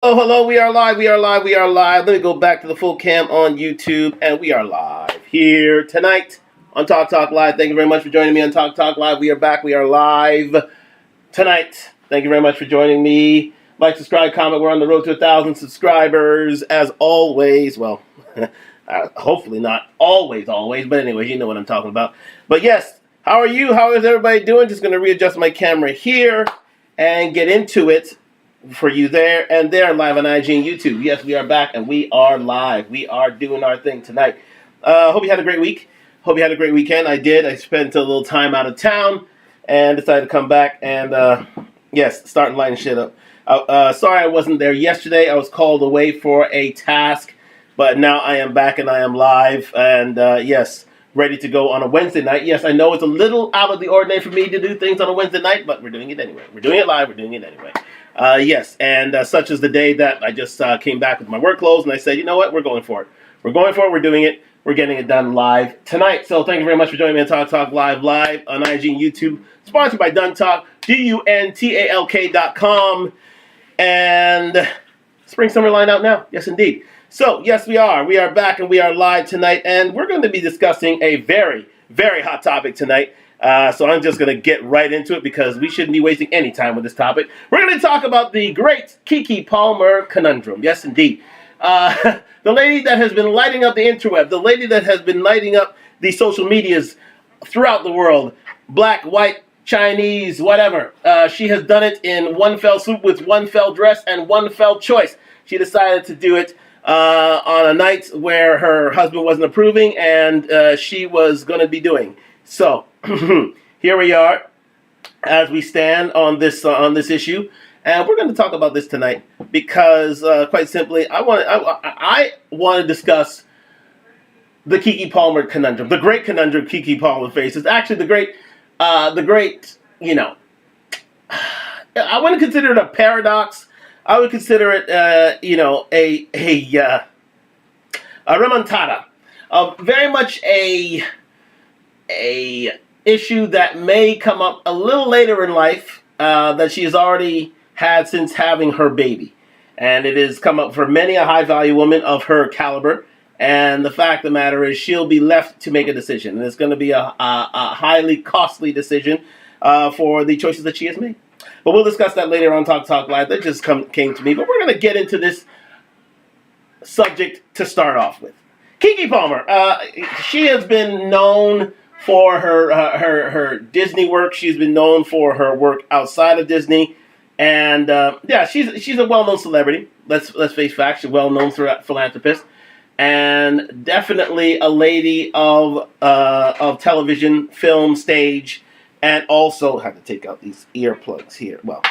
Oh, hello, we are live, we are live, we are live. Let me go back to the full cam on YouTube, and we are live here tonight on Talk Talk Live. Thank you very much for joining me on Talk Talk Live. We are back, we are live tonight. Thank you very much for joining me. Like, subscribe, comment. We're on the road to 1,000 subscribers, as always. Well, hopefully not always, but anyways, you know what I'm talking about. But yes, how are you? How is everybody doing? Just going to readjust my camera here and get into it for you there and there live on IG and YouTube. Yes, we are back and we are live. We are doing our thing tonight. Hope you had a great week. Hope you had a great weekend. I did. I spent a little time out of town and decided to come back and yes, starting lighting shit up. Sorry I wasn't there yesterday. I was called away for a task, but now I am back and I am live and yes, ready to go on a Wednesday night. Yes, I know it's a little out of the ordinary for me to do things on a Wednesday night, but we're doing it anyway. We're doing it live. We're doing it anyway. Yes, and such is the day that I just came back with my work clothes, and I said, you know what, we're going for it. We're going for it, we're doing it, we're getting it done live tonight. So thank you very much for joining me on Talk Talk Live on IG and YouTube, sponsored by Duntalk, DUNTALK.com, and Spring Summer Line out now. Yes, indeed. So, yes, we are. We are back, and we are live tonight, and we're going to be discussing a very, very hot topic tonight. So I'm just going to get right into it because we shouldn't be wasting any time with this topic. We're going to talk about the great Keke Palmer conundrum. Yes, indeed. The lady that has been lighting up the interweb, the lady that has been lighting up the social medias throughout the world, black, white, Chinese, whatever. She has done it in one fell swoop with one fell dress and one fell choice. She decided to do it on a night where her husband wasn't approving and she was going to be doing. So here we are as we stand on this issue, and we're going to talk about this tonight because, quite simply, I want to discuss the Keke Palmer conundrum, the great conundrum Keke Palmer faces. Actually, the great, you know, I wouldn't consider it a paradox. I would consider it, a remontada, very much a issue that may come up a little later in life that she has already had since having her baby. And it has come up for many a high-value woman of her caliber. And the fact of the matter is she'll be left to make a decision. And it's going to be a highly costly decision for the choices that she has made. But we'll discuss that later on Talk Talk Live. That just came to me. But we're going to get into this subject to start off with. Keke Palmer, she has been known for her Disney work. She's been known for her work outside of Disney, and yeah, she's a well-known celebrity. Let's face facts. She's a well-known philanthropist, and definitely a lady of television, film, stage, and also I have to take out these earplugs here. Well,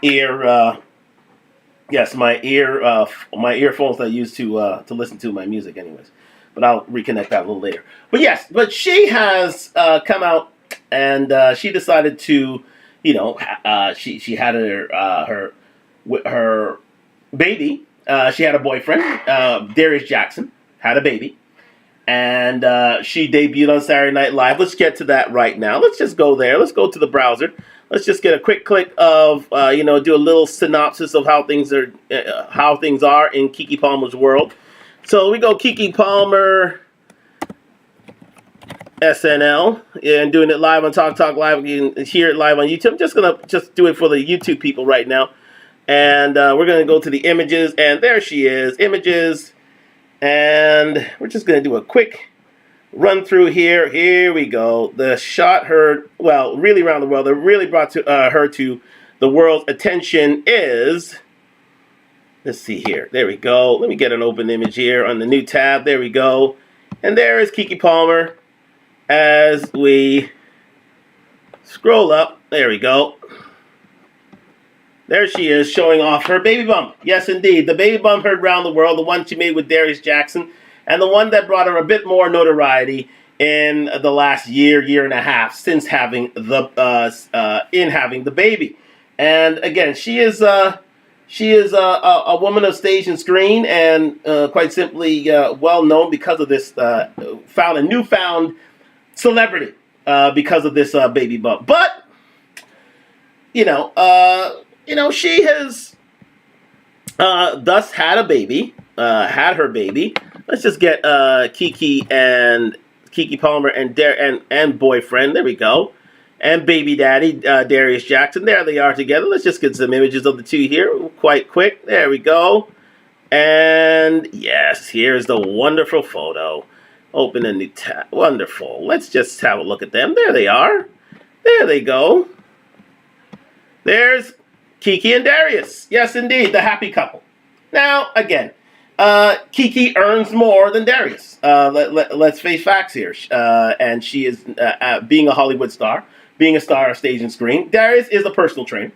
yes, my earphones that I use to listen to my music, anyways. But I'll reconnect that a little later. But yes, she has come out and she decided to, she had her baby. She had a boyfriend, Darius Jackson, had a baby, and she debuted on Saturday Night Live. Let's get to that right now. Let's just go there. Let's go to the browser. Let's just get a quick click of, do a little synopsis of how things are in Keke Palmer's world. So we go Keke Palmer SNL and doing it live on Talk Talk Live. You can hear it live on YouTube. I'm just going to do it for the YouTube people right now. And we're going to go to the images. And there she is. Images. And we're just going to do a quick run through here. Here we go. The shot really around the world, that really brought her to the world's attention is... Let's see here. There we go. Let me get an open image here on the new tab. There we go. And there is Keke Palmer as we scroll up. There we go. There she is showing off her baby bump. Yes, indeed. The baby bump heard around the world. The one she made with Darius Jackson. And the one that brought her a bit more notoriety in the last year and a half since having the baby. And again, she is a woman of stage and screen, and quite simply well known because of this newfound celebrity because of this baby bump. But she has thus had a baby, had her baby. Let's just get Keke Palmer and boyfriend. There we go. And baby daddy, Darius Jackson. There they are together. Let's just get some images of the two here quite quick. There we go. And yes, here's the wonderful photo. Open a new tab. Wonderful. Let's just have a look at them. There they are. There they go. There's Keke and Darius. Yes, indeed, the happy couple. Now, again, Keke earns more than Darius. Let's face facts here. And she is, being a Hollywood star, being a star of stage and screen. Darius is a personal trainer.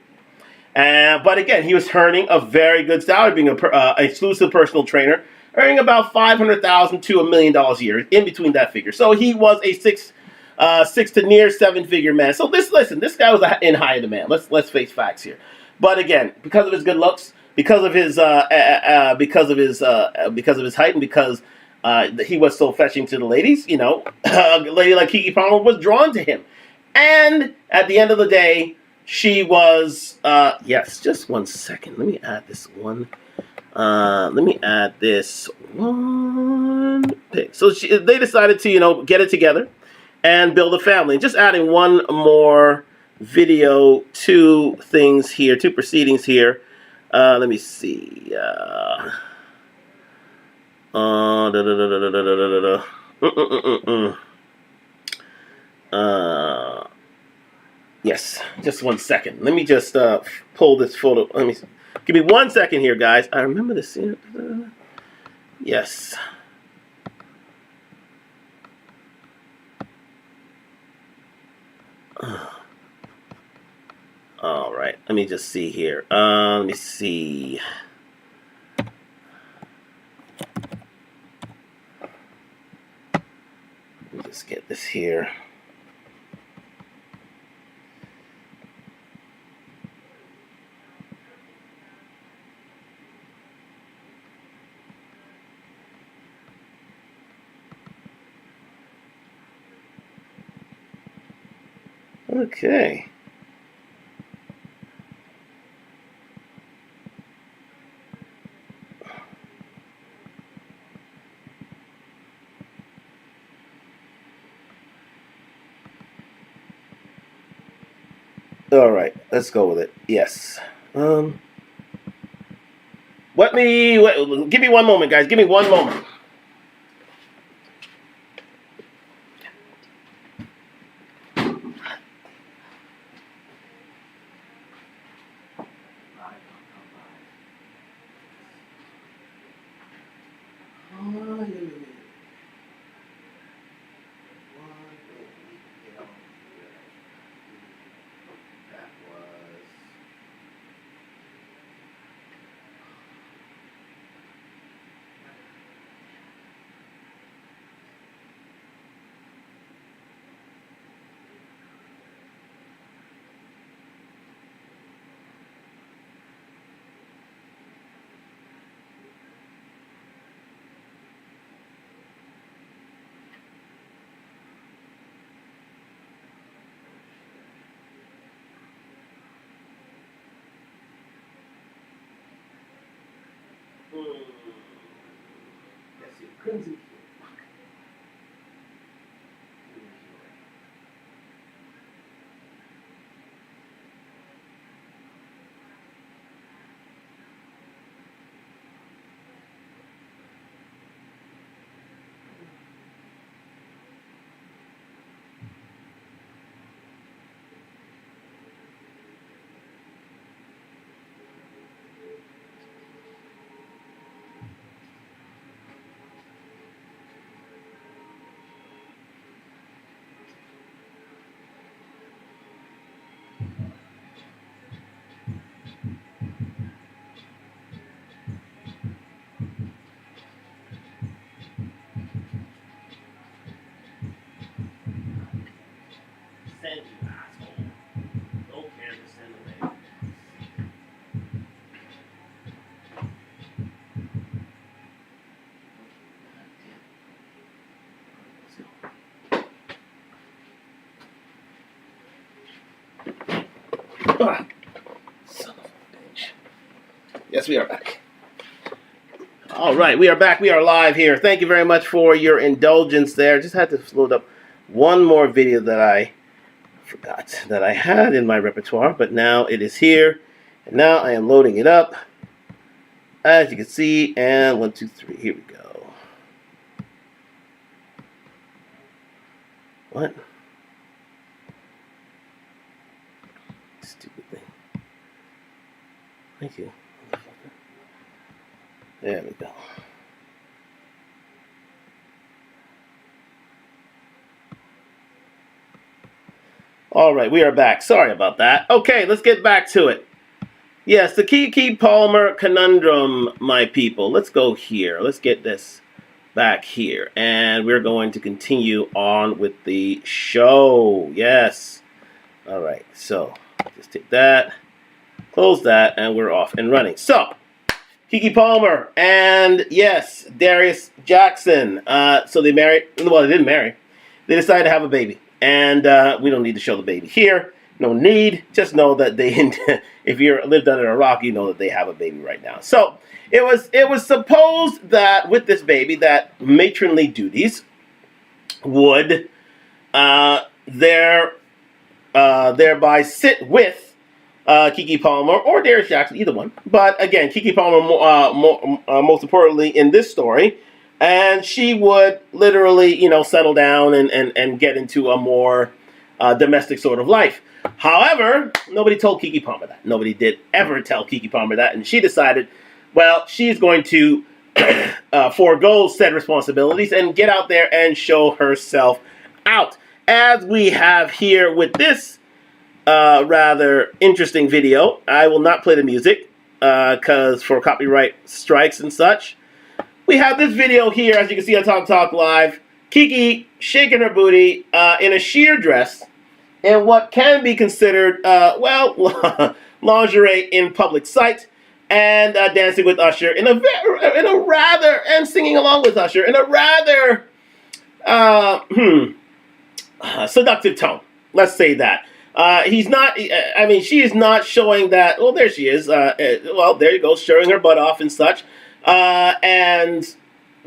But again, he was earning a very good salary, being an exclusive personal trainer, earning about $500,000 to $1 million a year, in between that figure. So he was a six to near seven-figure man. So this guy was in high demand. Let's face facts here. But again, because of his good looks, because of his height, and because he was so fetching to the ladies, you know, a lady like Keke Palmer was drawn to him. And at the end of the day, she was yes. Just 1 second. Let me add this one. Pic. So they decided to, get it together and build a family. Just adding one more video to things here, to proceedings here. Let me see. Yes, just 1 second. Let me just pull this photo. Give me 1 second here, guys. I remember this. Yes. All right. Let me just see here. Let me see. Let me just get this here. Okay. All right, let's go with it. Yes. Give me 1 moment, guys. Give me 1 moment. Let's see. Crimson. Send you, asshole. Don't care to send away. Ah, son of a bitch. Yes, we are back. All right, we are back. We are live here. Thank you very much for your indulgence there. Just had to load up one more video that I forgot that I had in my repertoire, but now it is here. And now I am loading it up, as you can see. And 1, 2, 3. Here we go. What? Stupid thing. Thank you. There we go. All right, we are back. Sorry about that. Okay, let's get back to it. Yes, the Keke Palmer Conundrum, my people. Let's go here. Let's get this back here. And we're going to continue on with the show. Yes. All right, so just take that, close that, and we're off and running. So, Keke Palmer and, yes, Darius Jackson. So they married. Well, they didn't marry. They decided to have a baby. And we don't need to show the baby here. No need. Just know that they, if you lived under a rock, you know that they have a baby right now. So it was supposed that with this baby that matronly duties would thereby sit with Keke Palmer or Darius Jackson, either one. But again, Keke Palmer most importantly in this story. And she would literally, settle down and get into a more domestic sort of life. However, nobody told Keke Palmer that. Nobody did ever tell Keke Palmer that. And she decided, well, she's going to forego said responsibilities and get out there and show herself out. As we have here with this rather interesting video. I will not play the music because for copyright strikes and such. We have this video here, as you can see on Talk Talk Live. Keke shaking her booty in a sheer dress in what can be considered, lingerie in public sight, and dancing with Usher in a rather, and singing along with Usher in a rather seductive tone. Let's say that. He's not, she is not showing that, well, there she is. Well, there you go, showing her butt off and such. And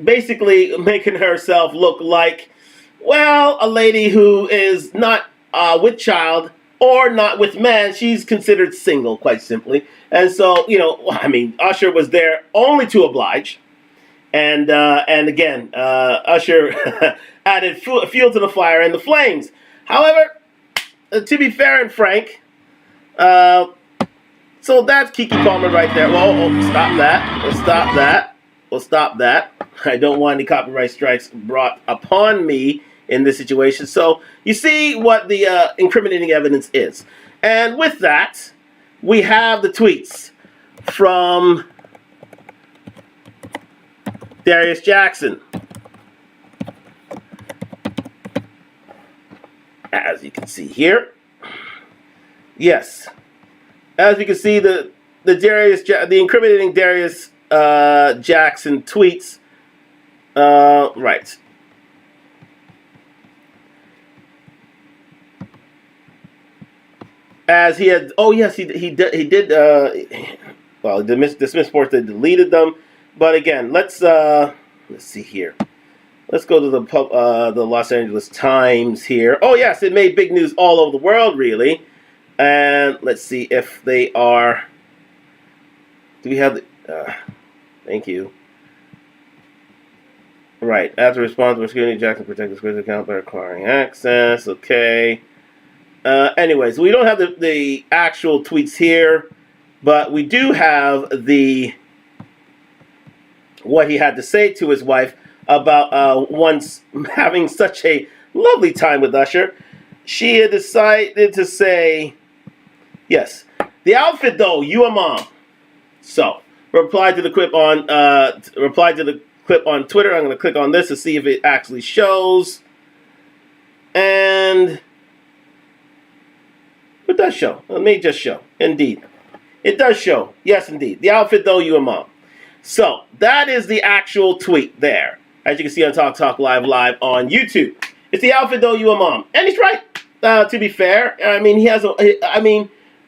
basically making herself look like, well, a lady who is not with child or not with man. She's considered single, quite simply. And so, Usher was there only to oblige. And again, Usher added fuel to the fire and the flames. However, to be fair and frank, so that's Keke Palmer right there. Well, stop that. We'll stop that. I don't want any copyright strikes brought upon me in this situation. So you see what the incriminating evidence is. And with that, we have the tweets from Darius Jackson. As you can see here. Yes. As you can see, the incriminating Darius Jackson tweets. Right. As he had, oh yes, he did. Well, dismissed sports. They deleted them, but again, let's see here. Let's go to the Los Angeles Times here. Oh yes, it made big news all over the world, really. And let's see if they are. Do we have the? Thank you. Right. As a response for security, Jackson protected his account by acquiring access. Okay. Anyways, we don't have the actual tweets here, but we do have what he had to say to his wife about once having such a lovely time with Usher. She had decided to say, yes, the outfit though, you a mom. So, reply to the clip on Twitter. I'm going to click on this to see if it actually shows. And it does show. Let me just show. Indeed. It does show. Yes, indeed. The outfit though, you a mom. So, that is the actual tweet there. As you can see on Talk Talk Live on YouTube. It's the outfit though, you a mom. And he's right. To be fair,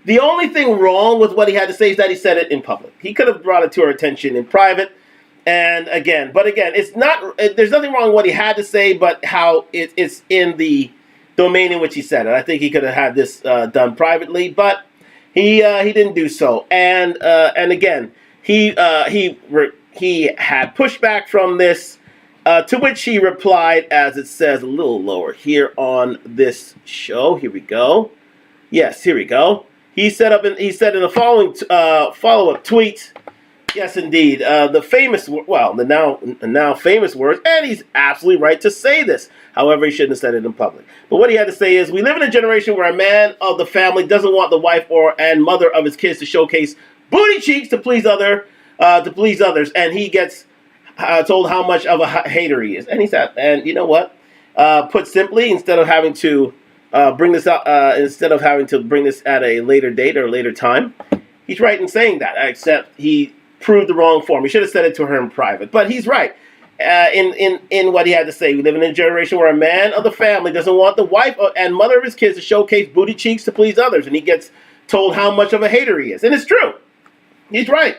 the only thing wrong with what he had to say is that he said it in public. He could have brought it to her attention in private, And again, it's not. There's nothing wrong with what he had to say, but how it's in the domain in which he said it. I think he could have had this done privately, but he didn't do so. And again, he had pushback from this, to which he replied, as it says a little lower here on this show. Here we go. Yes, here we go. He said in the following follow-up tweet. Yes, indeed. The now famous words, and he's absolutely right to say this. However, he shouldn't have said it in public. But what he had to say is, we live in a generation where a man of the family doesn't want the wife and mother of his kids to showcase booty cheeks to please others, and he gets told how much of a hater he is. And you know what? Put simply, instead of having to bring this at a later date or a later time, he's right in saying that. Except he proved the wrong form. He should have said it to her in private. But he's right in what he had to say. We live in a generation where a man of the family doesn't want the wife and mother of his kids to showcase booty cheeks to please others, and he gets told how much of a hater he is. And it's true. He's right.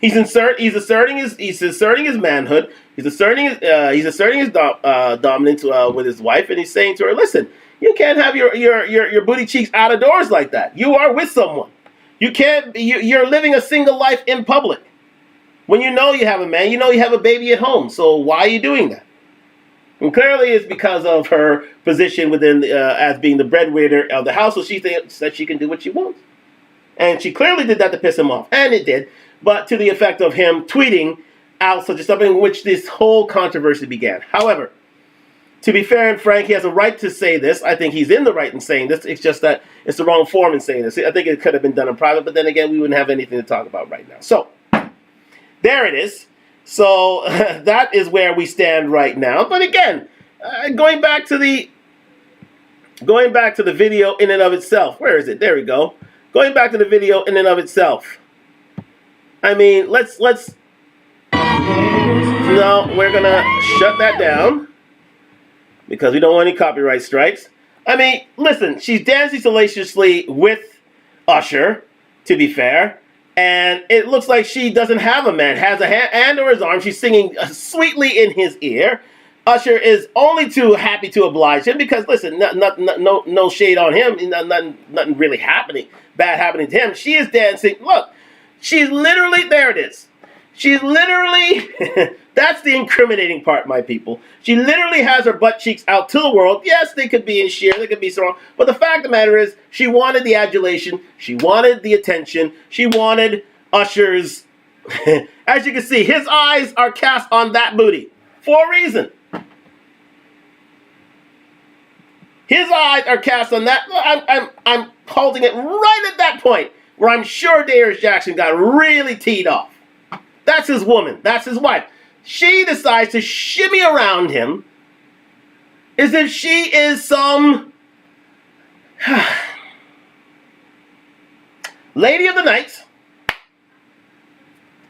He's asserting his manhood. He's asserting his dominance with his wife, and he's saying to her, "Listen, you can't have your booty cheeks out of doors like that. You are with someone. You can't. You're living a single life in public. When you know you have a man, you know you have a baby at home. So why are you doing that?" And clearly, it's because of her position within as being the breadwinner of the house. So she thinks that she can do what she wants, and she clearly did that to piss him off, and it did. But to the effect of him tweeting out such a something in which this whole controversy began. However, to be fair and frank, he has a right to say this. I think he's in the right in saying this. It's just that it's the wrong form in saying this. I think it could have been done in private, but then again, we wouldn't have anything to talk about right now. So, there it is. So, that is where we stand right now. But again, going back to the video in and of itself. Where is it? There we go. Going back to the video in and of itself. I mean, no, we're going to shut that down, because we don't want any copyright strikes. I mean, listen, she's dancing salaciously with Usher, to be fair, and it looks like she doesn't have a man, has a hand under his arm. She's singing sweetly in his ear. Usher is only too happy to oblige him, because, listen, no shade on him, nothing really bad happening to him. She is dancing. Look, she's literally, there it is. She's literally, that's the incriminating part, my people. She literally has her butt cheeks out to the world. Yes, they could be in sheer, they could be strong. But the fact of the matter is, she wanted the adulation. She wanted the attention. She wanted Usher's, as you can see, his eyes are cast on that booty for a reason. His eyes are cast on that. I'm holding it right at that point where I'm sure Darius Jackson got really teed off. That's his woman. That's his wife. She decides to shimmy around him as if she is some lady of the night.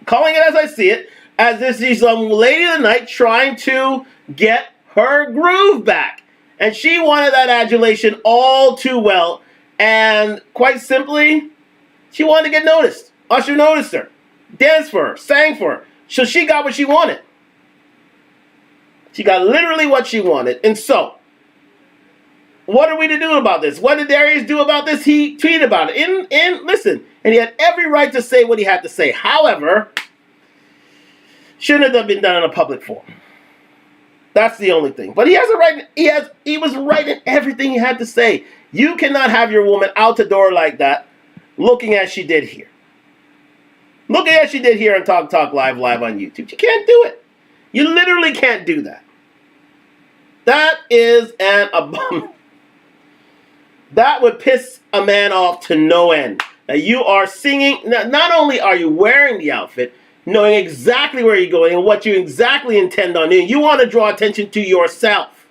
Calling it as I see it, as if she's some lady of the night trying to get her groove back. And she wanted that adulation all too well. And quite simply, she wanted to get noticed. Usher noticed her. Danced for her, sang for her. So she got what she wanted. She got literally what she wanted. And so, what are we to do about this? What did Darius do about this? He tweeted about it. Listen, and he had every right to say what he had to say. However, shouldn't have been done in a public forum. That's the only thing. But he has a right. He was right in everything he had to say. You cannot have your woman out the door like that, looking as she did here. Looking as she did here on Talk Live on YouTube. You can't do it. You literally can't do that. That is an abomination. That would piss a man off to no end. Now you are singing. Not only are you wearing the outfit, knowing exactly where you're going and what you exactly intend on doing, you want to draw attention to yourself.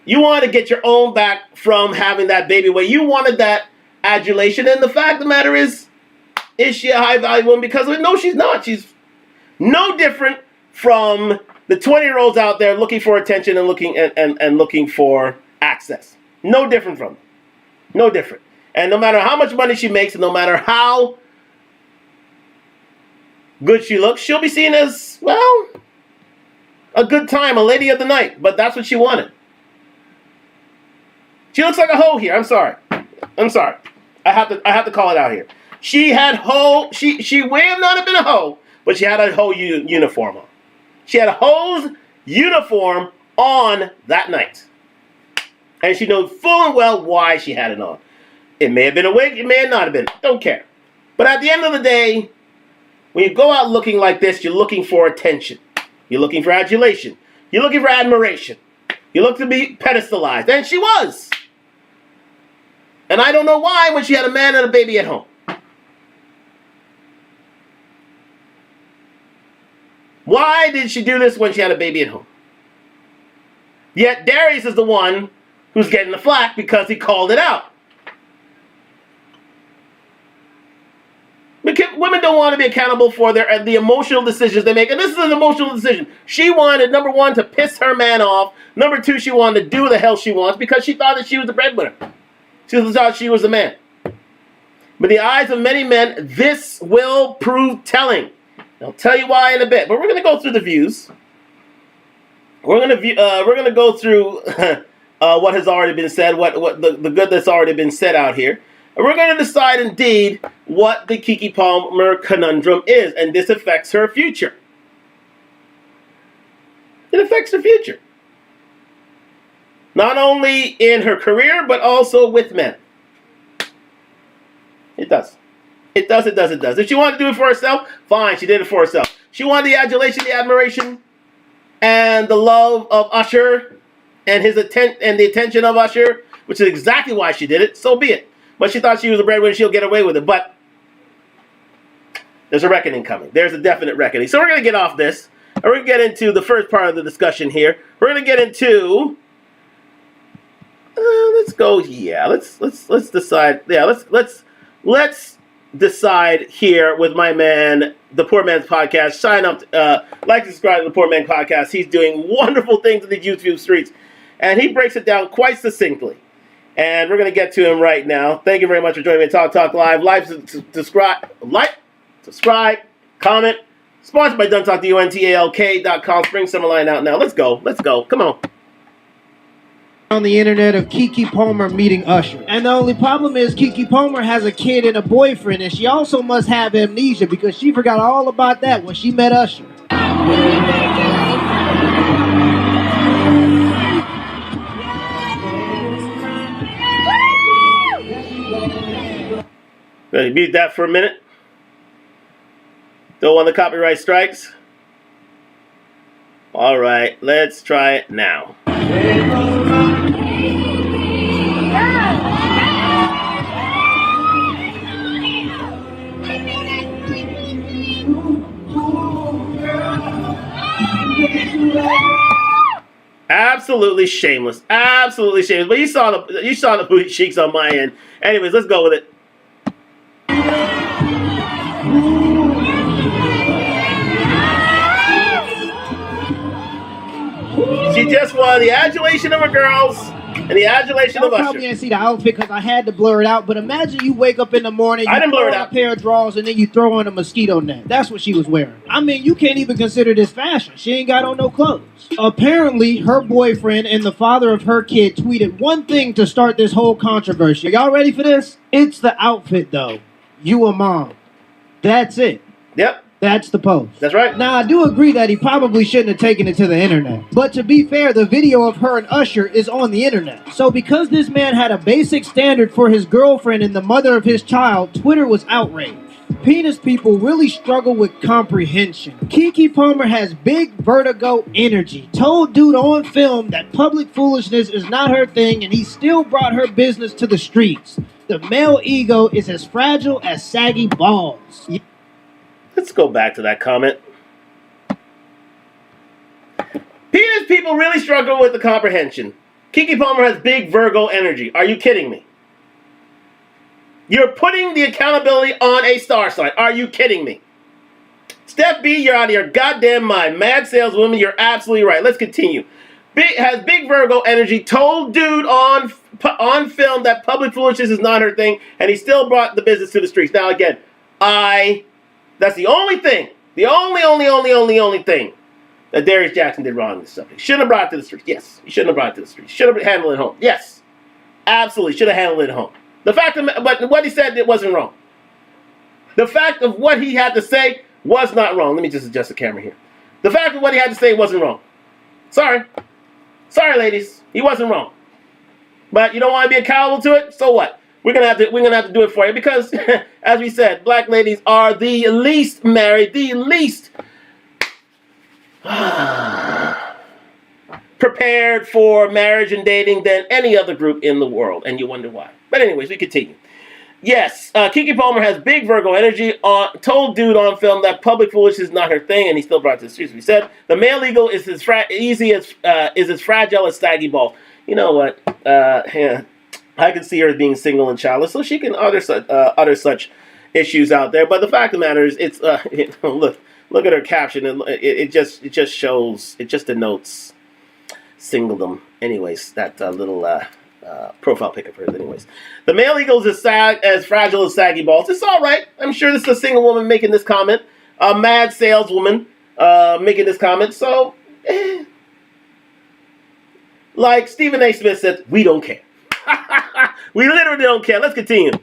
You want to get your own back from having that baby away. You wanted that adulation, and the fact of the matter is she a high-value woman? Because no, she's not. She's no different from the 20-year-olds out there looking for attention and looking for access. No different from them. No different. And no matter how much money she makes, and no matter how good she looks, she'll be seen as, well, a good time, a lady of the night. But that's what she wanted. She looks like a hoe here. I'm sorry. I have to call it out here. She had hoe. She may have not have been a hoe, but she had a hoe uniform on. She had a hoe's uniform on that night, and she knows full and well why she had it on. It may have been a wig. It may not have been. Don't care. But at the end of the day, when you go out looking like this, you're looking for attention. You're looking for adulation. You're looking for admiration. You look to be pedestalized, and she was. And I don't know why when she had a man and a baby at home. Why did she do this when she had a baby at home? Yet Darius is the one who's getting the flack because he called it out. Women don't want to be accountable for the emotional decisions they make. And this is an emotional decision. She wanted, number one, to piss her man off. Number two, she wanted to do the hell she wants because she thought that she was the breadwinner. She thought she was the man. But in the eyes of many men, this will prove telling. I'll tell you why in a bit. But we're going to go through the views. We're going to go through what has already been said, what the good that's already been said out here. And we're going to decide indeed what the Keke Palmer conundrum is, and this affects her future. It affects her future. Not only in her career, but also with men. It does. It does. If she wanted to do it for herself, fine, she did it for herself. She wanted the adulation, the admiration, and the love of Usher, and the attention of Usher, which is exactly why she did it, so be it. But she thought she was a breadwinner, she'll get away with it. But there's a reckoning coming. There's a definite reckoning. So we're going to get off this, and we're going to get into the first part of the discussion here. We're going to get into... let's go. Yeah, let's decide. Yeah, let's decide here with my man, the Poor Man's Podcast. Sign up, like, subscribe to the Poor Man Podcast. He's doing wonderful things in the YouTube streets, and he breaks it down quite succinctly. And we're going to get to him right now. Thank you very much for joining me on Talk Live. Subscribe, comment. Sponsored by DunTalk.com. Spring Summer Line out now. Let's go. Come on. On the internet of Keke Palmer meeting Usher. And the only problem is Keke Palmer has a kid and a boyfriend, and she also must have amnesia because she forgot all about that when she met Usher. Ready to mute that for a minute? Don't want the copyright strikes? All right, let's try it now. Absolutely shameless. But you saw the booty cheeks on my end. Anyways, let's go with it. She just wanted the adulation of her girls and the adulation of Usher. Don't tell me I see the outfit because I had to blur it out, but imagine you wake up in the morning, you throw on a pair of drawers, and then you throw on a mosquito net. That's what she was wearing. I mean, you can't even consider this fashion. She ain't got on no clothes. Apparently, her boyfriend and the father of her kid tweeted one thing to start this whole controversy. Y'all ready for this? It's the outfit, though. You a mom. That's it. Yep. That's the post. That's right. Now, I do agree that he probably shouldn't have taken it to the internet. But to be fair, the video of her and Usher is on the internet. So because this man had a basic standard for his girlfriend and the mother of his child, Twitter was outraged. Penis people really struggle with comprehension. Keke Palmer has big vertigo energy. Told dude on film that public foolishness is not her thing, and he still brought her business to the streets. The male ego is as fragile as saggy balls. Let's go back to that comment. Penis people really struggle with the comprehension. Keke Palmer has big Virgo energy. Are you kidding me? You're putting the accountability on a star sign. Are you kidding me? Steph B, you're out of your goddamn mind. Mad saleswoman, you're absolutely right. Let's continue. Has big Virgo energy. Told dude on film that public foolishness is not her thing, and he still brought the business to the streets. Now again, that's the only thing The only thing that Darius Jackson did wrong in this subject. Shouldn't have brought it to the streets. Yes, he shouldn't have brought it to the streets. Should have handled it at home. Yes, absolutely should have handled it at home. The fact of, but what he said, it wasn't wrong. The fact of what he had to say was not wrong. Let me just adjust the camera here. The fact of what he had to say wasn't wrong. Sorry, ladies, he wasn't wrong. But you don't want to be accountable to it. So what? We're gonna have to do it for you because, as we said, black ladies are the least married, the least prepared for marriage and dating than any other group in the world, and you wonder why. But anyways, we continue. Yes, Keke Palmer has big Virgo energy. Told dude on film that public foolishness is not her thing, and he still brought it to the streets. We said the male ego is as fragile as saggy balls. You know what? Yeah, I can see her being single and childless, so she can utter such issues out there. But the fact of the matter is, it's look at her caption. It just shows. It just denotes singledom. Anyways, that little profile pic of hers. Anyways, the male ego is as fragile as saggy balls. It's all right. I'm sure this is a single woman making this comment. A mad saleswoman making this comment. So, like Stephen A. Smith said, we don't care. We literally don't care. Let's continue.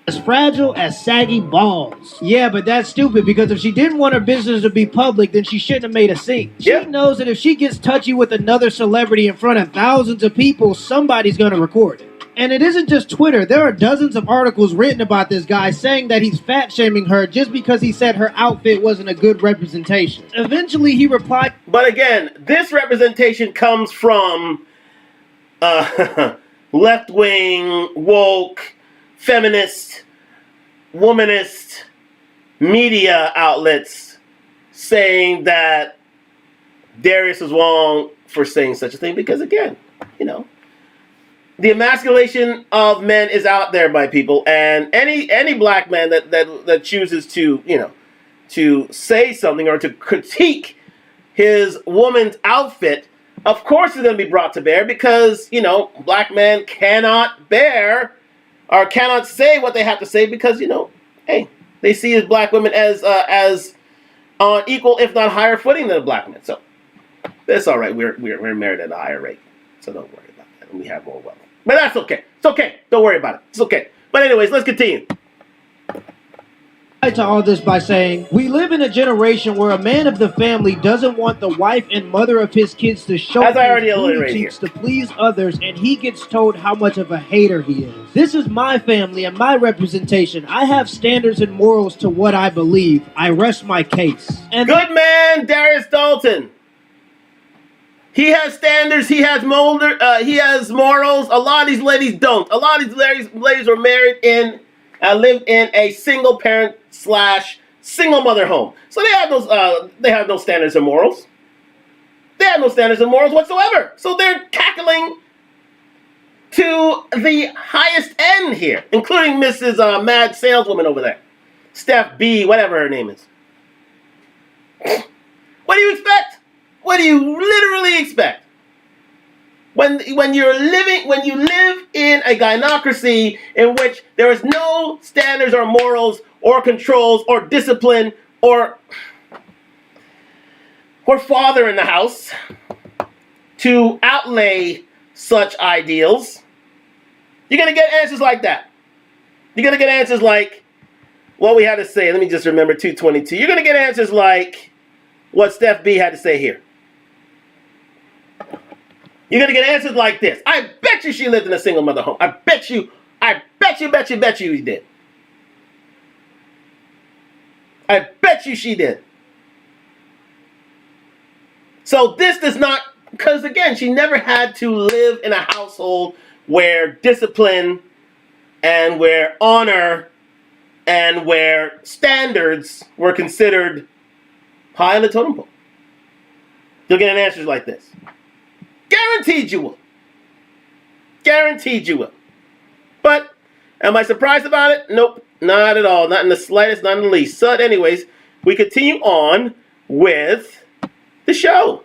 As fragile as saggy balls. Yeah, but that's stupid because if she didn't want her business to be public, then she shouldn't have made a scene. She knows that if she gets touchy with another celebrity in front of thousands of people, somebody's going to record it. And it isn't just Twitter. There are dozens of articles written about this guy saying that he's fat-shaming her just because he said her outfit wasn't a good representation. Eventually, he replied... But again, this representation comes from left-wing, woke, feminist, womanist media outlets saying that Darius is wrong for saying such a thing because, again, you know, the emasculation of men is out there by people, and any black man that chooses to, you know, to say something or to critique his woman's outfit, of course is going to be brought to bear because, you know, black men cannot bear or cannot say what they have to say because, you know, hey, they see as black women as on equal, if not higher footing than a black man. So that's all right. We're married at a higher rate, so don't worry about that. And we have more wealth, but that's okay. It's okay. Don't worry about it. It's okay. But anyways, let's continue. To all this by saying, we live in a generation where a man of the family doesn't want the wife and mother of his kids to show as I already his alluded booty right cheeks to please others, and he gets told how much of a hater he is. This is my family and my representation. I have standards and morals to what I believe. I rest my case. And good man, Darius Dalton. He has standards. He has he has morals. A lot of these ladies don't. A lot of these ladies were married in, lived in a single parent / single mother home. So they have no standards and morals. They have no standards and morals whatsoever. So they're cackling to the highest end here, including Mrs. Mad Saleswoman over there. Steph B, whatever her name is. What do you expect? What do you literally expect? When you live in a gynocracy in which there is no standards or morals or controls or discipline or father in the house to outlay such ideals, you're going to get answers like that. You're going to get answers like what we had to say. Let me just remember 222. You're going to get answers like what Steph B had to say here. You're going to get answers like this. I bet you she lived in a single mother home. I bet you he did. I bet you she did. So this does not, because again, she never had to live in a household where discipline and where honor and where standards were considered high on the totem pole. You'll get answers like this. Guaranteed you will. Guaranteed you will. But am I surprised about it? Nope. Not at all. Not in the slightest, not in the least. So anyways, we continue on with the show.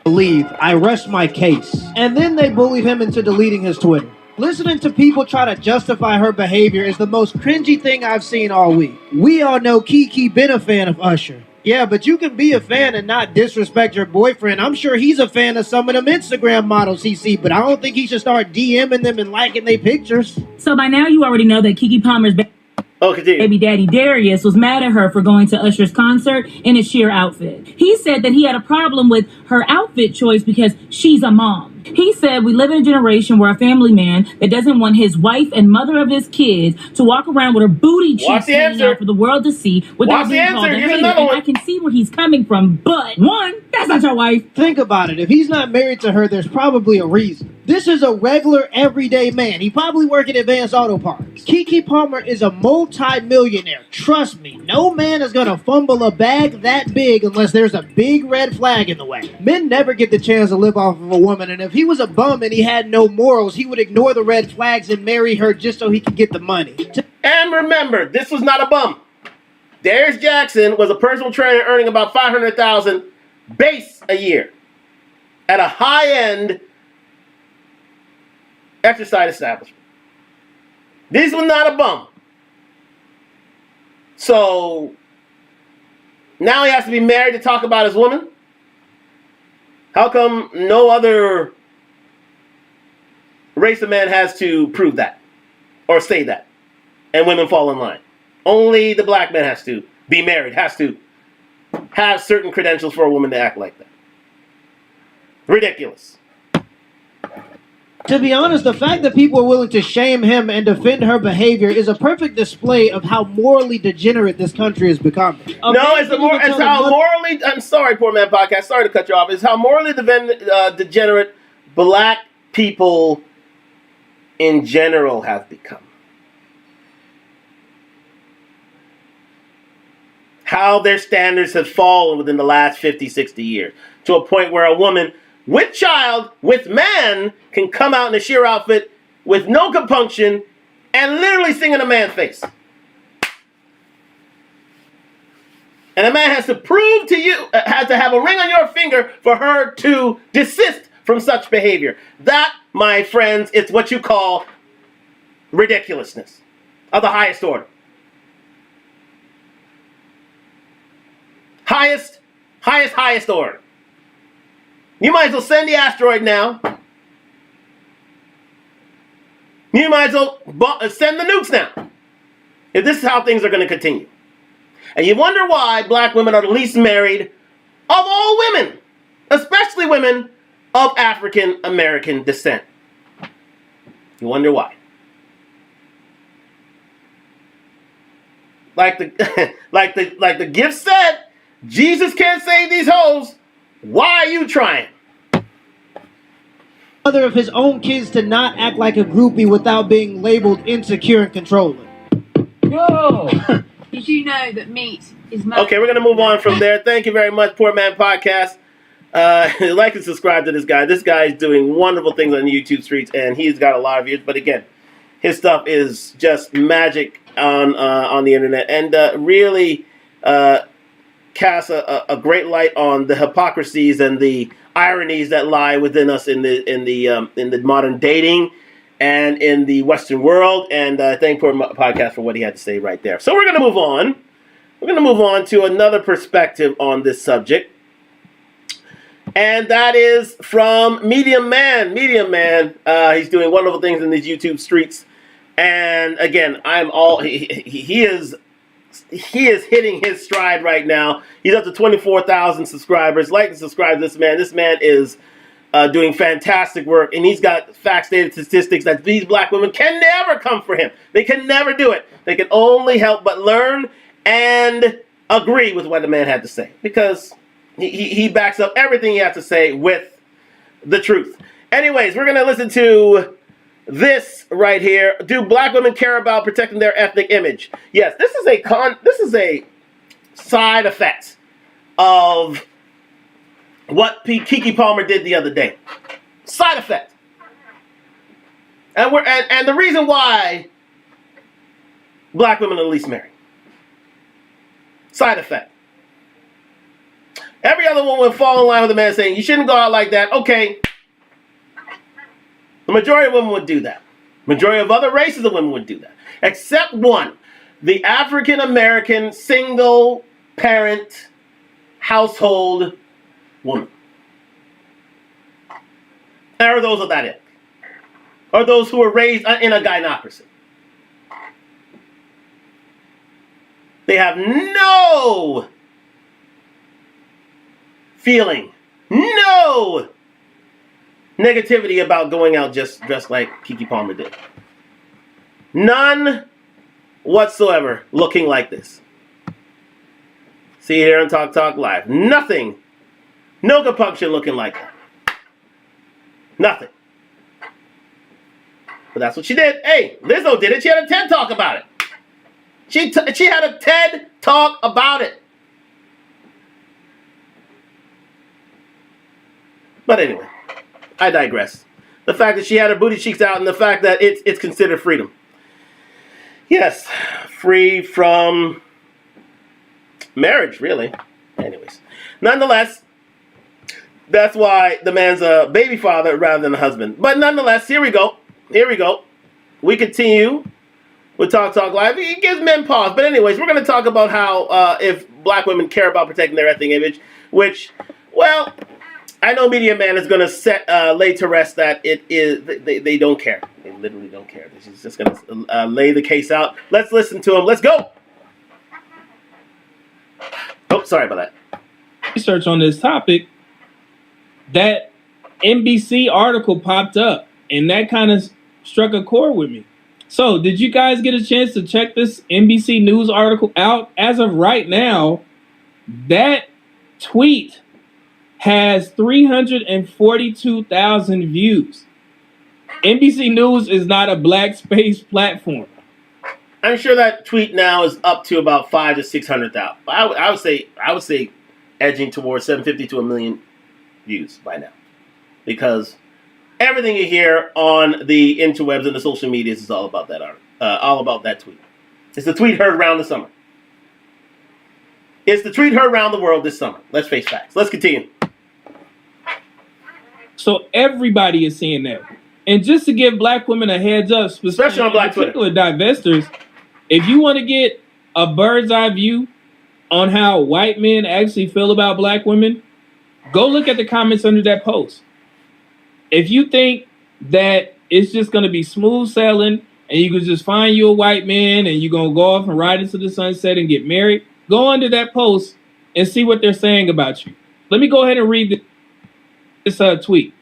Believe I rest my case. And then they bullied him into deleting his Twitter. Listening to people try to justify her behavior is the most cringy thing I've seen all week. We all know Keke been a fan of Usher. Yeah, but you can be a fan and not disrespect your boyfriend. I'm sure he's a fan of some of them Instagram models he see, but I don't think he should start DMing them and liking their pictures. So by now you already know that Keke Palmer's baby daddy Darius was mad at her for going to Usher's concert in a sheer outfit. He said that he had a problem with her outfit choice because she's a mom. He said we live in a generation where a family man that doesn't want his wife and mother of his kids to walk around with her booty cheeks hanging out for the world to see without being called a hater. And I can see where he's coming from, but one, that's not your wife. Think about it. If he's not married to her, there's probably a reason. This is a regular, everyday man. He probably work at Advanced Auto Parts. Keke Palmer is a multi-millionaire. Trust me, no man is gonna fumble a bag that big unless there's a big red flag in the way. Men never get the chance to live off of a woman, and if he was a bum and he had no morals, he would ignore the red flags and marry her just so he could get the money. And remember, this was not a bum. Darius Jackson was a personal trainer earning about $500,000 base a year at a high-end exercise establishment. This was not a bum. So now he has to be married to talk about his woman? How come no other race of man has to prove that or say that and women fall in line? Only the black man has to be married, has to have certain credentials for a woman to act like that. Ridiculous. To be honest, the fact that people are willing to shame him and defend her behavior is a perfect display of how morally degenerate this country has become. I'm sorry, Poor Man Podcast, sorry to cut you off. It's how morally degenerate black people in general have become. How their standards have fallen within the last 50, 60 years. To a point where a woman with child, with man, can come out in a sheer outfit with no compunction and literally sing in a man's face. And a man has to prove to you, has to have a ring on your finger for her to desist from such behavior. That, my friends, is what you call ridiculousness of the highest order. Highest order. You might as well send the asteroid now. You might as well send the nukes now. If this is how things are going to continue. And you wonder why black women are the least married of all women. Especially women of African American descent. You wonder why. Like the gift said, Jesus can't save these hoes. Why are you trying? Mother of his own kids to not act like a groupie without being labeled insecure and controlling. Whoa! Did you know that meat is made? Okay, we're going to move on from there. Thank you very much, Poor Man Podcast. Like and subscribe to this guy. This guy is doing wonderful things on the YouTube streets, and he's got a lot of views. But again, his stuff is just magic on the internet, and really casts a great light on the hypocrisies and the ironies that lie within us in the modern dating and in the Western world. And thank Poor Podcast for what he had to say right there. So we're going to move on. We're going to move on to another perspective on this subject. And that is from Medium Man. Medium Man, he's doing wonderful things in these YouTube streets. And again, he is hitting his stride right now. He's up to 24,000 subscribers. Like and subscribe to this man. This man is doing fantastic work, and he's got facts, data, statistics that these black women can never come for him. They can never do it. They can only help but learn and agree with what the man had to say, because he backs up everything he has to say with the truth. Anyways, we're going to listen to this right here. Do black women care about protecting their ethnic image? Yes, this is a side effect of what Keke Palmer did the other day. Side effect. And the reason why black women are the least married. Side effect. Every other woman would fall in line with a man saying, you shouldn't go out like that. Okay. The majority of women would do that. Majority of other races of women would do that. Except one. The African American single parent household woman. Or those of that ilk. Or those who were raised in a gynocracy. They have no feeling, no negativity about going out just dressed like Keke Palmer did. None whatsoever looking like this. See here on Talk Talk Live. Nothing. No compunction looking like that. Nothing. But that's what she did. Hey, Lizzo did it. She had a TED Talk about it. She had a TED Talk about it. But anyway, I digress. The fact that she had her booty cheeks out and the fact that it's considered freedom. Yes, free from marriage, really. Anyways, nonetheless, that's why the man's a baby father rather than a husband. But nonetheless, here we go. We continue with Talk Talk Live. It gives men pause. But anyways, we're going to talk about how if black women care about protecting their ethnic image, which, well, I know Media Man is going to lay to rest that it is they don't care. They literally don't care. He's just going to lay the case out. Let's listen to him. Let's go. Oh, sorry about that. Research on this topic, that NBC article popped up, and that kind of struck a chord with me. So, did you guys get a chance to check this NBC News article out? As of right now, that tweet has 342,000 views. NBC News is not a black space platform. I'm sure that tweet now is up to about 500,000 to 600,000. I would say edging towards 750 to 1 million views by now, because everything you hear on the interwebs and the social medias is all about that all about that tweet. It's the tweet heard around the summer. It's the tweet heard around the world this summer. Let's face facts. Let's continue. So everybody is seeing that. And just to give black women a heads up, especially on Black Twitter, divestors, if you want to get a bird's eye view on how white men actually feel about black women, go look at the comments under that post. If you think that it's just going to be smooth sailing and you can just find you a white man and you're going to go off and ride into the sunset and get married, go under that post and see what they're saying about you. Let me go ahead and read this tweet.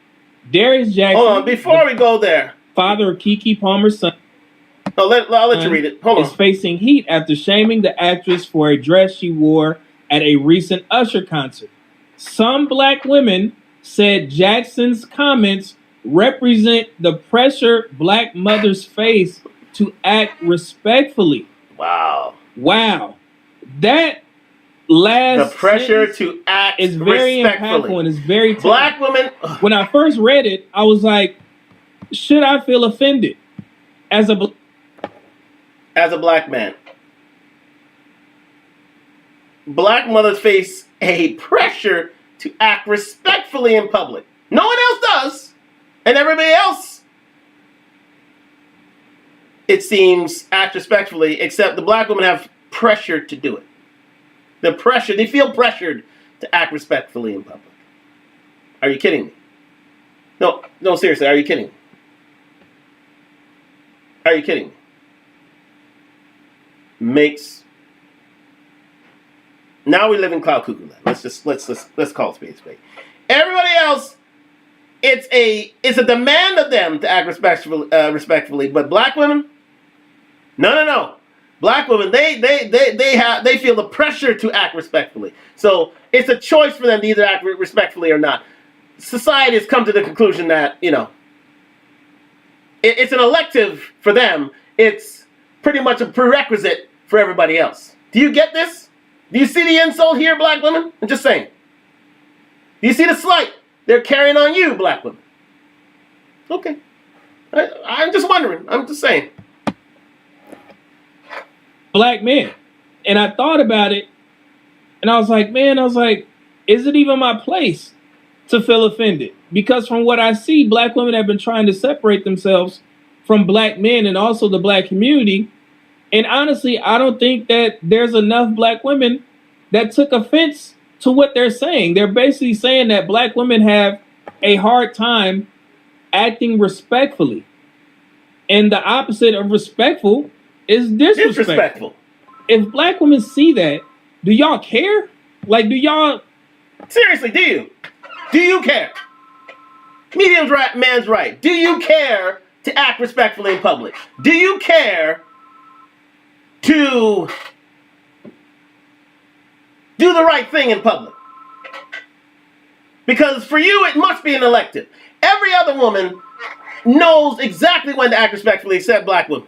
Darius Jackson. Hold on, before we go there. Father of Keke Palmer's son. I'll let you read it. Hold on. Is facing heat after shaming the actress for a dress she wore at a recent Usher concert. Some black women said Jackson's comments represent the pressure black mothers face to act respectfully. Wow. That last the pressure to act is very impactful and it's very tough. Black women. When I first read it, I was like, should I feel offended as a black man? Black mothers face a pressure to act respectfully in public. No one else does. And everybody else, it seems, act respectfully, except the black women have pressure to do it. They feel pressured to act respectfully in public. Are you kidding me? No, seriously, are you kidding me? Are you kidding me? Now we live in cloud cuckoo land. Let's call it spade a spade. Everybody else, it's a demand of them to act respectfully, but black women, no. Black women, they feel the pressure to act respectfully. So it's a choice for them to either act respectfully or not. Society has come to the conclusion that, it's an elective for them. It's pretty much a prerequisite for everybody else. Do you get this? Do you see the insult here, black women? I'm just saying. Do you see the slight they're carrying on you, black women? Okay. I'm just wondering. I'm just saying. Black men. And I thought about it, and I was like, is it even my place to feel offended? Because from what I see, black women have been trying to separate themselves from black men and also the black community. And honestly, I don't think that there's enough black women that took offense to what they're saying. They're basically saying that black women have a hard time acting respectfully. And the opposite of respectful is disrespectful. If black women see that, do y'all care? Like, do y'all... Seriously, do you? Do you care? Medium's right, man's right. Do you care to act respectfully in public? Do you care to do the right thing in public? Because for you, it must be an elective. Every other woman knows exactly when to act respectfully except black women.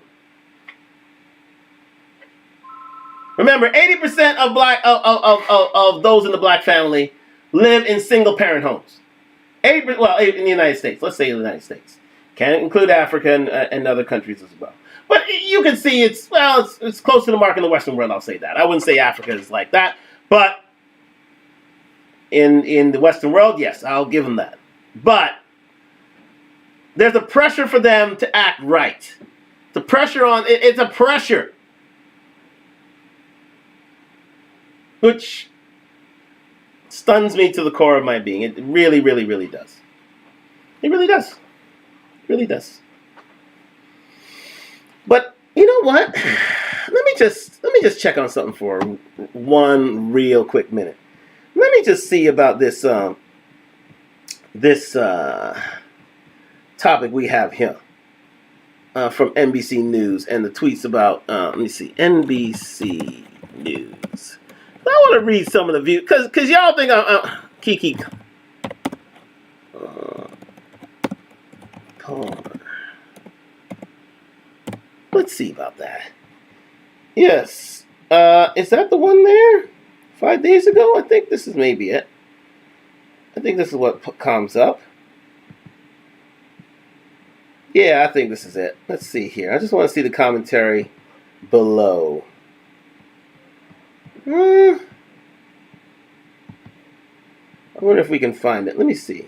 Remember, 80% of those in the black family live in single parent homes. 80%, well, in the United States. Let's say in the United States. Can include Africa and other countries as well. But you can see it's close to the mark in the Western world, I'll say that. I wouldn't say Africa is like that. But in the Western world, yes, I'll give them that. But there's a pressure for them to act right. The pressure on it's a pressure, which stuns me to the core of my being. It really, really, really does. It really does. It really does. But you know what? Let me just check on something for one real quick minute. Let me just see about this topic we have here from NBC News and the tweets about let me see, NBC News. I want to read some of the views because y'all think I'm Keke. Let's see about that. Yes. Is that the one there? 5 days ago? I think this is maybe it. I think this is what comes up. Yeah, I think this is it. Let's see here. I just want to see the commentary below. I wonder if we can find it. Let me see.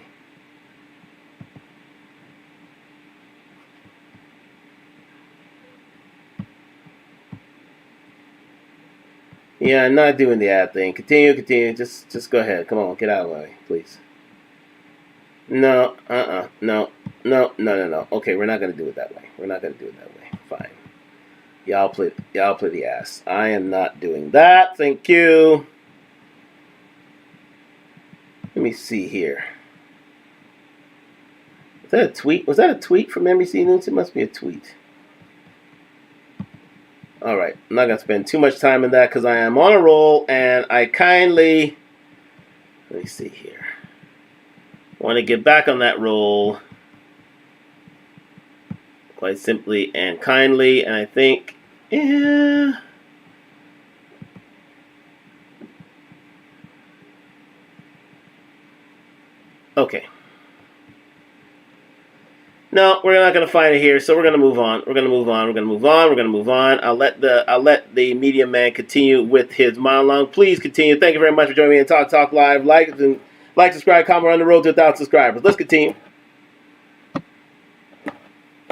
Yeah, I'm not doing the ad thing. Continue. Just go ahead. Come on, get out of the way, please. No, no. Okay, we're not gonna do it that way. Fine. Y'all play the ass. I am not doing that. Thank you. Let me see here. Was that a tweet? Was that a tweet from NBC News? It must be a tweet. All right, I'm not going to spend too much time on that because I am on a roll and I kindly, let me see here, want to get back on that roll quite simply and kindly, and I think, yeah. Okay. No, we're not going to find it here, so we're going to move on. I'll let the media man continue with his monologue. Please continue. Thank you very much for joining me in Talk Live. Like, subscribe, comment. We're on the road to 1,000 subscribers. Let's continue.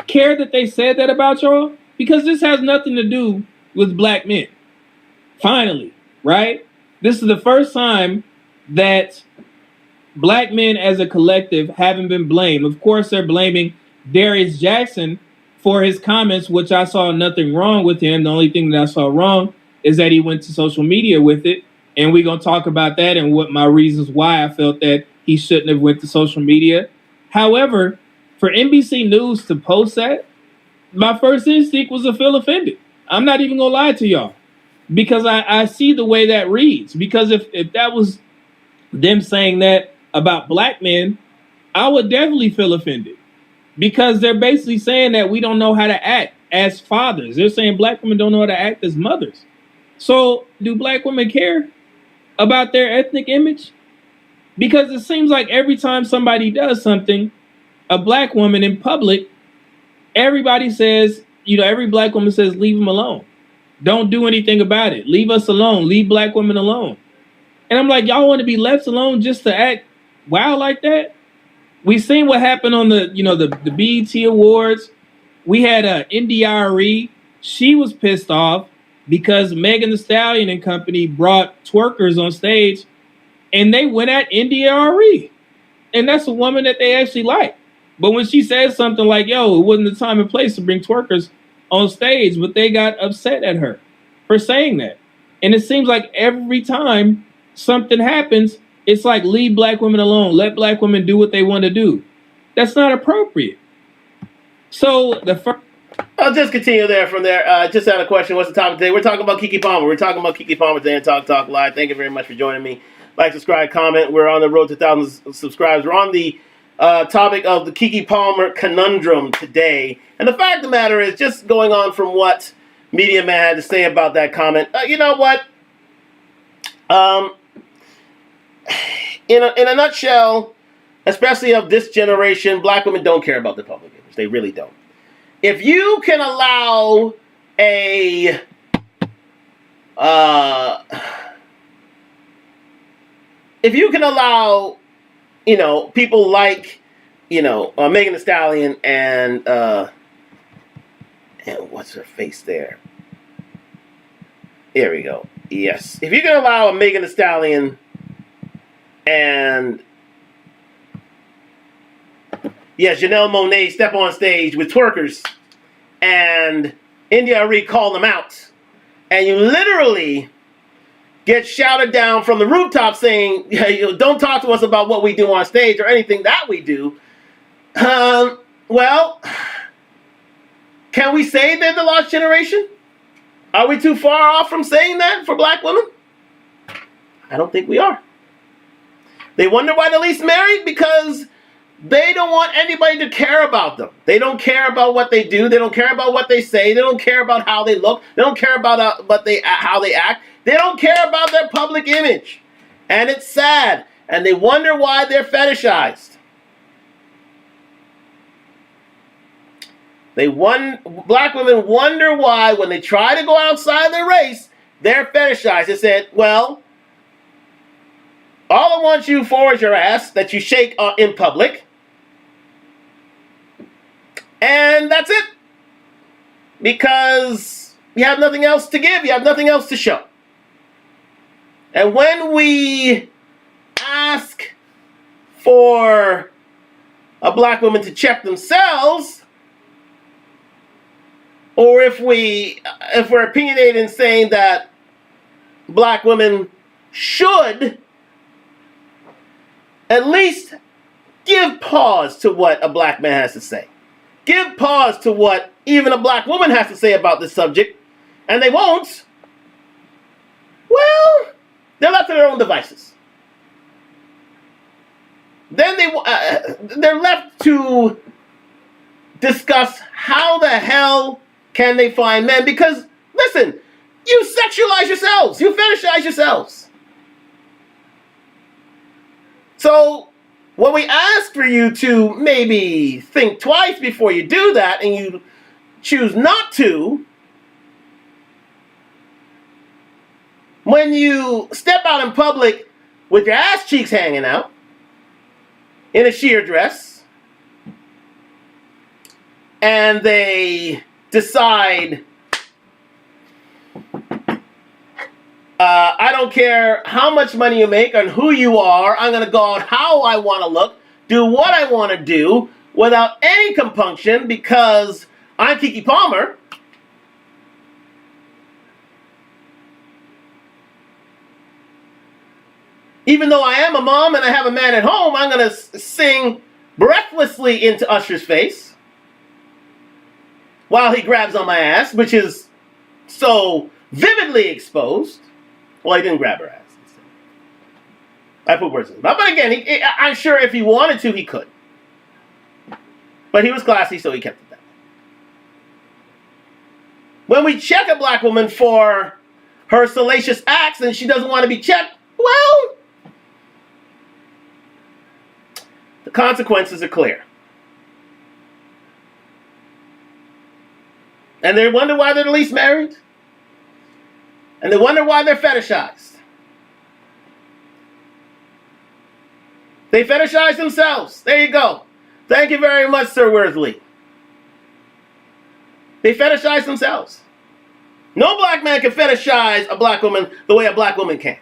Care that they said that about y'all? Because this has nothing to do with black men. Finally, right? This is the first time that black men as a collective haven't been blamed. Of course, they're blaming Darius Jackson for his comments, which I saw nothing wrong with him. The only thing that I saw wrong is that he went to social media with it. And we're going to talk about that and what my reasons why I felt that he shouldn't have went to social media. However, for NBC News to post that, my first instinct was to feel offended. I'm not even going to lie to y'all because I see the way that reads. Because if that was them saying that about black men, I would definitely feel offended. Because they're basically saying that we don't know how to act as fathers. They're saying black women don't know how to act as mothers. So do black women care about their ethnic image? Because it seems like every time somebody does something, a black woman in public, everybody says, every black woman says, leave them alone. Don't do anything about it. Leave us alone. Leave black women alone. And I'm like, y'all want to be left alone just to act wild like that? We've seen what happened on the BET Awards We had NDRE. She was pissed off because Megan Thee Stallion and company brought twerkers on stage, and they went at NDRE. And that's a woman that they actually like. But when she said something like, yo, it wasn't the time and place to bring twerkers on stage, but they got upset at her for saying that. And it seems like every time something happens, it's like, leave black women alone. Let black women do what they want to do. That's not appropriate. So the first... I'll just continue there from there. Just had a question. What's the topic today? We're talking about Keke Palmer. We're talking about Keke Palmer today on Talk Live. Thank you very much for joining me. Like, subscribe, comment. We're on the road to 1,000 subscribers. We're on the topic of the Keke Palmer conundrum today. And the fact of the matter is, just going on from what Media Man had to say about that comment, you know what? In a nutshell, especially of this generation, black women don't care about the public image. They really don't. If you can allow people like, Megan Thee Stallion and what's her face there? There we go. Yes. If you can allow a Megan Thee Stallion and Janelle Monáe step on stage with twerkers and India Arie call them out, and you literally get shouted down from the rooftop saying, don't talk to us about what we do on stage or anything that we do. Well, can we say they're the lost generation? Are we too far off from saying that for black women? I don't think we are. They wonder why they're least married? Because they don't want anybody to care about them. They don't care about what they do. They don't care about what they say. They don't care about how they look. They don't care about how they act. They don't care about their public image. And it's sad. And they wonder why they're fetishized. Black women wonder why when they try to go outside their race, they're fetishized. They said, well, all I want you for is your ass that you shake in public. And that's it. Because you have nothing else to give. You have nothing else to show. And when we ask for a black woman to check themselves, or if we're opinionated in saying that black women should at least give pause to what a black man has to say. Give pause to what even a black woman has to say about this subject, and they won't, well, they're left to their own devices. Then they're left to discuss how the hell can they find men, because, listen, you sexualize yourselves. You fetishize yourselves. So when we ask for you to maybe think twice before you do that, and you choose not to, when you step out in public with your ass cheeks hanging out in a sheer dress, and they decide, I don't care how much money you make and who you are, I'm going to go out how I want to look, do what I want to do without any compunction because I'm Keke Palmer. Even though I am a mom and I have a man at home, I'm going to sing breathlessly into Usher's face while he grabs on my ass, which is so vividly exposed. Well, he didn't grab her ass. I put words in his mouth. But again, I'm sure if he wanted to, he could. But he was classy, so he kept it that way. When we check a black woman for her salacious acts and she doesn't want to be checked, well, the consequences are clear. And they wonder why they're the least married. And they wonder why they're fetishized. They fetishize themselves. There you go. Thank you very much, Sir Worthley. They fetishize themselves. No black man can fetishize a black woman the way a black woman can.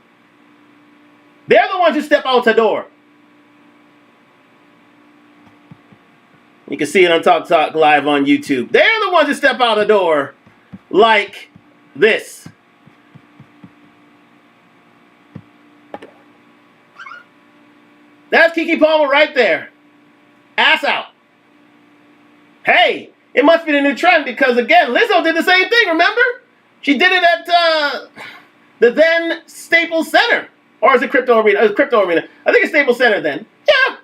They're the ones who step out the door. You can see it on Talk Talk Live on YouTube. They're the ones who step out the door like this. That's Keke Palmer right there. Ass out. Hey, it must be the new trend because, again, Lizzo did the same thing, remember? She did it at the then Staples Center. Or is it Crypto Arena? It was Crypto Arena. I think it's Staples Center then. Yeah.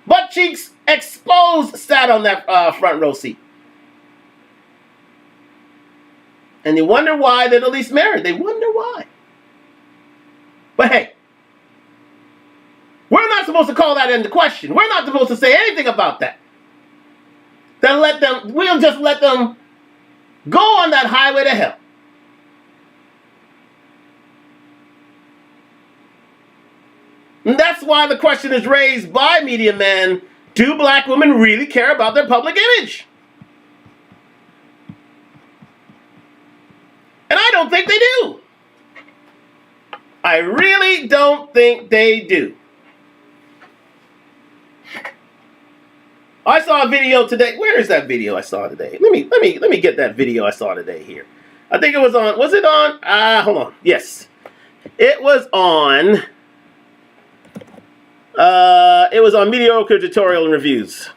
Butt cheeks exposed, sat on that front row seat. And you wonder why they're the least married. They wonder why. But hey, we're not supposed to call that into question. We're not supposed to say anything about that. We'll just let them go on that highway to hell. And that's why the question is raised by media men, do black women really care about their public image? And I don't think they do. I really don't think they do. I saw a video today. Where is that video I saw today? Let me get that video I saw today here. I think it was on, was it on? Hold on. Yes. It was on Mediocre Tutorial and Reviews.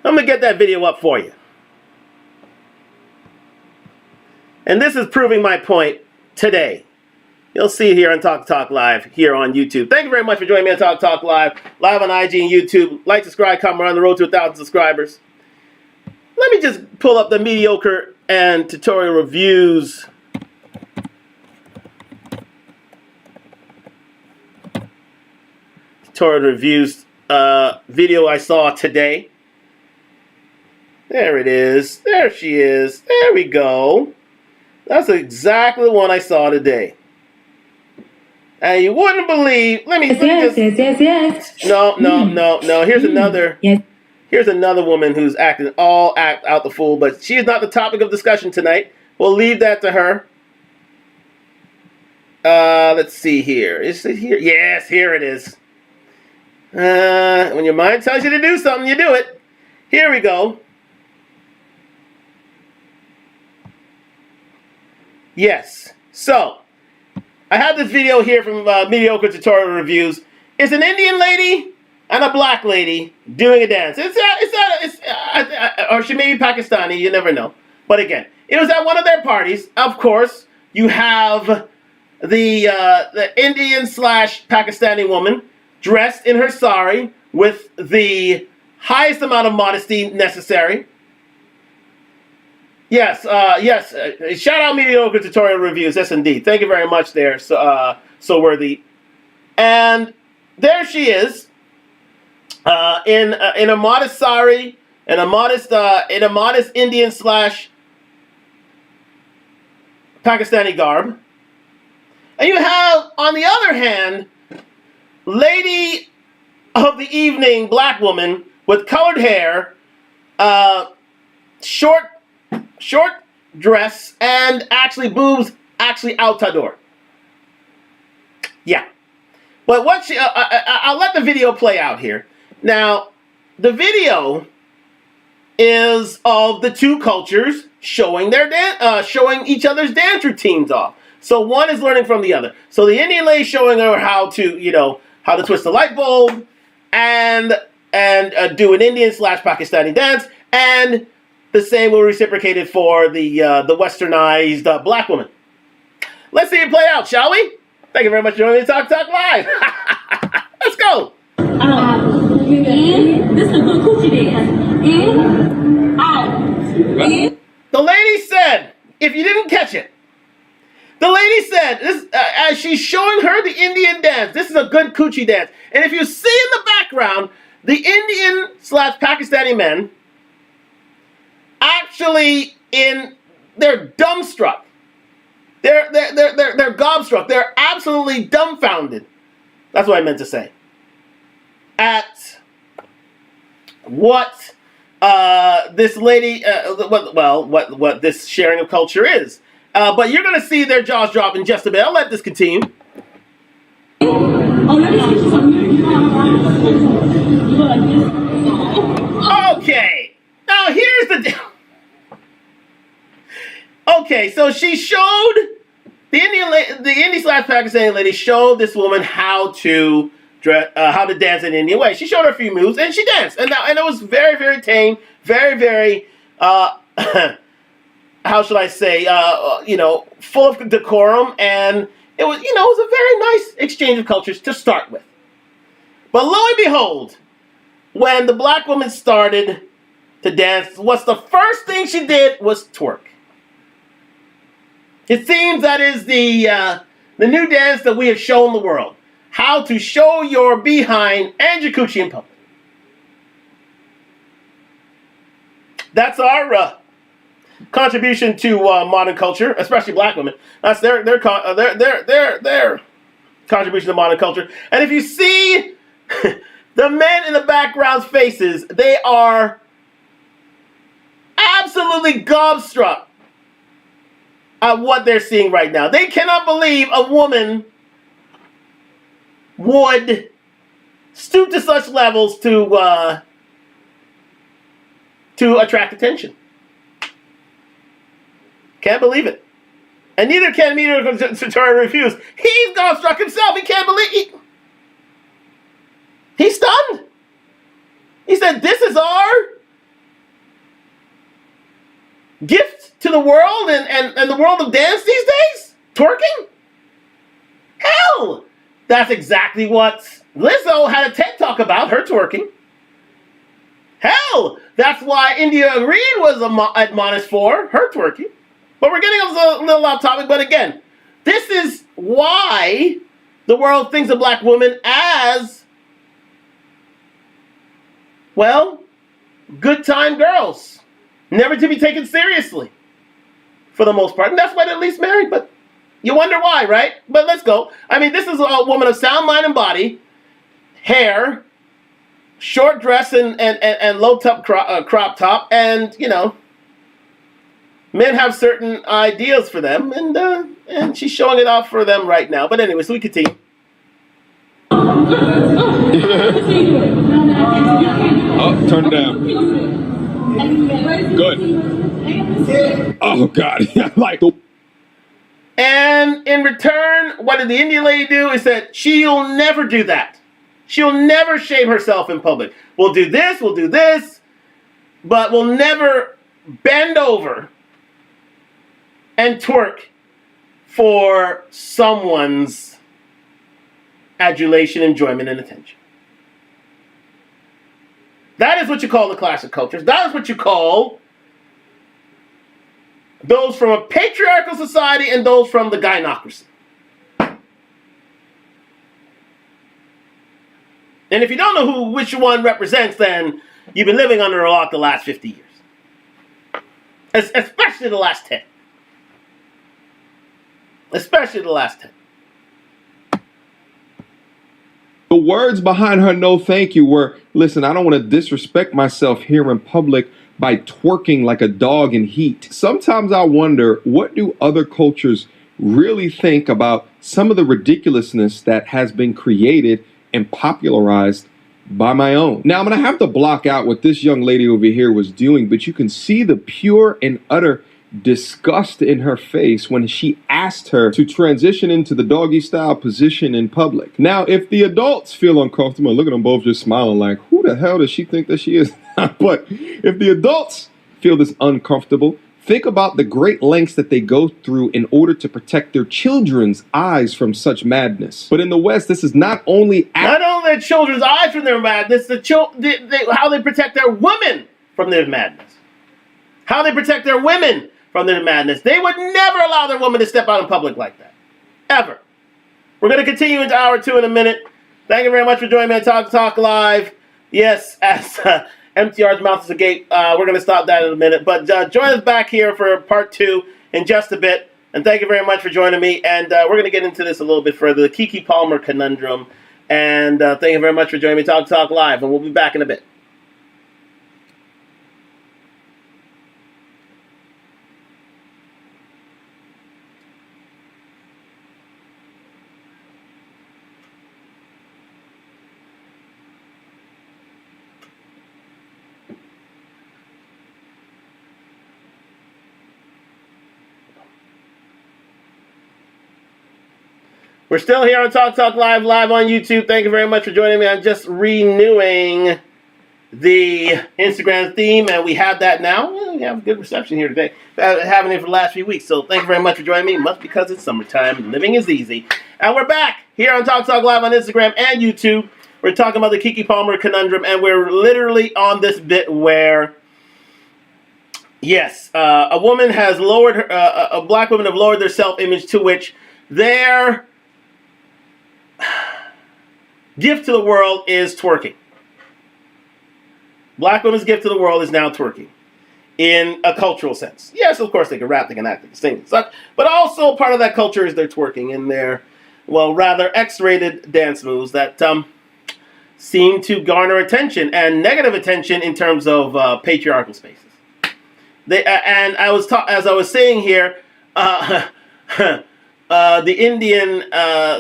I'm going to get that video up for you. And this is proving my point today. You'll see it here on Talk Talk Live here on YouTube. Thank you very much for joining me on Talk Talk Live on IG and YouTube. Like, subscribe, comment. We're on the road to 1,000 subscribers. Let me just pull up the Mediocre and Tutorial Reviews. Tutorial Reviews video I saw today. There it is. There she is. There we go. That's exactly the one I saw today. And you wouldn't believe. Let me Yes. No. Here's another. Yes. Here's another woman who's act out the fool, but she is not the topic of discussion tonight. We'll leave that to her. Let's see here. Is it here? Yes, here it is. When your mind tells you to do something, you do it. Here we go. Yes. So, I have this video here from Mediocre Tutorial Reviews. It's an Indian lady and a black lady doing a dance. Or she may be Pakistani, you never know. But again, it was at one of their parties. Of course, you have the Indian / Pakistani woman dressed in her sari with the highest amount of modesty necessary. Yes. Shout out Mediocre Tutorial Reviews. Yes, indeed. Thank you very much there, so worthy. And there she is, in a modest sari, in a modest Indian / Pakistani garb. And you have, on the other hand, lady of the evening, black woman with colored hair, short dress, and actually boobs out the door. Yeah. But what I'll let the video play out here. Now, the video is of the two cultures showing showing each other's dance routines off. So one is learning from the other. So the Indian lady showing her how to twist the light bulb and do an Indian / Pakistani dance, and the same will be reciprocated for the westernized black woman. Let's see it play out, shall we? Thank you very much for joining me Talk Talk Live. Let's go. This is a good coochie dance. In, out, in. The lady said, if you didn't catch it, the lady said, this, as she's showing her the Indian dance, this is a good coochie dance. And if you see in the background, the Indian / Pakistani men, actually they're dumbstruck. They're gobstruck. They're absolutely dumbfounded. That's what I meant to say. At what this lady, what this sharing of culture is. But you're going to see their jaws drop in just a bit. I'll let this continue. Okay. Now here's the deal. Okay, so she showed the Indian/Pakistani lady showed this woman how to dance in an Indian way. She showed her a few moves and she danced, and it was very, very tame, very, very how should I say, full of decorum, and it was a very nice exchange of cultures to start with. But lo and behold, when the black woman started to dance, what's the first thing she did was twerk. It seems that is the new dance that we have shown the world. How to show your behind and your coochie in public. That's our contribution to modern culture, especially black women. That's their contribution to modern culture. And if you see the men in the background's faces, they are absolutely gobstruck at what they're seeing right now. They cannot believe a woman would stoop to such levels to attract attention. Can't believe it. And neither can Meter Satori refuse. He's gobstruck himself. He can't believe he's stunned. He said, this is our gift to the world and the world of dance these days? Twerking? Hell! That's exactly what Lizzo had a TED Talk about, her twerking. Hell! That's why India Reid was admonished for her twerking. But we're getting a little off topic, but again, this is why the world thinks of black women as, well, good time girls. Never to be taken seriously, for the most part. And that's why they're at least married, but you wonder why, right? But let's go. I mean, this is a woman of sound mind and body, hair, short dress and low top crop top, and, men have certain ideas for them, and she's showing it off for them right now. But anyway, so we continue. Oh, turn it down. Good. Oh, God. And in return, what did the Indian lady do? Is that she'll never do that. She'll never shame herself in public. We'll do this, but we'll never bend over and twerk for someone's adulation, enjoyment, and attention. That is what you call the clash of cultures. That is what you call those from a patriarchal society and those from the gynocracy. And if you don't know which one represents, then you've been living under a rock the last 50 years. Especially the last 10. Especially the last 10. The words behind her no thank you were, listen, I don't want to disrespect myself here in public by twerking like a dog in heat. Sometimes I wonder, what do other cultures really think about some of the ridiculousness that has been created and popularized by my own? Now, I'm going to have to block out what this young lady over here was doing, but you can see the pure and utter disgust in her face when she asked her to transition into the doggy style position in public. Now, if the adults feel uncomfortable, look at them both just smiling like, who the hell does she think that she is? But if the adults feel this uncomfortable, think about the great lengths that they go through in order to protect their children's eyes from such madness. But in the West, this is not only their children's eyes from their madness, how they protect their women from their madness. How they protect their women from their madness. They would never allow their woman to step out in public like that. Ever. We're going to continue into hour 2 in a minute. Thank you very much for joining me on Talk Live. Yes, as MTR's mouth is agape, we're going to stop that in a minute. But join us back here for part 2 in just a bit. And thank you very much for joining me. And we're going to get into this a little bit further. The Keke Palmer Conundrum. And thank you very much for joining me on Talk Live. And we'll be back in a bit. We're still here on Talk Talk Live on YouTube. Thank you very much for joining me. I'm just renewing the Instagram theme, and we have that now. Well, we have a good reception here today. Having it for the last few weeks. So thank you very much for joining me. Must because it's summertime. Living is easy. And we're back here on Talk Talk Live on Instagram and YouTube. We're talking about the Keke Palmer conundrum, and we're literally on this bit where, yes, a woman has lowered her, a black woman have lowered their self-image, to which their gift to the world is twerking. Black women's gift to the world is now twerking, in a cultural sense. Yes, of course, they can rap, they can act, they can sing and such, but also part of that culture is their twerking and their, well, rather X-rated dance moves that seem to garner attention, and negative attention in terms of patriarchal spaces. They and I was as I was saying here, the Indian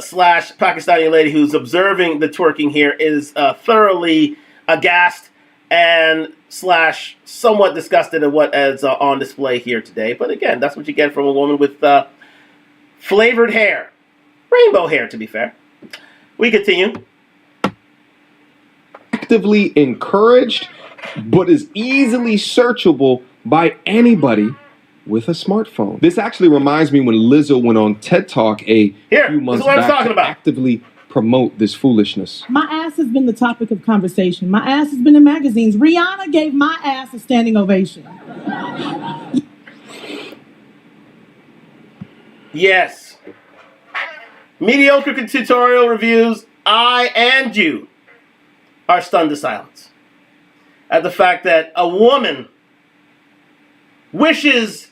slash Pakistani lady who's observing the twerking here is thoroughly aghast and slash somewhat disgusted at what is on display here today. But again, that's what you get from a woman with flavored hair, rainbow hair, to be fair. We continue. Actively encouraged, but is easily searchable by anybody with a smartphone. This actually reminds me when Lizzo went on TED Talk few months back to actively promote this foolishness. My ass has been the topic of conversation. My ass has been in magazines. Rihanna gave my ass a standing ovation. Yes. Mediocre tutorial reviews, I and you are stunned to silence at the fact that a woman wishes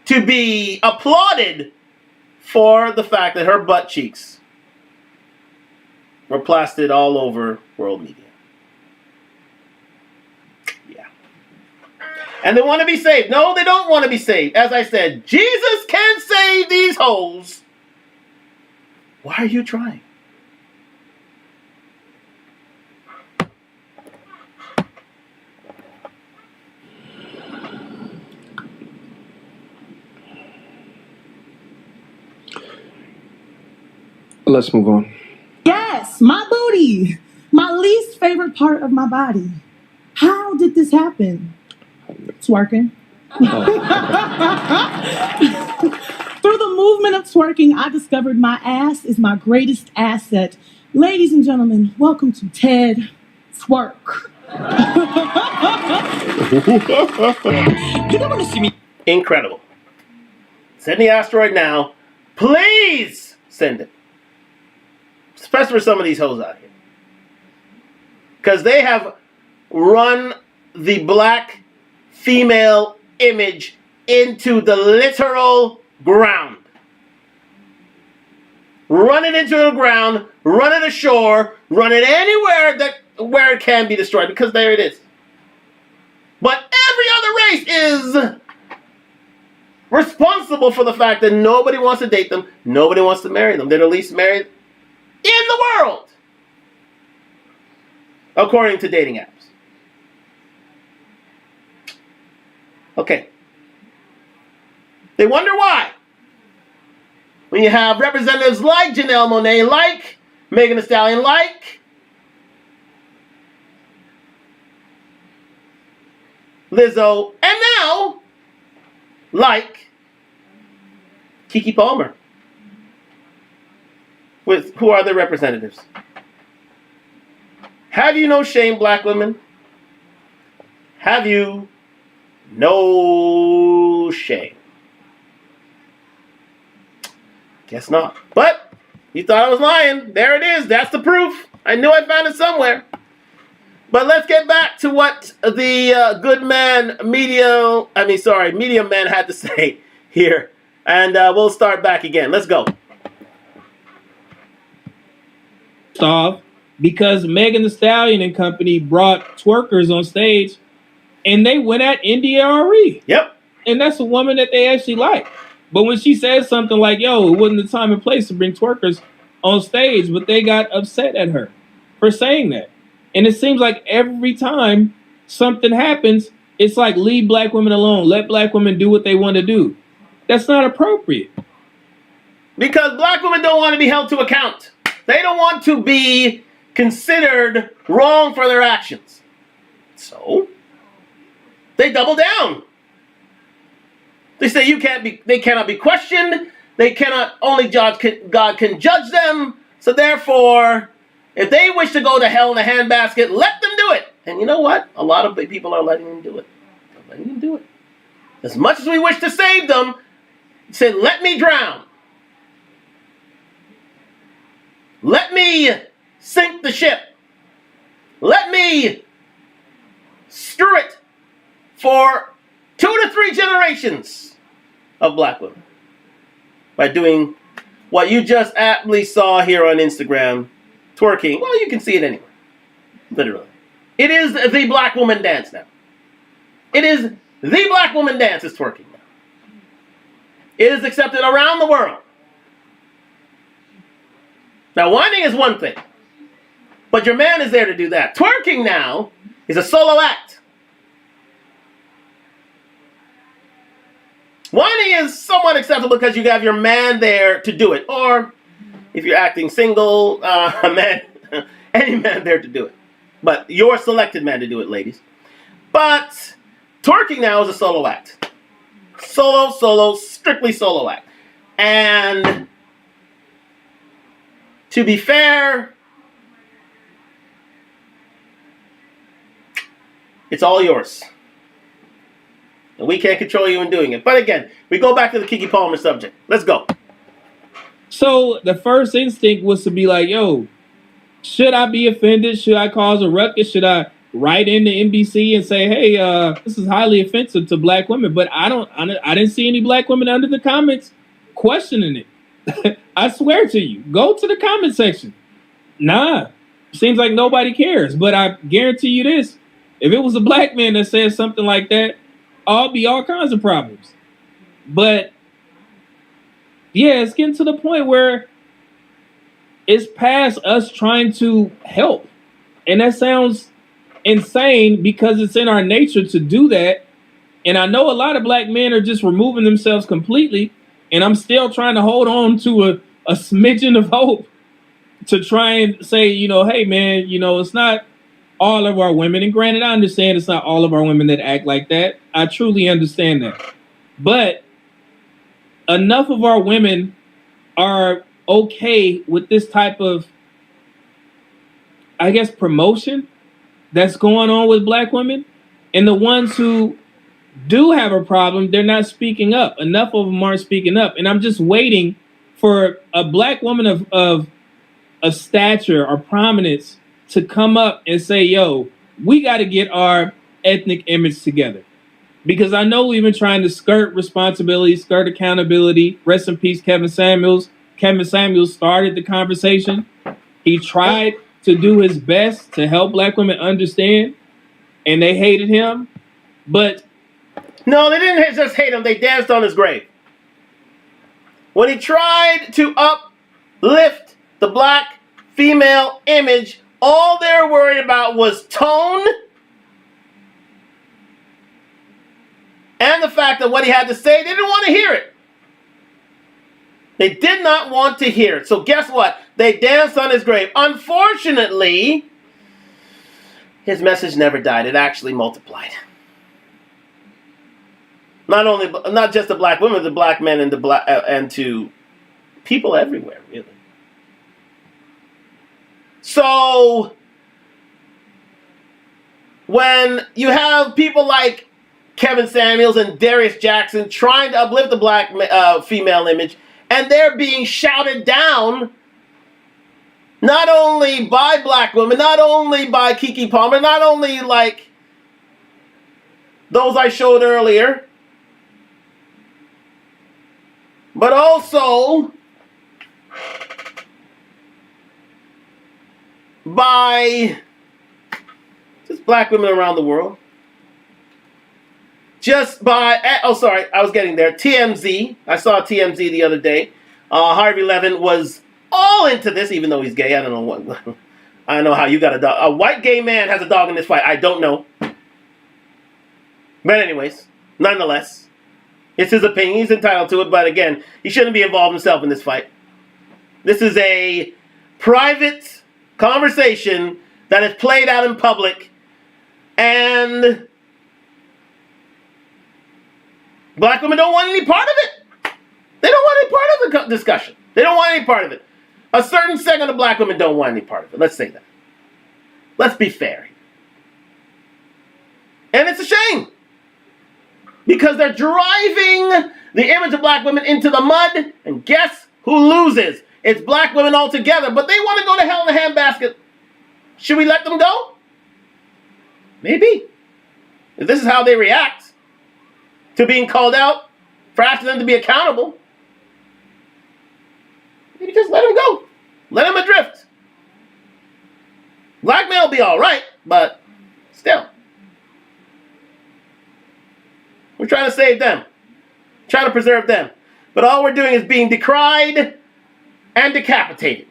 to be applauded for the fact that her butt cheeks were plastered all over world media. Yeah. And they want to be saved. No, they don't want to be saved. As I said, Jesus can save these hoes. Why are you trying? Let's move on. Yes, my booty. My least favorite part of my body. How did this happen? Twerking. Through the movement of twerking, I discovered my ass is my greatest asset. Ladies and gentlemen, welcome to TED Twerk. You don't want to see me. Incredible. Send the asteroid now. Please send it. Especially for some of these hoes out here. Because they have run the black female image into the literal ground. Run it into the ground, run it ashore, run it anywhere where it can be destroyed, because there it is. But every other race is responsible for the fact that nobody wants to date them, nobody wants to marry them. They're the least married in the world, according to dating apps. Okay. They wonder why. When you have representatives like Janelle Monáe, like Megan Thee Stallion, like Lizzo, and now like Keke Palmer. Who are their representatives? Have you no shame, black women? Have you no shame? Guess not. But you thought I was lying. There it is. That's the proof. I knew I found it somewhere. But let's get back to what the good man, medium man had to say here. And we'll start back again. Let's go. Off because Megan Thee Stallion and company brought twerkers on stage and they went at NDRE. Yep. And that's a woman that they actually like. But when she says something like, yo, it wasn't the time and place to bring twerkers on stage, but they got upset at her for saying that. And it seems like every time something happens, it's like, leave black women alone. Let black women do what they want to do. That's not appropriate. Because black women don't want to be held to account. They don't want to be considered wrong for their actions. So they double down. They say they cannot be questioned. They cannot, only God can judge them. So therefore, if they wish to go to hell in a handbasket, let them do it. And you know what? A lot of people are letting them do it. They're letting them do it. As much as we wish to save them, say, let me drown. Let me sink the ship. Let me screw it for 2 to 3 generations of black women by doing what you just aptly saw here on Instagram, twerking. Well, you can see it anywhere, literally. It is the black woman dance now. It is the black woman dance is twerking now. It is accepted around the world. Now, whining is one thing, but your man is there to do that. Twerking now is a solo act. Whining is somewhat acceptable because you have your man there to do it. Or if you're acting single, any man there to do it. But your selected man to do it, ladies. But twerking now is a solo act. Solo, strictly solo act. And to be fair, it's all yours. And we can't control you in doing it. But again, we go back to the Keke Palmer subject. Let's go. So the first instinct was to be like, yo, should I be offended? Should I cause a ruckus? Should I write into NBC and say, hey, this is highly offensive to black women? But I didn't see any black women under the comments questioning it. I swear to you, go to the comment section. Nah, seems like nobody cares. But I guarantee you this, if it was a black man that said something like that, I'll be all kinds of problems. But yeah, it's getting to the point where it's past us trying to help. And that sounds insane because it's in our nature to do that. And I know a lot of black men are just removing themselves completely. And I'm still trying to hold on to a smidgen of hope to try and say, hey, man, it's not all of our women. And granted, I understand it's not all of our women that act like that. I truly understand that. But enough of our women are okay with this type of, I guess, promotion that's going on with black women. And the ones who do have a problem, they're not speaking up. Enough of them aren't speaking up. And I'm just waiting for a black woman of stature or prominence to come up and say, yo, we got to get our ethnic image together. Because I know we've been trying to skirt responsibility, skirt accountability. Rest in peace, Kevin Samuels. Kevin Samuels started the conversation. He tried to do his best to help black women understand, and they hated him. But no, they didn't just hate him. They danced on his grave. When he tried to uplift the black female image, all they were worried about was tone and the fact that what he had to say, they didn't want to hear it. They did not want to hear it. So guess what? They danced on his grave. Unfortunately, his message never died. It actually multiplied. Not just to black women, to black men and to people everywhere, really. So when you have people like Kevin Samuels and Darius Jackson trying to uplift the black female image, and they're being shouted down not only by black women, not only by Keke Palmer, not only like those I showed earlier, but also by just black women around the world. Just by, I was getting there. TMZ. I saw TMZ the other day. Harvey Levin was all into this, even though he's gay. I don't know what. I don't know how you got a dog. A white gay man has a dog in this fight. I don't know. But anyways, nonetheless, It's his opinion. He's entitled to it. But again, he shouldn't be involved himself in this fight. This is a private conversation that is played out in public. And black women don't want any part of it. They don't want any part of the discussion. They don't want any part of it. A certain segment of black women don't want any part of it. Let's say that. Let's be fair. And it's a shame. Because they're driving the image of black women into the mud. And guess who loses? It's black women altogether. But they want to go to hell in a handbasket. Should we let them go? Maybe. If this is how they react to being called out for asking them to be accountable, maybe just let them go. Let them adrift. Blackmail will be all right, but still. We're trying to save them. Trying to preserve them. But all we're doing is being decried and decapitated.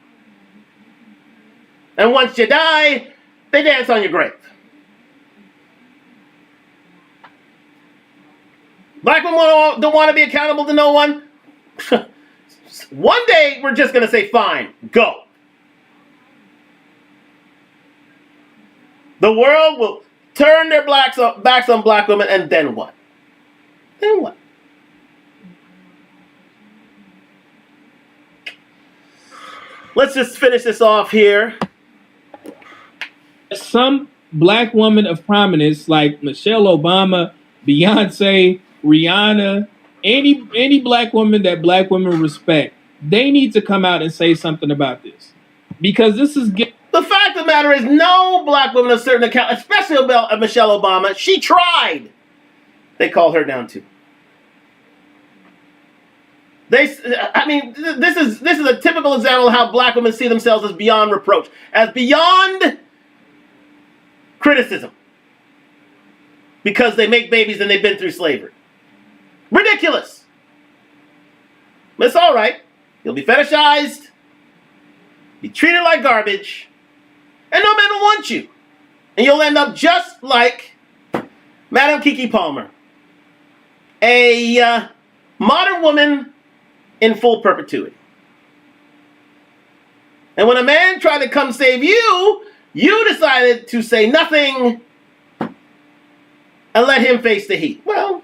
And once you die, they dance on your grave. Black women don't want to be accountable to no one. One day, we're just going to say, fine, go. The world will turn their backs on black women, and then what? Then what? Let's just finish this off here. Some black women of prominence, like Michelle Obama, Beyonce, Rihanna, any black woman that black women respect, they need to come out and say something about this. Because this is... The fact of the matter is, no black woman of certain account, especially about Michelle Obama, she tried. They called her down too. This is a typical example of how black women see themselves as beyond reproach, as beyond criticism, because they make babies and they've been through slavery. Ridiculous. But it's all right. You'll be fetishized, be treated like garbage, and no man will want you. And you'll end up just like Madam Keke Palmer, a modern woman in full perpetuity. And when a man tried to come save you, you decided to say nothing and let him face the heat. Well,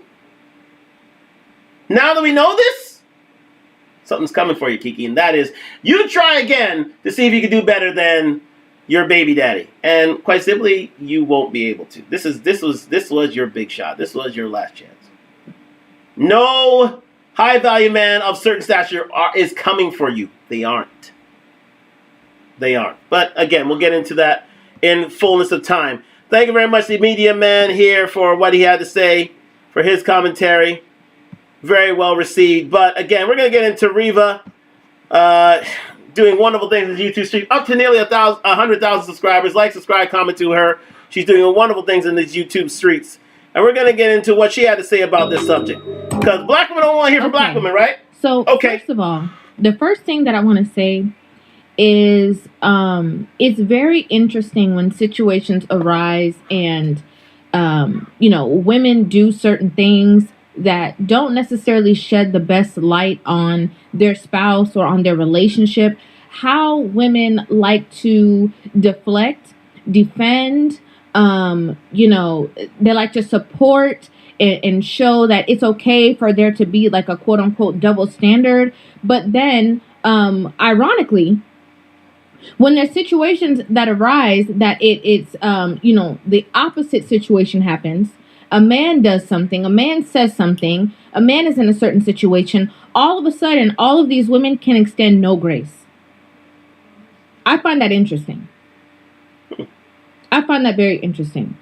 now that we know this, something's coming for you, Keke, and that is you try again to see if you can do better than your baby daddy. And quite simply, you won't be able to. This was your big shot. This was your last chance. No high value man of certain stature is coming for you. They aren't. They aren't. But again, we'll get into that in fullness of time. Thank you very much, the media man here, for what he had to say, for his commentary. Very well received. But again, we're going to get into Reva doing wonderful things in the YouTube stream. Up to nearly 100,000 subscribers. Like, subscribe, comment to her. She's doing wonderful things in these YouTube streets. And we're going to get into what she had to say about this subject. Because black women don't want to hear from black women, right? So, first of all, the first thing that I want to say is it's very interesting when situations arise and, women do certain things that don't necessarily shed the best light on their spouse or on their relationship. How women like to deflect, defend, they like to support and show that it's okay for there to be like a quote unquote double standard. But then, ironically, when there's situations that arise that it's the opposite situation happens, a man does something, a man says something, a man is in a certain situation, all of a sudden, all of these women can extend no grace. I find that interesting. I find that very interesting.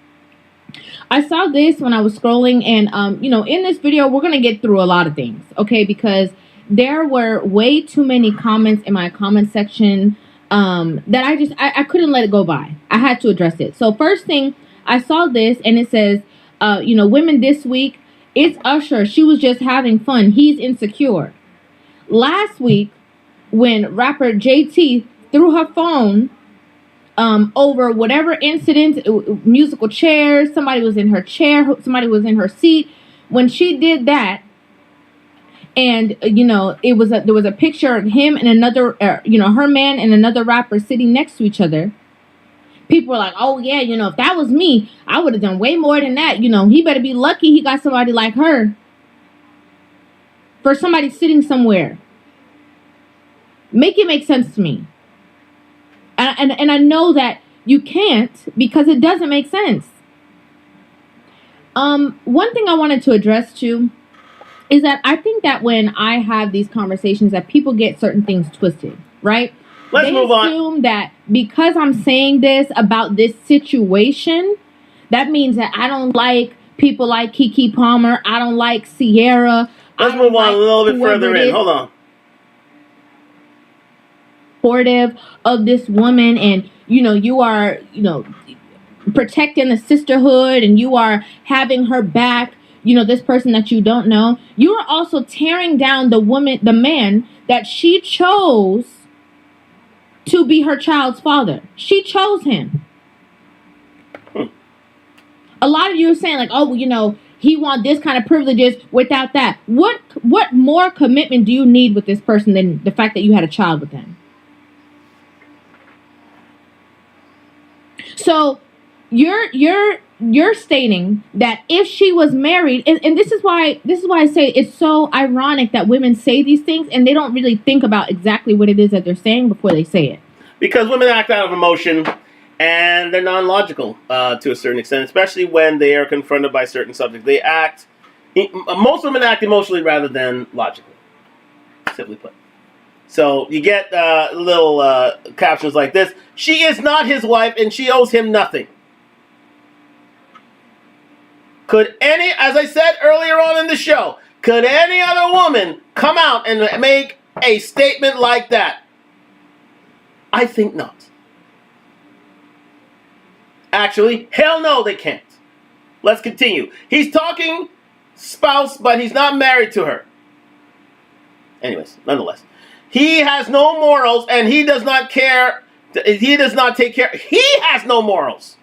I saw this when I was scrolling, and in this video, we're going to get through a lot of things, okay? Because there were way too many comments in my comment section that I couldn't let it go by. I had to address it. So first thing, I saw this, and it says, women this week, it's Usher. She was just having fun. He's insecure. Last week, when rapper JT threw her phone over whatever incident, musical chairs, somebody was in her chair, somebody was in her seat. When she did that, and there was a picture of him and another, her man and another rapper sitting next to each other. People were like, oh yeah, if that was me, I would have done way more than that. He better be lucky he got somebody like her. For somebody sitting somewhere. Make it make sense to me. And I know that you can't, because it doesn't make sense. One thing I wanted to address too is that I think that when I have these conversations that people get certain things twisted, right? Let's move on. They assume that because I'm saying this about this situation, that means that I don't like people like Keke Palmer. I don't like Sierra. Let's move on a little bit further in. Hold on. Supportive of this woman, and you are protecting the sisterhood, and you are having her back. This person that you don't know. You are also tearing down the man that she chose to be her child's father. She chose him. A lot of you are saying like, oh, he want this kind of privileges without that. What more commitment do you need with this person than the fact that you had a child with them? So you're stating that if she was married, and this is why I say it's so ironic that women say these things and they don't really think about exactly what it is that they're saying before they say it. Because women act out of emotion, and they're non-logical to a certain extent, especially when they are confronted by certain subjects. Most women act emotionally rather than logically, simply put. So you get little captions like this: "She is not his wife, and she owes him nothing." As I said earlier on in the show, could any other woman come out and make a statement like that? I think not. Actually, hell no, they can't. Let's continue. He's talking spouse, but he's not married to her. Anyways, nonetheless. He has no morals, and he does not care. He does not take care. He has no morals.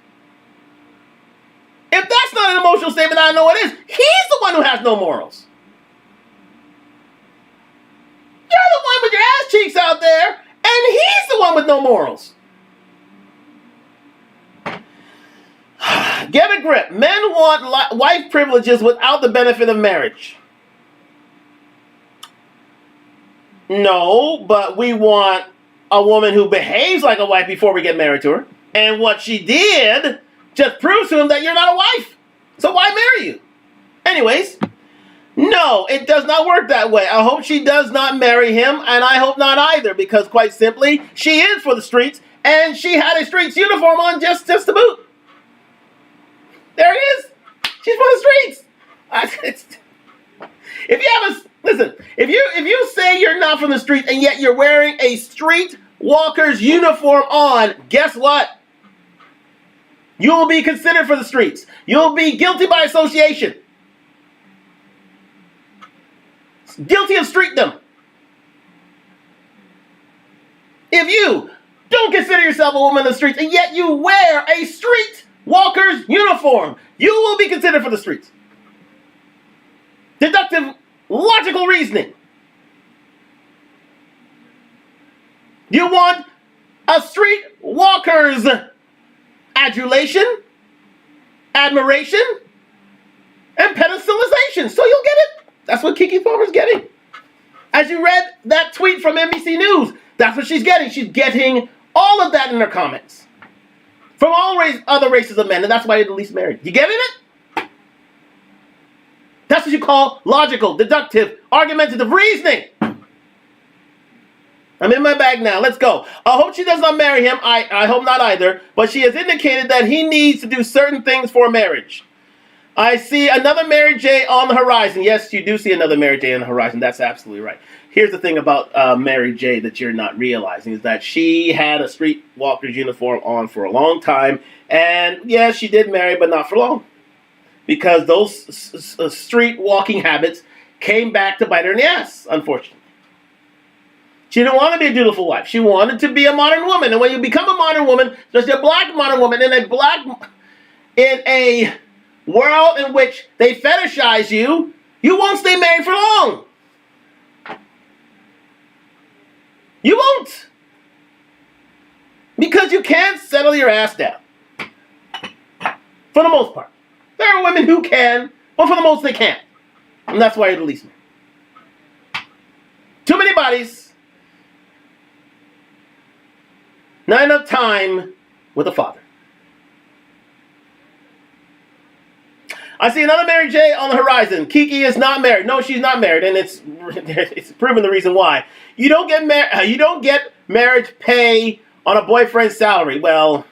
If that's not an emotional statement, I know what is. He's the one who has no morals. You're the one with your ass cheeks out there, and he's the one with no morals. Get a grip. Men want wife privileges without the benefit of marriage. No, but we want a woman who behaves like a wife before we get married to her. And what she did just proves to him that you're not a wife. So why marry you? Anyways, no, it does not work that way. I hope she does not marry him, and I hope not either, because quite simply, she is for the streets, and she had a streets uniform on just to boot. There it is. She's for the streets. If you say you're not from the streets and yet you're wearing a street walker's uniform on, guess what? You will be considered for the streets. You'll be guilty by association. Guilty of streetdom. If you don't consider yourself a woman in the streets and yet you wear a street walker's uniform, you will be considered for the streets. Deductive, logical reasoning. You want a street walker's adulation, admiration, and pedestalization. So you'll get it. That's what Keke Palmer's getting. As you read that tweet from NBC News, that's what she's getting. She's getting all of that in her comments. From all other races of men, and that's why you're the least married. You getting it? That's what you call logical, deductive, argumentative reasoning. I'm in my bag now. Let's go. I hope she does not marry him. I hope not either. But she has indicated that he needs to do certain things for marriage. I see another Mary J on the horizon. Yes, you do see another Mary J on the horizon. That's absolutely right. Here's the thing about Mary J that you're not realizing is that she had a streetwalker's uniform on for a long time. And yes, she did marry, but not for long. Because those street walking habits came back to bite her in the ass, unfortunately. She didn't want to be a dutiful wife. She wanted to be a modern woman. And when you become a modern woman, especially a black modern woman, in a world in which they fetishize you, you won't stay married for long. You won't. Because you can't settle your ass down. For the most part. There are women who can, but for the most they can't. And that's why you're the least man. Too many bodies. Not enough time with a father. I see another Mary J on the horizon. Keke is not married. No, she's not married, and it's proven the reason why. You don't get marriage pay on a boyfriend's salary. Well,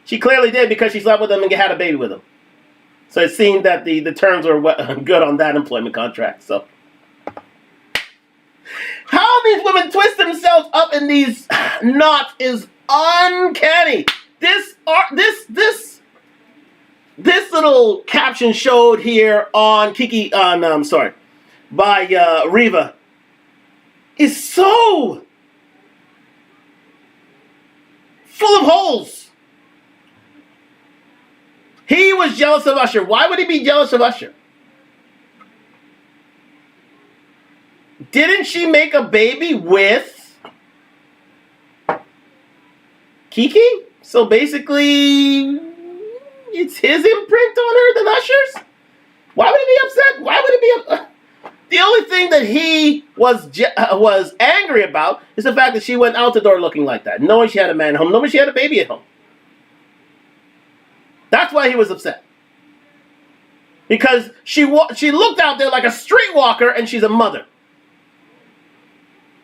she clearly did because she slept with him and had a baby with him. So it seemed that the terms were good on that employment contract. So how these women twist themselves up in these knots is uncanny. This little caption showed here on by Riva is so full of holes. He was jealous of Usher. Why would he be jealous of Usher? Didn't she make a baby with Keke? So basically, it's his imprint on her than Usher's? Why would he be upset? Why would he be upset? The only thing that he was angry about is the fact that she went out the door looking like that, knowing she had a man at home, knowing she had a baby at home. That's why he was upset. Because she looked out there like a streetwalker and she's a mother.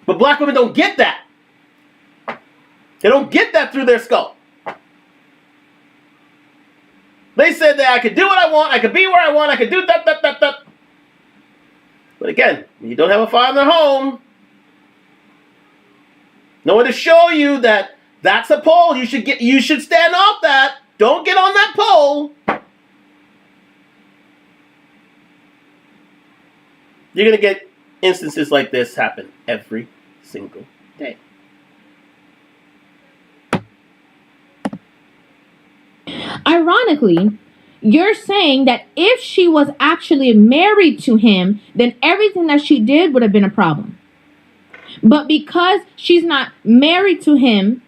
But black women don't get that. They don't get that through their skull. They said that I could do what I want, I could be where I want, I could do that. But again, when you don't have a father home, no one to show you that that's a pole. You should stand off that. Don't get on that pole. You're going to get instances like this happen every single day. Ironically, you're saying that if she was actually married to him, then everything that she did would have been a problem. But because she's not married to him,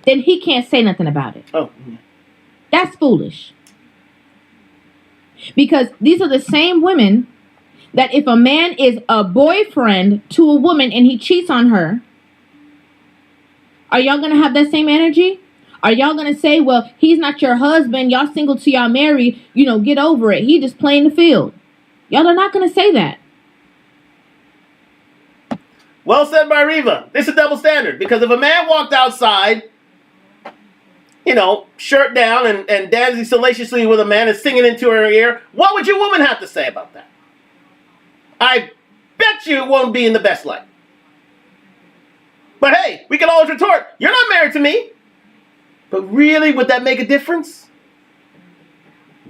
then he can't say nothing about it. Oh. That's foolish. Because these are the same women that if a man is a boyfriend to a woman and he cheats on her, are y'all going to have that same energy? Are y'all going to say, well, he's not your husband, y'all single till y'all married, get over it. He just playing the field. Y'all are not going to say that. Well said by Riva. This is a double standard. Because if a man walked outside, shirt down and dancing salaciously with a man and singing into her ear, what would your woman have to say about that? I bet you it won't be in the best light. But hey, we can always retort, you're not married to me. But really, would that make a difference?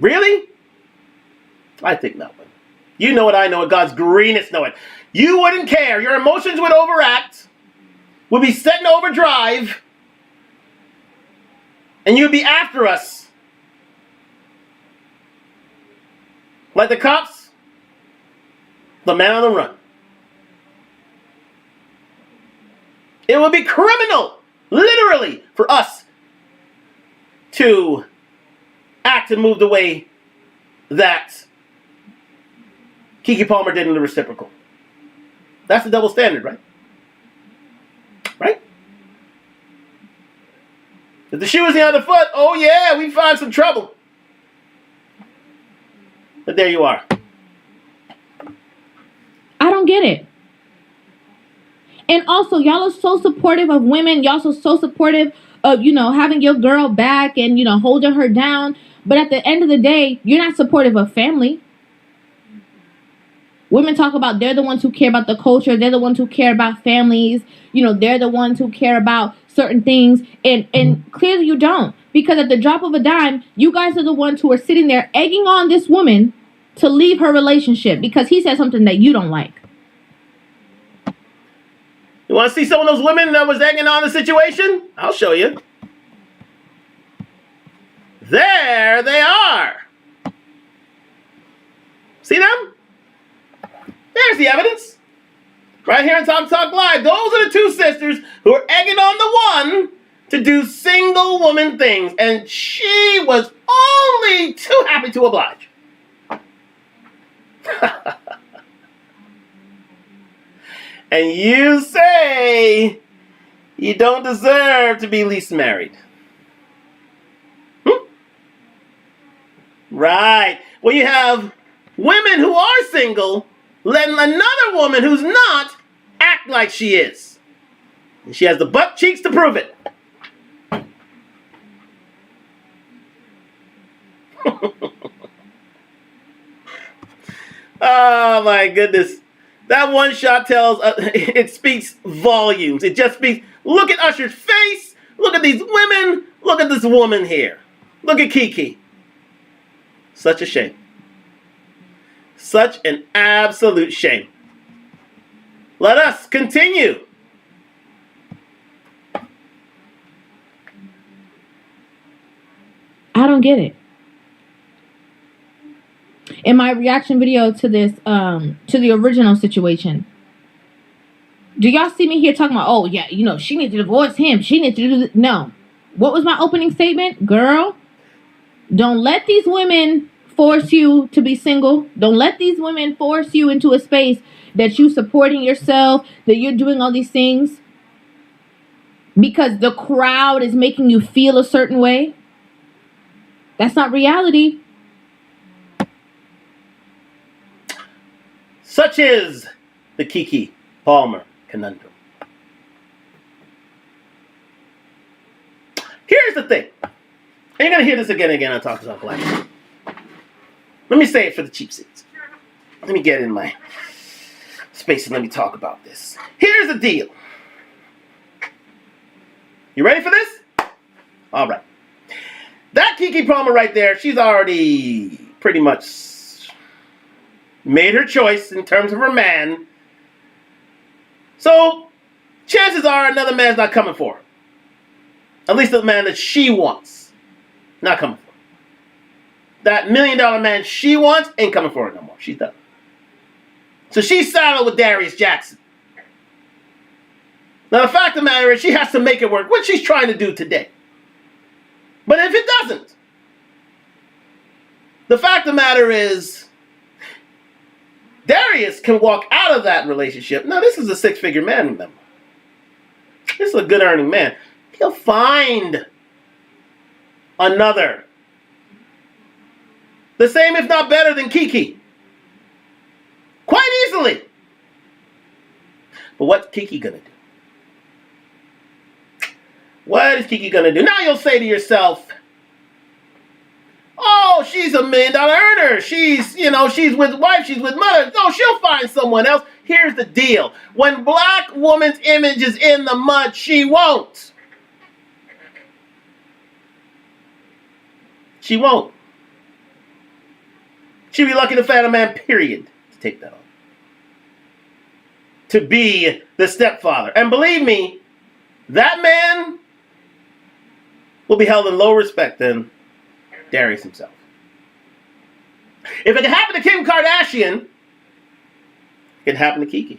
Really? I think not. You know it, I know it, God's greenest know it. You wouldn't care. Your emotions would overact, would be set in overdrive, and you'd be after us. Like the cops, the man on the run. It would be criminal, literally, for us to act and move the way that Keke Palmer did in the reciprocal. That's the double standard, right? Right? If the shoe is the other foot, oh yeah, we find some trouble. But there you are. I don't get it. And also, y'all are so supportive of women. Y'all are so supportive of, having your girl back and, holding her down. But at the end of the day, you're not supportive of family. Women talk about they're the ones who care about the culture. They're the ones who care about families. They're the ones who care about certain things. And clearly you don't. Because at the drop of a dime, you guys are the ones who are sitting there egging on this woman to leave her relationship because he said something that you don't like. You want to see some of those women that was egging on the situation? I'll show you. There they are. See them? There's the evidence. Right here on Talk Talk Live. Those are the two sisters who are egging on the one to do single woman things. And she was only too happy to oblige. And you say you don't deserve to be least married. Right. Well, you have women who are single letting another woman who's not act like she is. And she has the butt cheeks to prove it. Oh my goodness. That one shot tells, it speaks volumes. It just speaks, look at Usher's face. Look at these women. Look at this woman here. Look at Keke. Such a shame. Such an absolute shame. Let us continue. I don't get it. In my reaction video to this, to the original situation, do y'all see me here talking about, oh yeah, you know, she needs to divorce him. She needs to do this. No. What was my opening statement? Girl, don't let these women force you to be single. Don't let these women force you into a space that you supporting yourself, that you're doing all these things because the crowd is making you feel a certain way. That's not reality. Such is the Keke Palmer conundrum. Here's the thing. And you're going to hear this again and again on Talk Talk Live. Let me say it for the cheap seats. Let me get in my space and let me talk about this. Here's the deal. You ready for this? All right. That Keke Palmer right there, she's already pretty much made her choice in terms of her man. So, chances are another man's not coming for her. At least the man that she wants. Not coming for her. That $1 million man she wants ain't coming for her no more. She's done. So she's saddled with Darius Jackson. Now the fact of the matter is she has to make it work, which she's trying to do today. But if it doesn't, the fact of the matter is Darius can walk out of that relationship. Now this is a six-figure man, remember. This is a good earning man. He'll find another. The same, if not better, than Keke. Quite easily. But what's Keke going to do? What is Keke going to do? Now you'll say to yourself, oh, she's a $1 million earner. She's with wife, she's with mother. No, she'll find someone else. Here's the deal. When black woman's image is in the mud, she won't. She won't. She'd be lucky to find a man, period, to take that on. To be the stepfather. And believe me, that man will be held in low respect than Darius himself. If it can happen to Kim Kardashian, it can happen to Keke.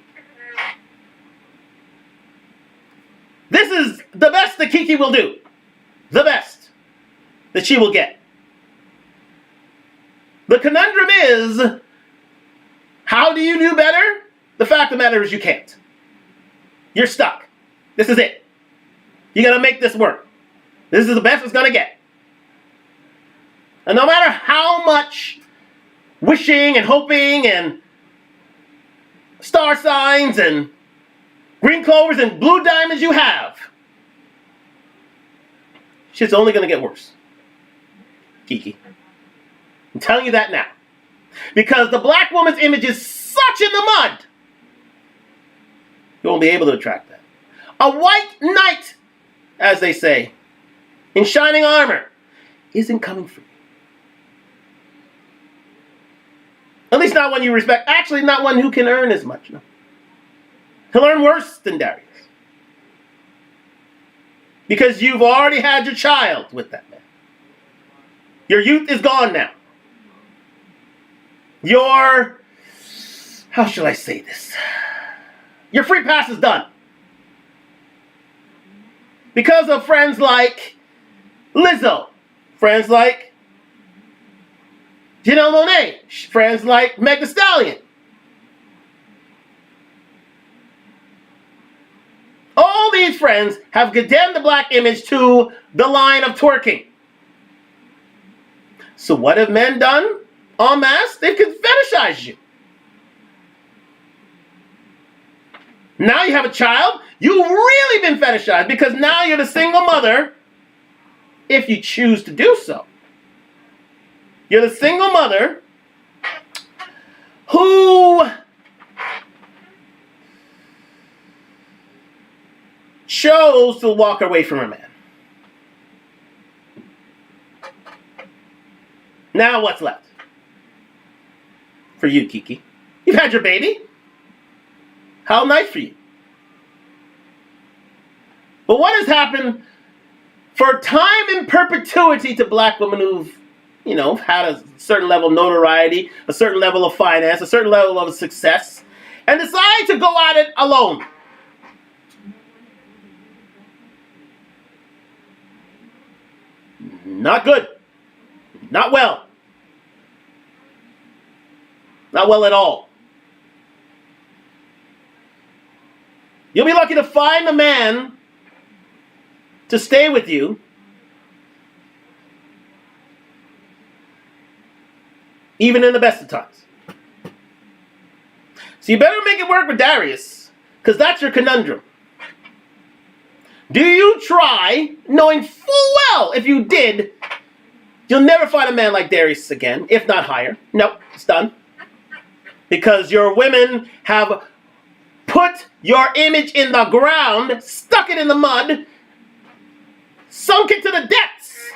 This is the best that Keke will do. The best that she will get. The conundrum is, how do you do better? The fact of the matter is you can't. You're stuck. This is it. You got to make this work. This is the best it's going to get. And no matter how much wishing and hoping and star signs and green clovers and blue diamonds you have, shit's only going to get worse. Keke. I'm telling you that now. Because the black woman's image is such in the mud. You won't be able to attract that. A white knight, as they say, in shining armor, isn't coming for you. At least not one you respect. Actually, not one who can earn as much. No. He'll earn worse than Darius. Because you've already had your child with that man. Your youth is gone now. Your, how shall I say this? your free pass is done. Because of friends like Lizzo, friends like Janelle Monáe, friends like Meg Thee Stallion. All these friends have condemned the black image to the line of twerking. So what have men done en masse? They've fetishized you. Now you have a child, you've really been fetishized because now you're the single mother, if you choose to do so. You're the single mother who chose to walk away from a man. Now what's left for you, Keke? You've had your baby. How nice for you. But what has happened for time in perpetuity to black women who've, had a certain level of notoriety, a certain level of finance, a certain level of success, and decide to go at it alone? Not good. Not well. Not well at all. You'll be lucky to find a man to stay with you even in the best of times. So you better make it work with Darius, because that's your conundrum. Do you try, knowing full well if you did, you'll never find a man like Darius again, if not higher. Nope, it's done. Because your women have put your image in the ground, stuck it in the mud, sunk it to the depths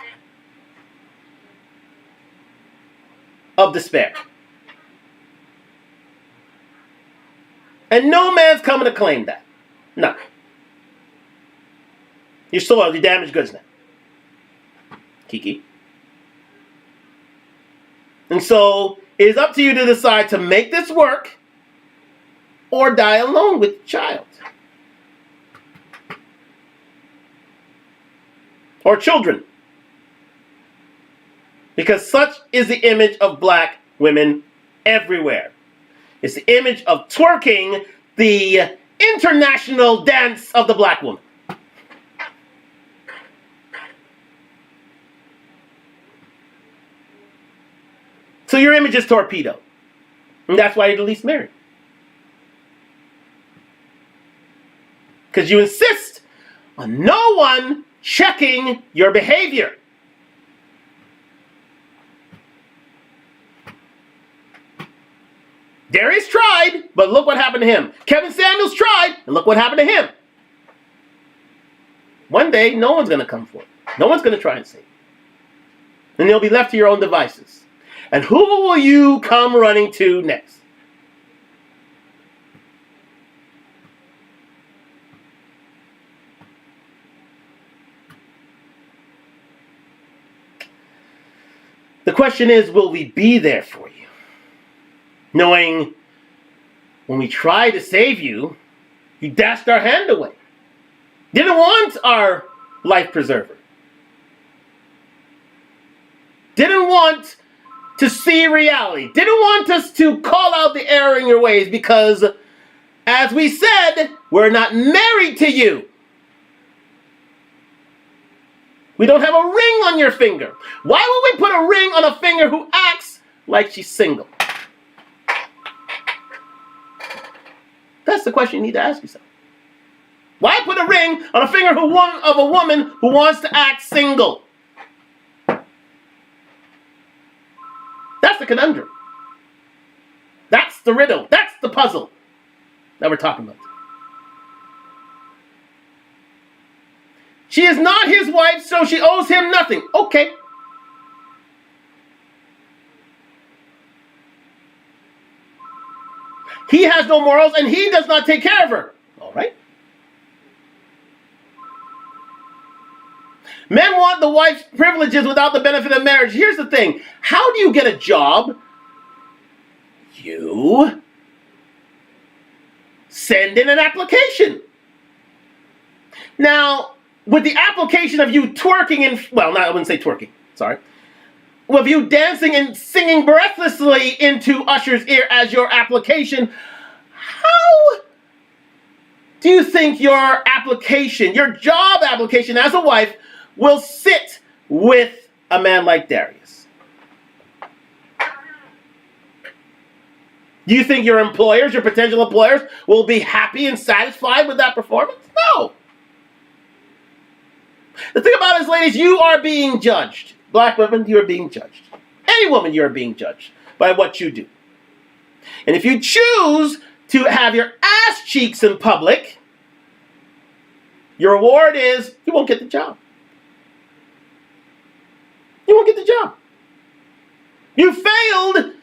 of despair. And no man's coming to claim that. No. You're soiled, you're damaged goods now, Keke. And so it is up to you to decide to make this work or die alone with the child. Or children. Because such is the image of black women everywhere. It's the image of twerking, the international dance of the black woman. So your image is torpedoed. And that's why you're the least married. Because you insist on no one checking your behavior. Darius tried, but look what happened to him. Kevin Samuels tried, and look what happened to him. One day, no one's going to come forward. No one's going to try and save you. And you'll be left to your own devices. And who will you come running to next? The question is, will we be there for you? Knowing when we tried to save you, you dashed our hand away. Didn't want our life preserver. Didn't want to see reality. Didn't want us to call out the error in your ways because, as we said, we're not married to you. We don't have a ring on your finger. Why would we put a ring on a finger who acts like she's single? That's the question you need to ask yourself. Why put a ring on a finger of a woman who wants to act single? That's the conundrum. That's the riddle. That's the puzzle that we're talking about. She is not his wife, so she owes him nothing. Okay. He has no morals, and he does not take care of her. All right. Men want the wife's privileges without the benefit of marriage. Here's the thing. How do you get a job? You send in an application. Now, with the application of you twerking and, well, I wouldn't say twerking, sorry. With you dancing and singing breathlessly into Usher's ear as your application, how do you think your application, your job application as a wife, will sit with a man like Darius? Do you think your employers, your potential employers, will be happy and satisfied with that performance? No. The thing about it is, ladies, you are being judged. Black women, you are being judged. Any woman, you are being judged by what you do. And if you choose to have your ass cheeks in public, your reward is you won't get the job. You won't get the job. You failed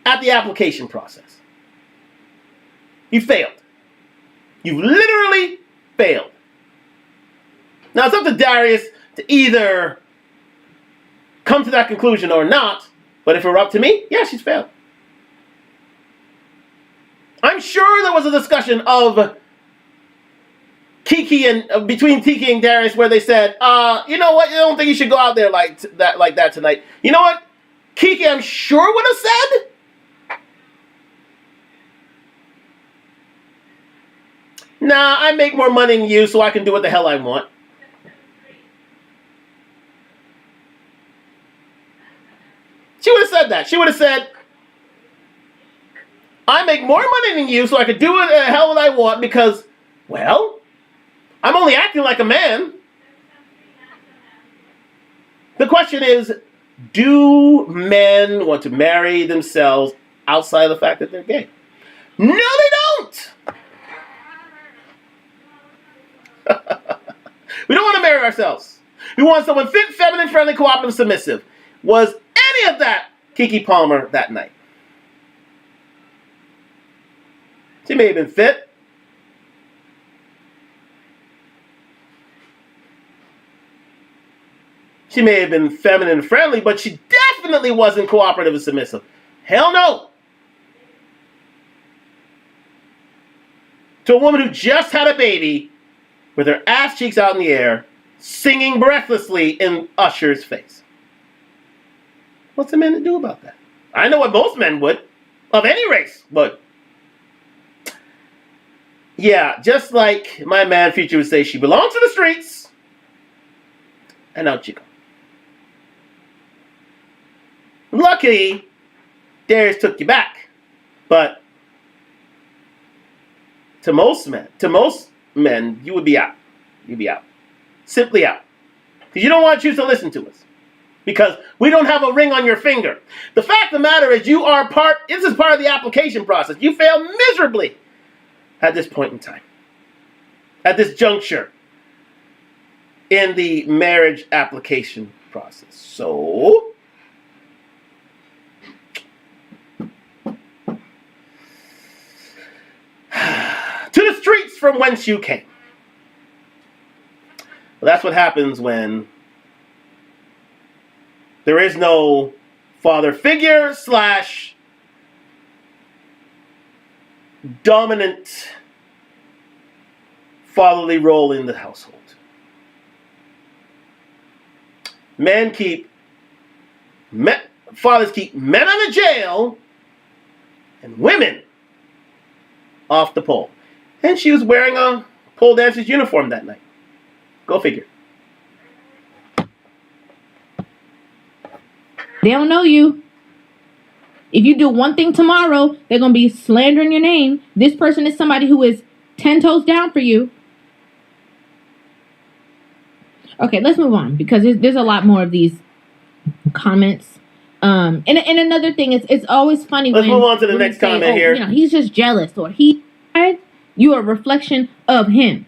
at the application process. You failed. You literally failed. Now, it's up to Darius to either come to that conclusion or not, but if it were up to me, yeah, she's failed. I'm sure there was a discussion of Keke and between Keke and Darius where they said, you know what, I don't think you should go out there like that tonight. You know what? Keke, I'm sure would have said, nah, I make more money than you, so I can do what the hell I want. She would have said that. She would have said, I make more money than you, so I can do what the hell I want because, well, I'm only acting like a man. The question is, do men want to marry themselves outside of the fact that they're gay? No, they don't. We don't want to marry ourselves. We want someone fit, feminine, friendly, cooperative, submissive. Was any of that Keke Palmer that night? She may have been fit. She may have been feminine and friendly, but she definitely wasn't cooperative and submissive. Hell no. To a woman who just had a baby with her ass cheeks out in the air, singing breathlessly in Usher's face. What's a man to do about that? I know what most men would, of any race would. Yeah, just like my man Future would say, she belongs to the streets, and out you go. Luckily, Darius took you back, but to most men, you would be out. You'd be out. Simply out. Because you don't want to choose to listen to us. Because we don't have a ring on your finger. The fact of the matter is this is part of the application process. You failed miserably at this point in time. At this juncture in the marriage application process. So, to the streets from whence you came. Well, that's what happens when there is no father figure / dominant fatherly role in the household. Fathers keep men out of jail and women off the pole. And she was wearing a pole dancer's uniform that night. Go figure. They don't know you. If you do one thing tomorrow, they're going to be slandering your name. This person is somebody who is 10 toes down for you. Okay, let's move on because there's a lot more of these comments. And another thing is, it's always funny let's move on to the next comment here. You know, he's just jealous, or you are a reflection of him.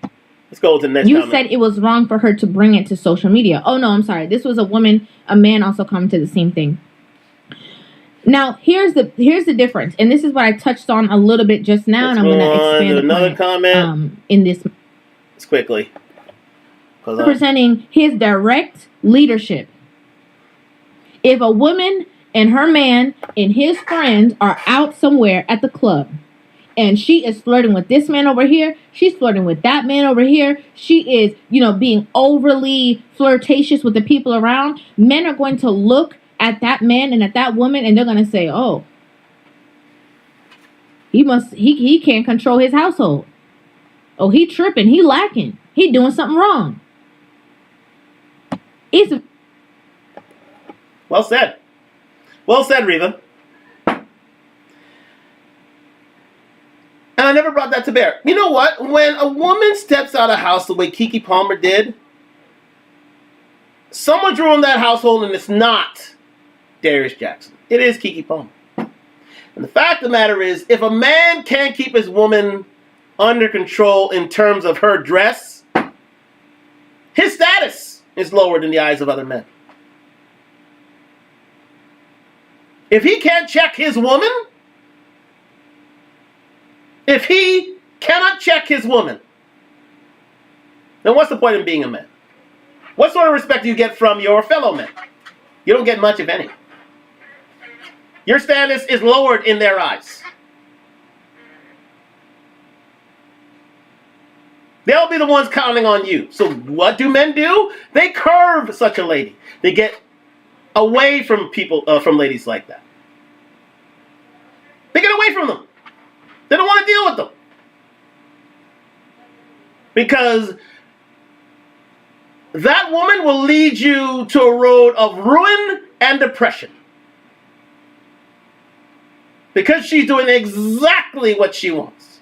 Let's go to the next comment. You said it was wrong for her to bring it to social media. Oh no, I'm sorry. This was a man also commented the same thing. Now here's the difference, and this is what I touched on a little bit just now, and I'm going to expand upon another comment in this. Let's quickly. Representing his direct leadership. If a woman and her man and his friends are out somewhere at the club, and she is flirting with this man over here, she's flirting with that man over here, she is, being overly flirtatious with the people around, men are going to look at that man and at that woman, and they're going to say, oh, he can't control his household. Oh, he tripping, he lacking, he doing something wrong. Well said. Well said, Reva. And I never brought that to bear. You know what? When a woman steps out of house the way Keke Palmer did, someone's ruined that household, and it's not Darius Jackson. It is Keke Palmer. And the fact of the matter is, if a man can't keep his woman under control in terms of her dress, his status is lowered in the eyes of other men. If he can't check his woman, if he cannot check his woman, then what's the point in being a man? What sort of respect do you get from your fellow men? You don't get much, if any. Your status is lowered in their eyes. They'll be the ones counting on you. So what do men do? They curve such a lady. They get away from people, from ladies like that. They get away from them. They don't want to deal with them. Because that woman will lead you to a road of ruin and depression. Because she's doing exactly what she wants.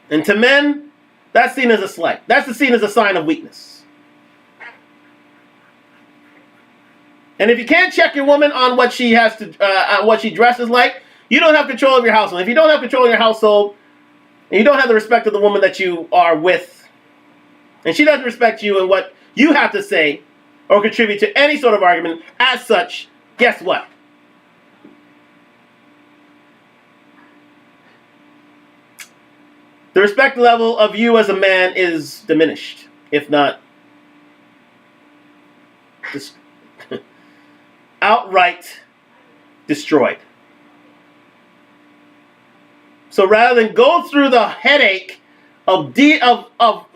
And to men, that's seen as a slight. That's seen as a sign of weakness. And if you can't check your woman on what she has to, what she dresses like, you don't have control of your household. If you don't have control of your household, and you don't have the respect of the woman that you are with, and she doesn't respect you and what you have to say or contribute to any sort of argument, as such, guess what? The respect level of you as a man is diminished, if not outright destroyed. So rather than go through the headache of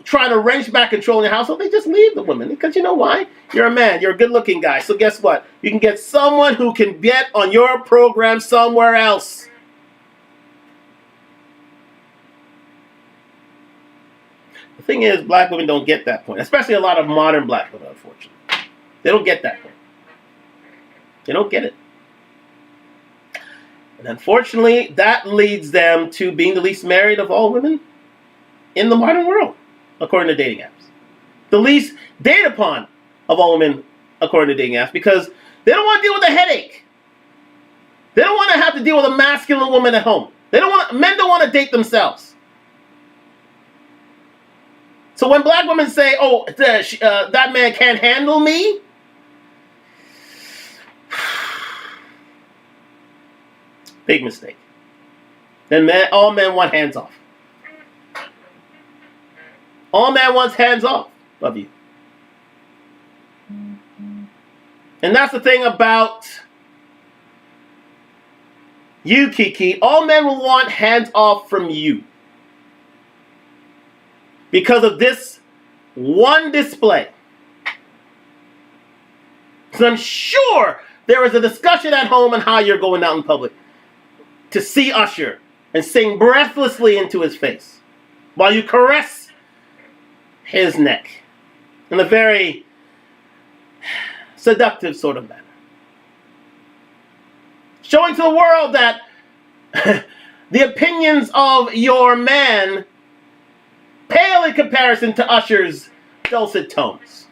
trying to wrench back control in your household, they just leave the woman. Because you know why? You're a man. You're a good-looking guy. So guess what? You can get someone who can get on your program somewhere else. The thing is, black women don't get that point. Especially a lot of modern black women, unfortunately. They don't get that point. They don't get it. And unfortunately, that leads them to being the least married of all women in the modern world, according to dating apps. The least dated upon of all women, according to dating apps, because they don't want to deal with the headache. They don't want to have to deal with a masculine woman at home. Men don't want to date themselves. So when black women say, oh, that man can't handle me, big mistake. Then all men want hands off. All man wants hands off of you. And that's the thing about you, Keke. All men will want hands off from you. Because of this one display. So I'm sure there is a discussion at home on how you're going out in public to see Usher and sing breathlessly into his face while you caress his neck in a very seductive sort of manner. Showing to the world that the opinions of your man pale in comparison to Usher's dulcet tones.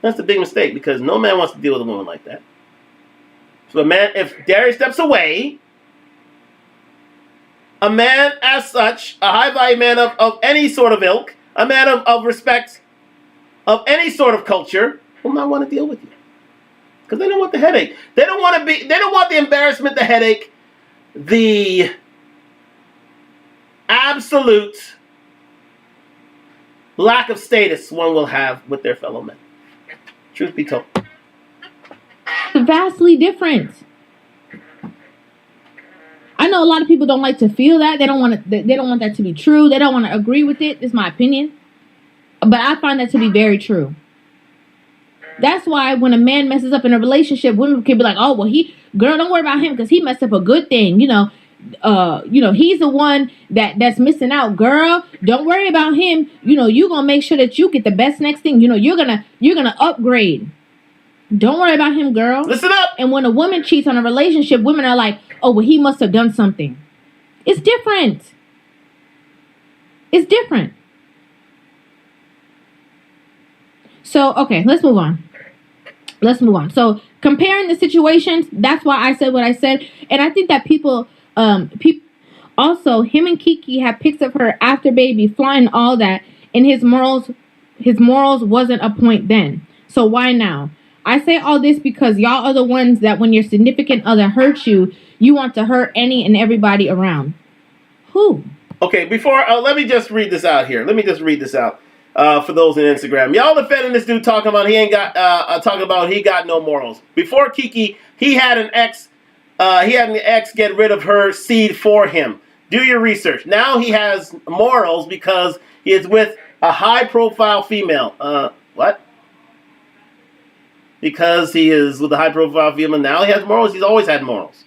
That's a big mistake because no man wants to deal with a woman like that. So if Darius steps away, a man as such, a high value man of any sort of ilk, a man of respect, of any sort of culture, will not want to deal with you. Because they don't want the headache. They don't want the embarrassment, the headache, the absolute lack of status one will have with their fellow men. Truth be told. Vastly different. I know a lot of people don't like to feel that. They don't want that to be true. They don't want to agree with it. It's my opinion. But I find that to be very true. That's why when a man messes up in a relationship, women can be like, "Oh, well, girl, don't worry about him because he messed up a good thing. He's the one that's missing out. Girl, don't worry about him. You're gonna make sure that you get the best next thing. You're gonna upgrade. Don't worry about him, girl. Listen up." And when a woman cheats on a relationship, women are like, "Oh, well, he must have done something." It's different. It's different. So, okay, let's move on. So, comparing the situations, that's why I said what I said. And I think that people also, him and Keke have pics of her after baby, flying, all that, and his morals wasn't a point then. So why now? I say all this because y'all are the ones that when your significant other hurts you, you want to hurt any and everybody around. Who? Okay, before, let me just read this out here. For those in Instagram. Y'all defending this dude talking about he got no morals. Before Keke, he had an ex get rid of her seed for him. Do your research. Now he has morals because he is with a high-profile female. What? Because he is with a high-profile female, now he has morals? He's always had morals.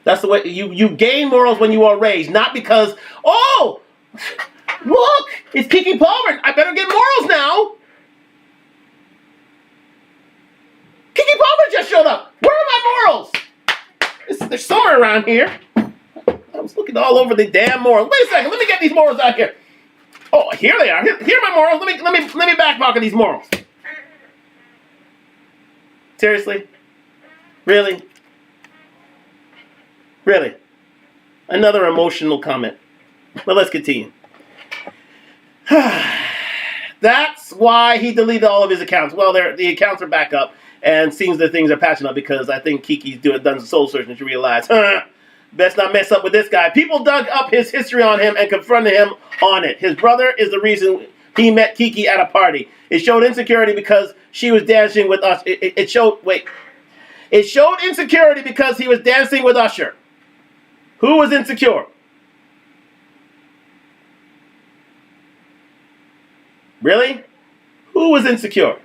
That's the way you gain morals when you are raised, not because, oh, look, it's Keke Palmer. I better get morals now. Keke Palmer just showed up. Where are my morals? They're somewhere around here. I was looking all over the damn morals. Wait a second. Let me get these morals out here. Oh, here they are. Here are my morals. Let me back pocket these morals. Seriously? Really? Really? Another emotional comment. But let's continue. That's why he deleted all of his accounts. Well, the accounts are back up, and seems that things are patching up because I think Keke's done some soul searching to realize, best not mess up with this guy. People dug up his history on him and confronted him on it. His brother is the reason he met Keke at a party. It showed insecurity because she was dancing with us. It showed insecurity because he was dancing with Usher. Who was insecure? Really? Who was insecure?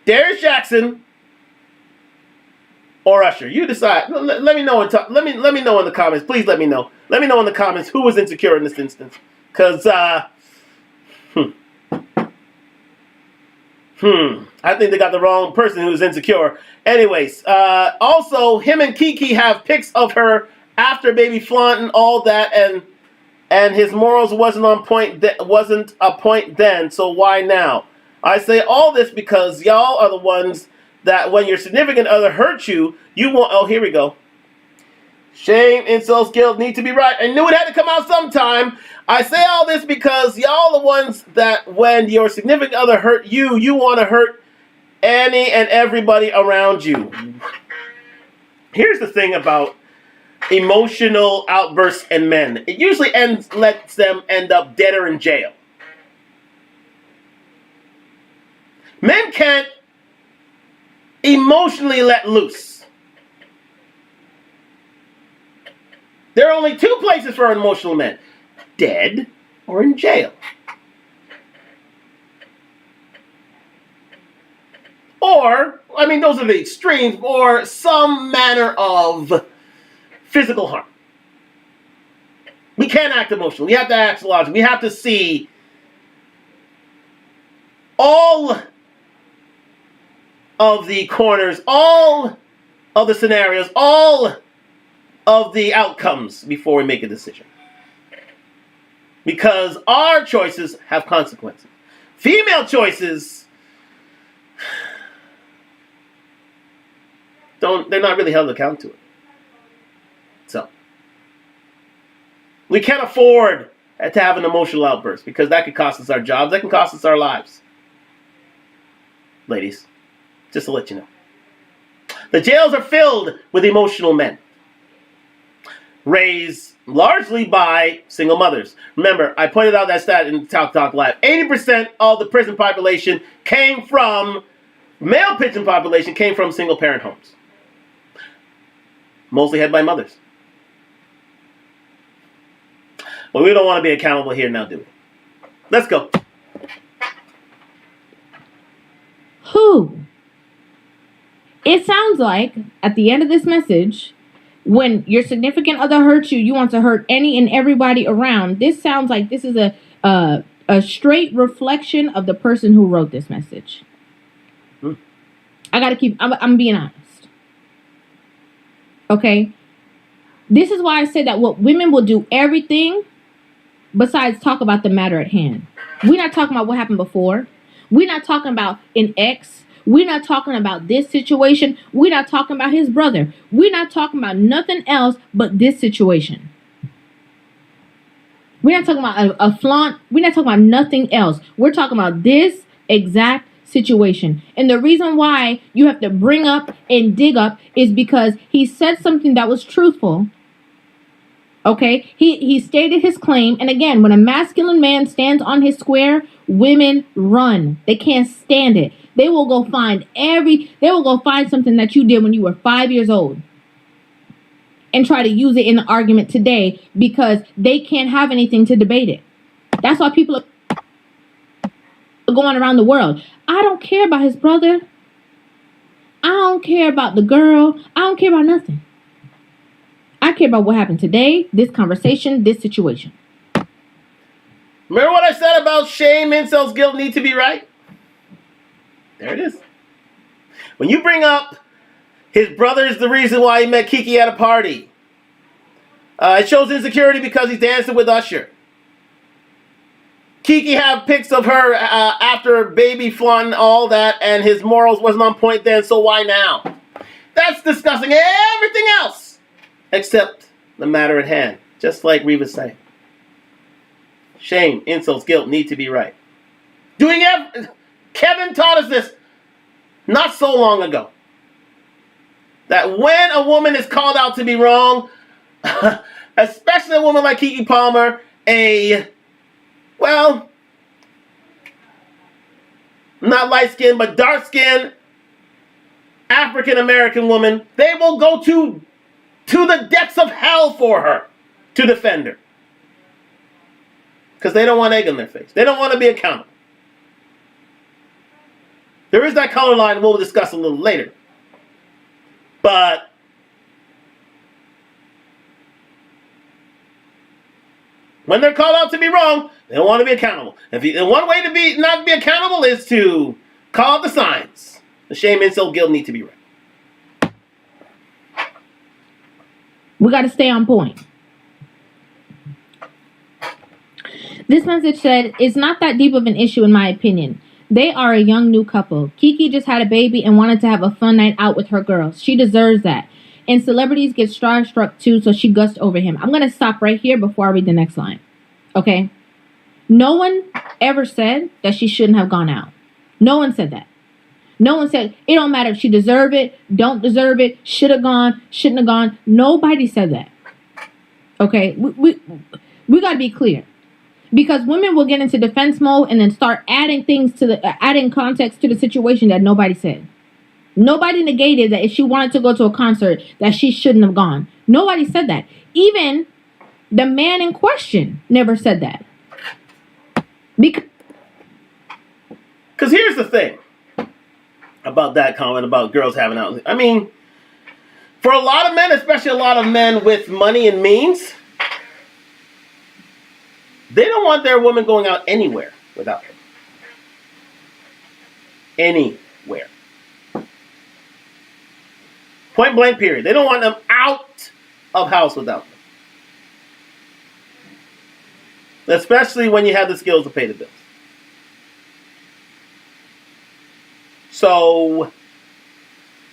Darius Jackson or Usher? You decide. Let me know let me know in the comments. Please let me know. Let me know in the comments who was insecure in this instance. Cause I think they got the wrong person who's insecure. Anyways, also him and Keke have pics of her after baby flaunting all that, and his morals wasn't a point then. So why now? I say all this because y'all are the ones that when your significant other hurts you, you want. Oh, here we go. Shame, insults, guilt need to be right. I knew it had to come out sometime. I say all this because y'all the ones that when your significant other hurt you, you want to hurt any and everybody around you. Here's the thing about emotional outbursts in men. It usually lets them end up dead or in jail. Men can't emotionally let loose. There are only two places for emotional men: dead or in jail. Or, I mean, those are the extremes, or some manner of physical harm. We can't act emotional. We have to act logical. We have to see all of the corners, all of the scenarios, all of the outcomes before we make a decision. Because our choices have consequences. Female choices, they're not really held accountable to it. So, we can't afford to have an emotional outburst because that could cost us our jobs, that can cost us our lives. Ladies, just to let you know. The jails are filled with emotional men. raised largely by single mothers. Remember, I pointed out that stat in Talk Talk Live. 80% of the prison population came from, male prison population came from single parent homes. Mostly headed by mothers. But we don't want to be accountable here now, do we? Let's go. Who? It sounds like, at the end of this message, when your significant other hurts you, you want to hurt any and everybody around. This sounds like this is a straight reflection of the person who wrote this message. I'm being honest. Okay? This is why I say that what women will do everything besides talk about the matter at hand. We're not talking about what happened before. We're not talking about an ex. We're not talking about this situation. We're not talking about his brother. We're not talking about nothing else but this situation. We're not talking about a flaunt. We're not talking about nothing else. We're talking about this exact situation. And the reason why you have to bring up and dig up is because he said something that was truthful. Okay? He stated his claim. And again, when a masculine man stands on his square, women run. They can't stand it. They will go find something that you did when you were 5 years old and try to use it in the argument today because they can't have anything to debate it. That's why people are going around the world. I don't care about his brother. I don't care about the girl. I don't care about nothing. I care about what happened today, this conversation, this situation. Remember what I said about shame, incels, guilt need to be right? There it is. When you bring up his brother is the reason why he met Keke at a party. It shows insecurity because he's dancing with Usher. Keke had pics of her after baby flaunting all that, and his morals wasn't on point then, so why now? That's discussing everything else except the matter at hand, just like Reva's saying. Shame, insults, guilt need to be right. Kevin taught us this not so long ago. That when a woman is called out to be wrong, especially a woman like Keke Palmer, not light-skinned, but dark-skinned African-American woman, they will go to the depths of hell for her to defend her. Because they don't want egg on their face. They don't want to be accountable. There is that color line we'll discuss a little later. But when they're called out to be wrong, they don't want to be accountable. And one way to not be accountable is to call out the signs. The shame, insult, guilt need to be right. We got to stay on point. This message said, it's not that deep of an issue in my opinion. They are a young new couple. Keke just had a baby and wanted to have a fun night out with her girls. She deserves that. And celebrities get starstruck too, so she gushed over him. I'm going to stop right here before I read the next line. Okay? No one ever said that she shouldn't have gone out. No one said that. No one said, it don't matter if she deserve it, don't deserve it, should have gone, shouldn't have gone. Nobody said that. Okay? We got to be clear. Because women will get into defense mode and then start adding things to adding context to the situation that nobody said. Nobody negated that if she wanted to go to a concert that she shouldn't have gone. Nobody said that. Even the man in question never said that. Because here's the thing about that comment about girls having out. I mean, for a lot of men, especially a lot of men with money and means, they don't want their woman going out anywhere without them. Anywhere. Point blank period. They don't want them out of house without them. Especially when you have the skills to pay the bills. So,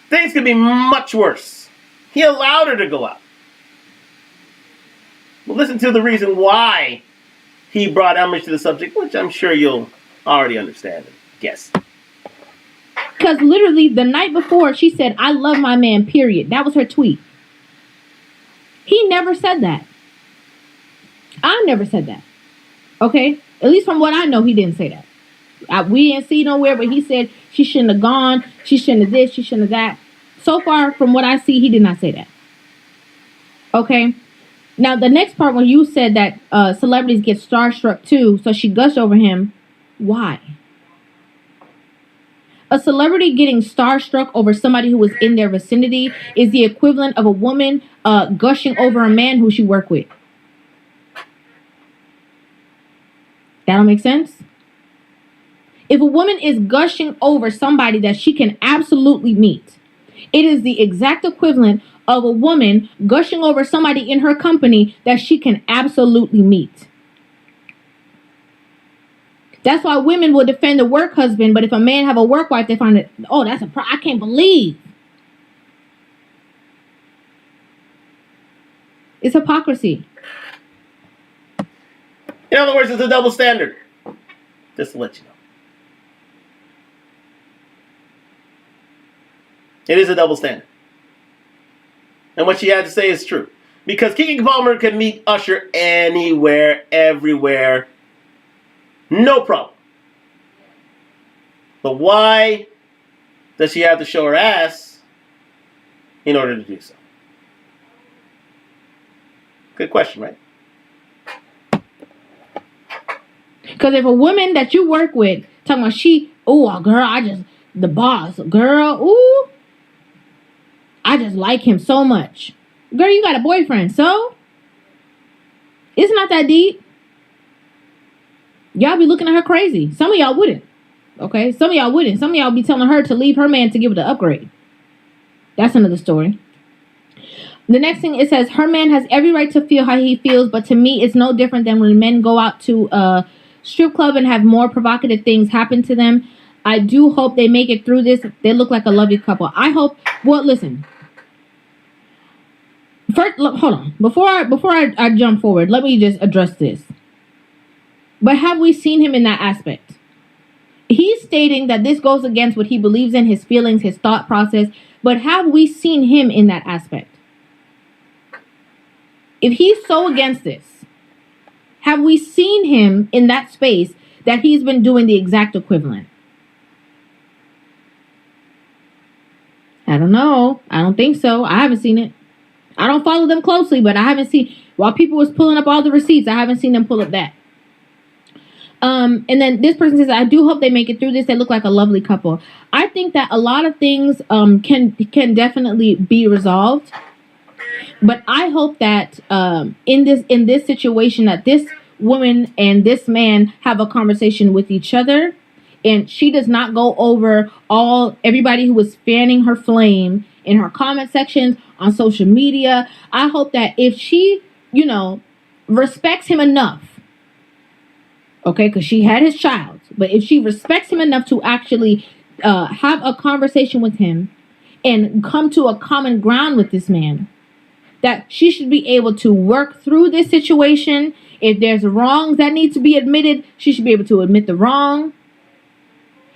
things could be much worse. He allowed her to go out. Well, listen to the reason why he brought homage to the subject, which I'm sure you'll already understand and guess. Because literally the night before, she said, I love my man, period. That was her tweet. He never said that. I never said that. Okay? At least from what I know, he didn't say that. We didn't see nowhere, but he said she shouldn't have gone, she shouldn't have this, she shouldn't have that. So far, from what I see, he did not say that. Okay? Now, the next part, when you said that celebrities get starstruck too, so she gushed over him, why? A celebrity getting starstruck over somebody who was in their vicinity is the equivalent of a woman gushing over a man who she worked with. That don't make sense? If a woman is gushing over somebody that she can absolutely meet, it is the exact equivalent of a woman gushing over somebody in her company that she can absolutely meet. That's why women will defend the work husband, but if a man have a work wife, they find it, oh, that's I can't believe. It's hypocrisy. In other words, it's a double standard. Just to let you know. It is a double standard. And what she had to say is true. Because Keke Palmer can meet Usher anywhere, everywhere. No problem. But why does she have to show her ass in order to do so? Good question, right? Because if a woman that you work with talking about girl, the boss, girl, ooh, I just like him so much. Girl, you got a boyfriend, so it's not that deep. Y'all be looking at her crazy. Some of y'all wouldn't. Okay? Some of y'all wouldn't. Some of y'all be telling her to leave her man to give her the upgrade. That's another story. The next thing, it says, her man has every right to feel how he feels, but to me, it's no different than when men go out to a strip club and have more provocative things happen to them. I do hope they make it through this. They look like a lovely couple. I hope, well, listen. First, look, hold on. Before I jump forward, let me just address this. But have we seen him in that aspect? He's stating that this goes against what he believes in, his feelings, his thought process. But have we seen him in that aspect? If he's so against this, have we seen him in that space that he's been doing the exact equivalent? I don't know. I don't think so. I haven't seen it. I don't follow them closely, but I haven't seen, while people was pulling up all the receipts, I haven't seen them pull up that. And then this person says, I do hope they make it through this. They look like a lovely couple. I think that a lot of things can definitely be resolved. But I hope that in this situation that this woman and this man have a conversation with each other, and she does not go over everybody who was fanning her flame in her comment sections on social media. I hope that if she, respects him enough, okay, because she had his child, but if she respects him enough to actually have a conversation with him and come to a common ground with this man, that she should be able to work through this situation. If there's wrongs that need to be admitted, she should be able to admit the wrong.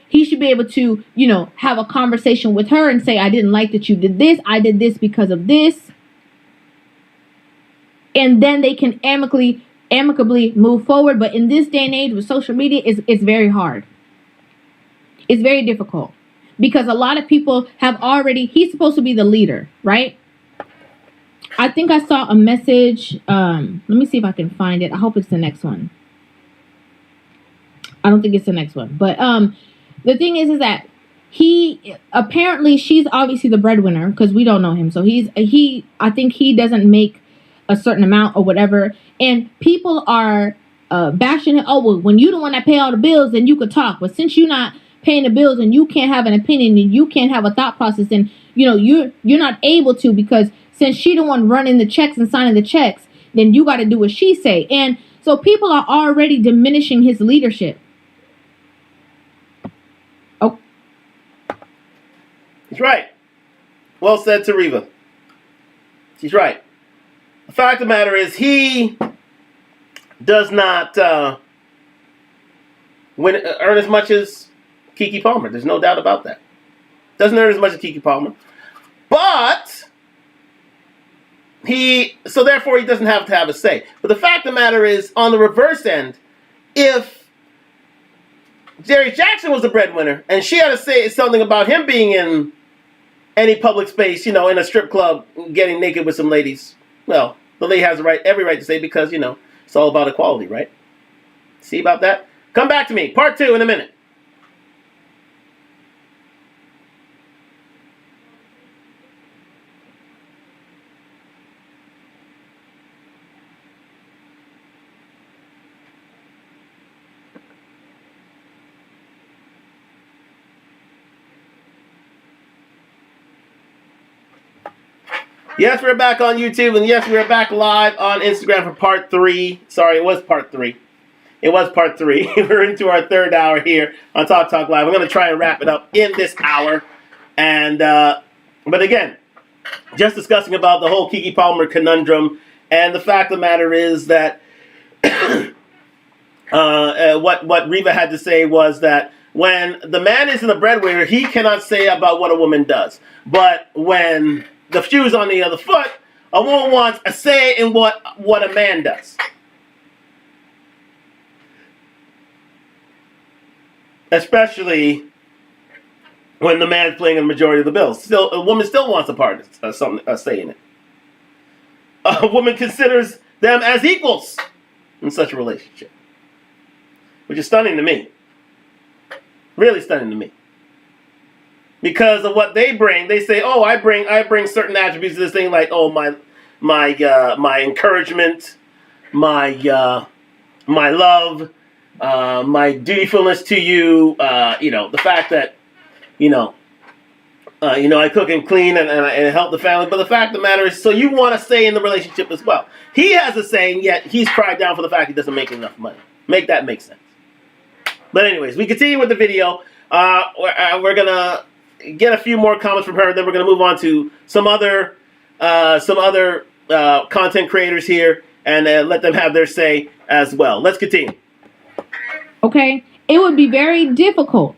He should be able to, have a conversation with her and say, I didn't like that you did this. I did this because of this. And then they can amicably move forward. But in this day and age with social media, it's very hard. It's very difficult. Because a lot of people he's supposed to be the leader, right? I think I saw a message. Let me see if I can find it. I hope it's the next one. I don't think it's the next one. But the thing is that she's obviously the breadwinner because we don't know him. So I think he doesn't make a certain amount or whatever. And people are bashing him. Oh, well, when you the one that pay all the bills, then you could talk. But since you're not paying the bills and you can't have an opinion and you can't have a thought process, then you're not able to, because since she the one running the checks and signing the checks, then you got to do what she say. And so people are already diminishing his leadership. Oh, He's right. Well said, Tariva. She's right. The fact of the matter is, he does not earn as much as Keke Palmer. There's no doubt about that. Doesn't earn as much as Keke Palmer. But so therefore he doesn't have to have a say. But the fact of the matter is, on the reverse end, if Jerry Jackson was the breadwinner and she had to say something about him being in any public space, in a strip club, getting naked with some ladies, well, the lady has every right to say, because, it's all about equality, right? See about that? Come back to me. Part 2 in a minute. Yes, we're back on YouTube, and yes, we're back live on Instagram for part 3. Sorry, it was part 3. We're into our third hour here on Talk Talk Live. I'm going to try and wrap it up in this hour. And but again, just discussing about the whole Keke Palmer conundrum, and the fact of the matter is that what Reva had to say was that when the man isn't a breadwinner, he cannot say about what a woman does. But when the shoe's on the other foot, a woman wants a say in what a man does. Especially when the man's playing a majority of the bills. Still, a woman still wants a say in it. A woman considers them as equals in such a relationship, which is stunning to me. Really stunning to me. Because of what they bring, they say, "Oh, I bring certain attributes to this thing, like my encouragement, my love, my dutifulness to you. The fact that I cook and clean and help the family. But the fact of the matter is, so you want to stay in the relationship as well. He has a saying, yet he's cried down for the fact he doesn't make enough money. Make that make sense. But anyways, we continue with the video. We're gonna get a few more comments from her, then we're going to move on to some other content creators here, and let them have their say as well. Let's continue. Okay, it would be very difficult,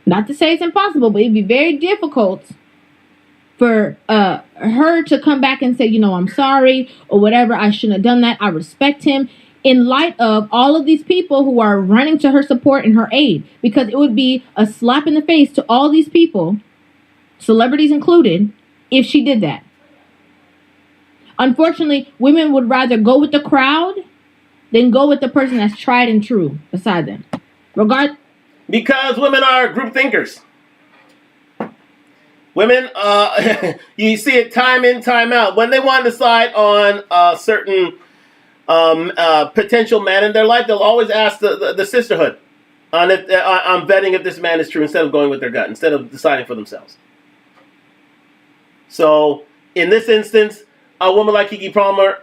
not to say it's impossible, but it'd be very difficult for her to come back and say, I'm sorry, or whatever, I shouldn't have done that, I respect him, in light of all of these people who are running to her support and her aid. Because it would be a slap in the face to all these people, celebrities included, if she did that. Unfortunately, women would rather go with the crowd than go with the person that's tried and true beside them. Because women are group thinkers. Women, you see it time in, time out. When they want to decide on a certain potential man in their life, they'll always ask the sisterhood on vetting if this man is true, instead of going with their gut, instead of deciding for themselves. So in this instance, a woman like Keke Palmer,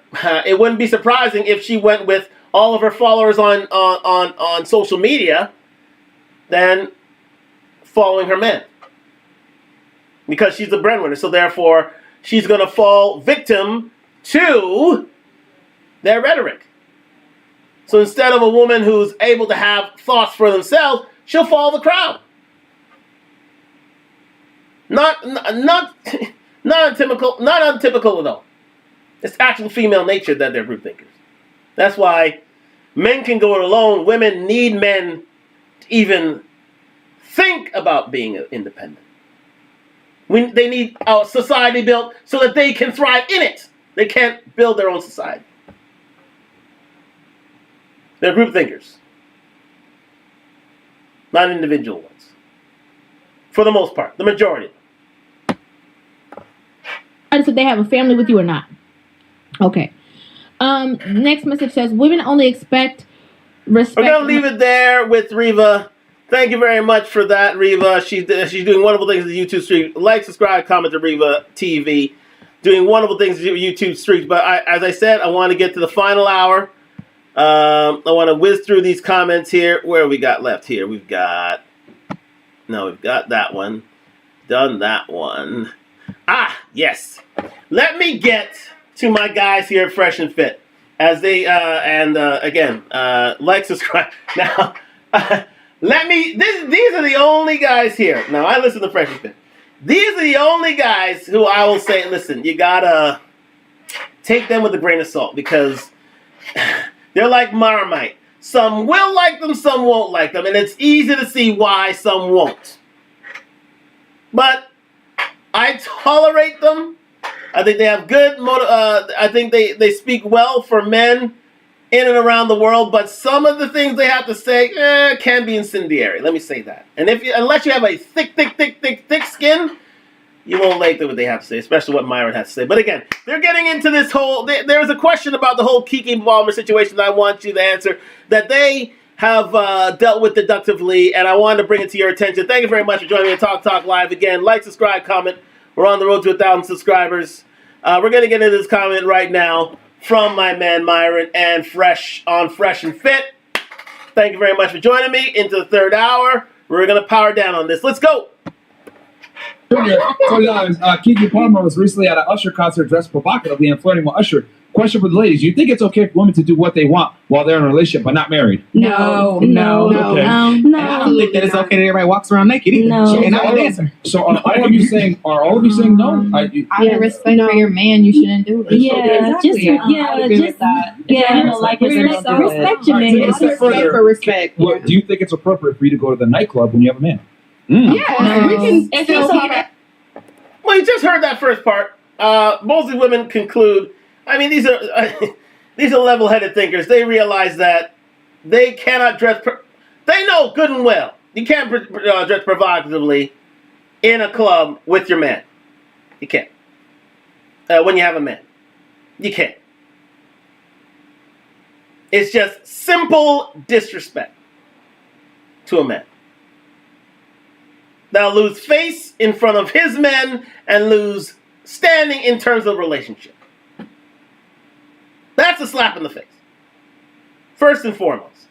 it wouldn't be surprising if she went with all of her followers on social media than following her man, because she's the breadwinner. So therefore, she's going to fall victim to their rhetoric. So instead of a woman who's able to have thoughts for themselves, she'll follow the crowd. Not untypical at all. It's actual female nature that they're group thinkers. That's why men can go it alone. Women need men to even think about being independent. They need a society built so that they can thrive in it. They can't build their own society. They're group thinkers, not individual ones. For the most part, the majority. So they have a family with you or not? Okay. Next message says, women only expect respect. We're going to leave it there with Reva. Thank you very much for that, Reva. She's doing wonderful things with the YouTube stream. Like, subscribe, comment to Reva TV. Doing wonderful things with YouTube streams. But as I said, I want to get to the final hour. I want to whiz through these comments here. Where have we got left here? We've got that one. Done that one. Yes. Let me get to my guys here at Fresh and Fit. As they, again, like, subscribe. Now, these are the only guys here. Now, I listen to Fresh and Fit. These are the only guys who I will say, listen, you gotta take them with a grain of salt because they're like Marmite. Some will like them, some won't like them, and it's easy to see why some won't. But I tolerate them. I think they have good I think they speak well for men in and around the world, but some of the things they have to say can be incendiary. Let me say that. And unless you have a thick skin, you won't like what they have to say, especially what Myron has to say. But again, they're getting into this whole... There's a question about the whole Keke Palmer situation that I want you to answer that they have dealt with deductively, and I wanted to bring it to your attention. Thank you very much for joining me on Talk Talk Live. Again, like, subscribe, comment. We're on the road to 1,000 subscribers. We're going to get into this comment right now from my man Myron and Fresh and Fit. Thank you very much for joining me into the third hour. We're going to power down on this. Let's go. Keke Palmer was recently at an Usher concert dressed provocatively and flirting with Usher. Question for the ladies: do you think it's okay for women to do what they want while they're in a relationship but not married? No. Okay. No. I don't think that it's okay that everybody walks around naked either. No. And I'm a dancer. So are all of you saying no? Out of respect for your man, you shouldn't do it. Respect your man. Respect. Well, do you think it's appropriate for you to go to the nightclub when you have a man? Yeah, we can still see that. Well, you just heard that first part. Most women conclude. I mean, these are level-headed thinkers. They realize that they cannot dress. They know good and well you can't dress provocatively in a club with your man. You can't. When you have a man, you can't. It's just simple disrespect to a man. They'll lose face in front of his men and lose standing in terms of relationship. That's a slap in the face. First and foremost.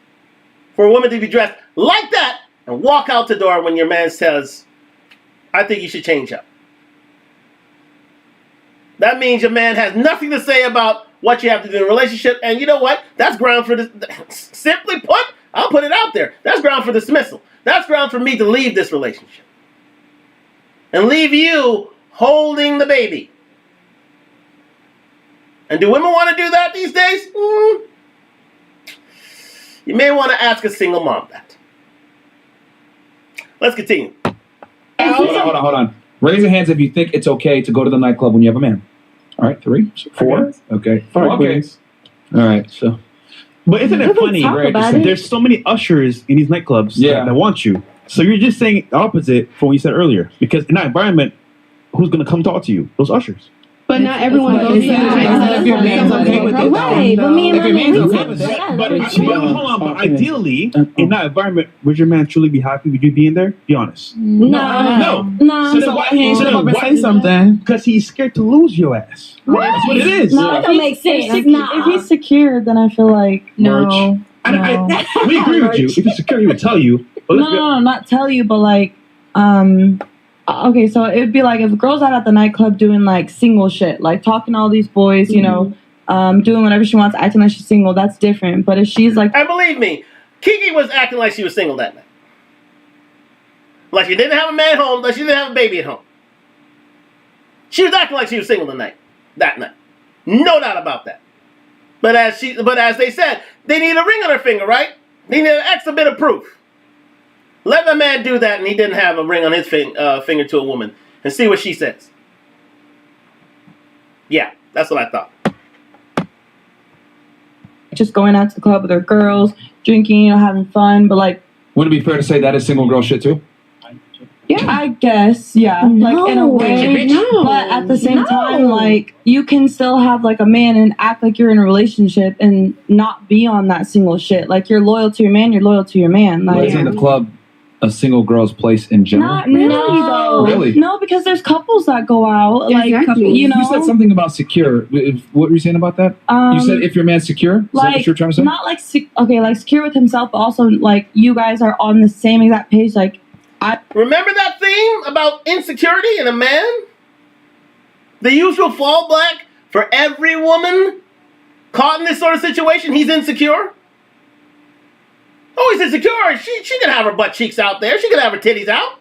For a woman to be dressed like that and walk out the door when your man says, I think you should change up. That means your man has nothing to say about what you have to do in a relationship. And you know what? That's ground for this. Simply put, I'll put it out there. That's ground for dismissal. That's ground for me to leave this relationship. And leave you holding the baby. And do women want to do that these days? You may want to ask a single mom that. Let's continue. Hold on. Raise your hands if you think it's okay to go to the nightclub when you have a man. All right, 3, 4. Okay. 5, please. All right, so. But isn't it funny, right? There's so many ushers in these nightclubs that want you. So you're just saying the opposite from what you said earlier. Because in that environment, who's going to come talk to you? Those ushers. But not everyone goes to if your man's okay with it. Right, but me and If your my man's man, okay with it. But ideally, in that environment, would your man truly be happy with you being there? Be honest. No. So then why say something? Because he's scared to lose your ass. Right. That's what it is. No, that don't make sense. If he's secure, then I feel like no. We agree with you. If he's secure, he would tell you. But No, not tell you, but like, okay, so it would be like if a girl's out at the nightclub doing like single shit, like talking to all these boys, you know, doing whatever she wants, acting like she's single, that's different. But if she's like, and believe me, Keke was acting like she was single that night. Like she didn't have a man at home, like she didn't have a baby at home. She was acting like she was single that night. No doubt about that. But as they said, they need a ring on her finger, right? They need an extra bit of proof. Let the man do that, and he didn't have a ring on his finger to a woman, and see what she says. Yeah, that's what I thought. just going out to the club with her girls, drinking, you know, having fun, but like, would it be fair to say that is single girl shit too? yeah, I guess, yeah, like in a way, but at the same time, like you can still have like a man and act like you're in a relationship and not be on that single shit. Like you're loyal to your man, you're loyal to your man. Like, isn't the club a single girl's place in general? Not really, though. Really? No, because there's couples that go out, like you know. You said something about secure. What were you saying about that? You said if your man's secure. Is that what you're trying to say? Not like like secure with himself, but also like you guys are on the same exact page. Like, remember that theme about insecurity in a man? The usual fallback for every woman caught in this sort of situation, he's insecure. Oh, he's insecure. She could have her butt cheeks out there. She could have her titties out.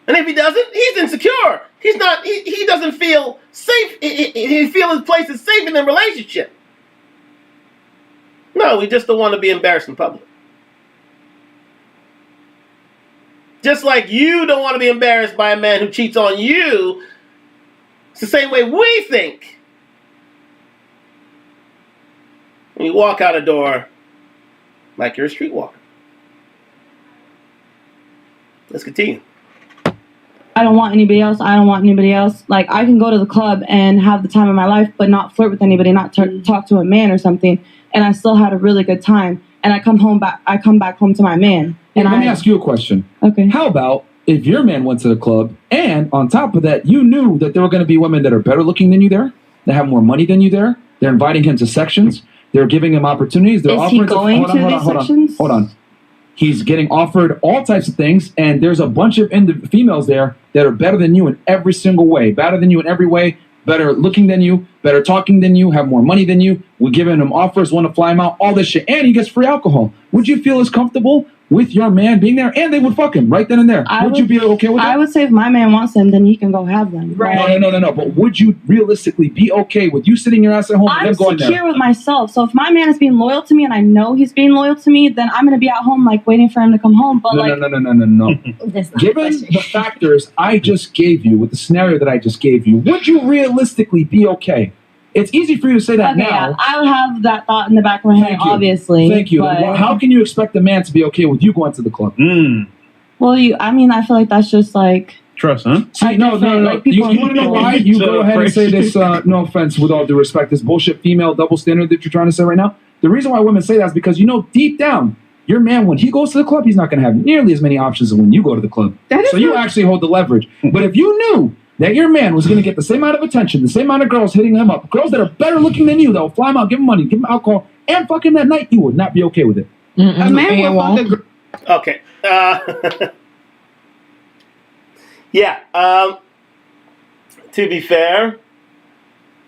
And if he doesn't, he's insecure. He's not. He doesn't feel safe. He feels his place is safe in the relationship. No, we just don't want to be embarrassed in public. Just like you don't want to be embarrassed by a man who cheats on you, it's the same way we think. When you walk out a door like you're a streetwalker. Let's continue. I don't want anybody else. I don't want anybody else. Like, I can go to the club and have the time of my life, but not flirt with anybody, not talk to a man or something, and I still had a really good time. And I come back home to my man. And let me ask you a question. Okay. How about if your man went to the club and on top of that, you knew that there were going to be women that are better looking than you there, that have more money than you there, they're inviting him to sections, they're giving him opportunities, they're offering sections? Hold on. He's getting offered all types of things, and there's a bunch of females there that are better than you in every single way, better than you in every way, better looking than you, better talking than you, have more money than you. We're giving him offers, want to fly him out, all this shit, and he gets free alcohol. Would you feel as comfortable with your man being there? And they would fuck him right then and there. Would you be okay with that? I would say if my man wants them, then he can go have them. Right. No. But would you realistically be okay with you sitting your ass at home and them going there? I'm secure with myself. So if my man is being loyal to me and I know he's being loyal to me, then I'm going to be at home like waiting for him to come home. But No. Given the factors I just gave you, with the scenario that I just gave you, would you realistically be okay? It's easy for you to say that now. Yeah, I would have that thought in the back of my head, obviously. Thank you. But, How can you expect a man to be okay with you going to the club? Well, I feel like that's just like... Trust, huh? See, no. Like, You want to know why? You go ahead and say this, no offense, with all due respect, this bullshit female double standard that you're trying to say right now. The reason why women say that is because, deep down, your man, when he goes to the club, he's not going to have nearly as many options as when you go to the club. So you actually hold the leverage. But if you knew that your man was going to get the same amount of attention, the same amount of girls hitting him up, girls that are better looking than you, that will fly him out, give him money, give him alcohol, and fuck him that night, you would not be okay with it. A man will fuck a girl. Okay. Yeah. To be fair,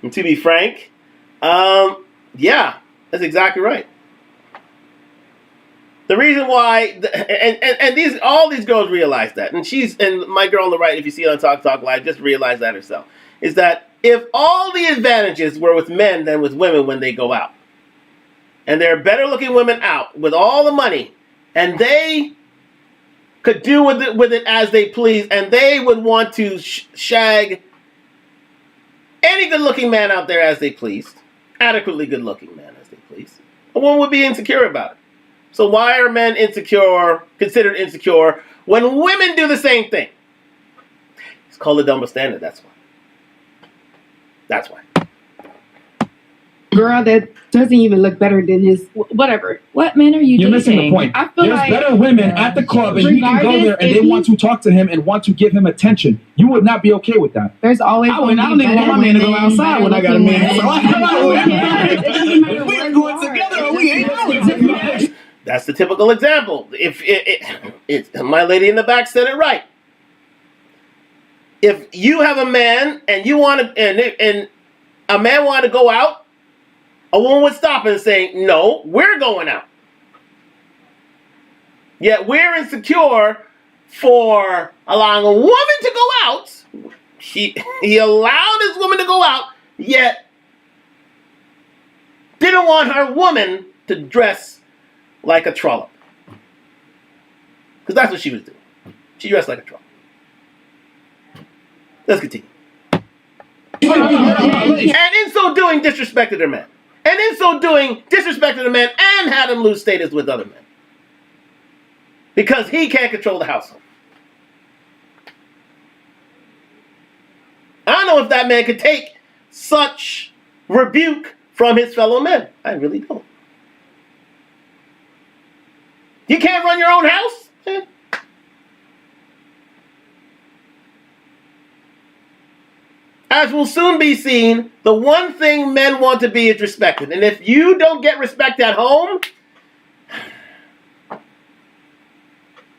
and to be frank, yeah, that's exactly right. The reason why, and all these girls realize that, and my girl on the right, if you see it on Talk Live, just realize that herself, is that if all the advantages were with men than with women when they go out, and there are better looking women out with all the money, and they could do with it as they please, and they would want to shag any good looking man out there as they pleased, adequately good looking man as they pleased, a woman would be insecure about it. So why are men considered insecure, when women do the same thing? It's called a double standard, that's why. Girl that doesn't even look better than his whatever. What men are you You're dating? missing the point. I feel There's like better women at the club, and you can go there and they want to talk to him and want to give him attention. You would not be okay with that. There's always I don't even want my man to go outside when I got a man. So we're going together or we ain't going. That's the typical example. If my lady in the back said it right. If you have a man and you want to, and a man wanted to go out, a woman would stop and say, "No, we're going out." Yet we're insecure for allowing a woman to go out. He allowed his woman to go out, yet didn't want her woman to dress like a trollop. Because that's what she was doing. She dressed like a trollop. Let's continue. And in so doing, disrespected her man. And in so doing, disrespected a man and had him lose status with other men. Because he can't control the household. I don't know if that man could take such rebuke from his fellow men. I really don't. You can't run your own house? As will soon be seen, the one thing men want to be is respected. And if you don't get respect at home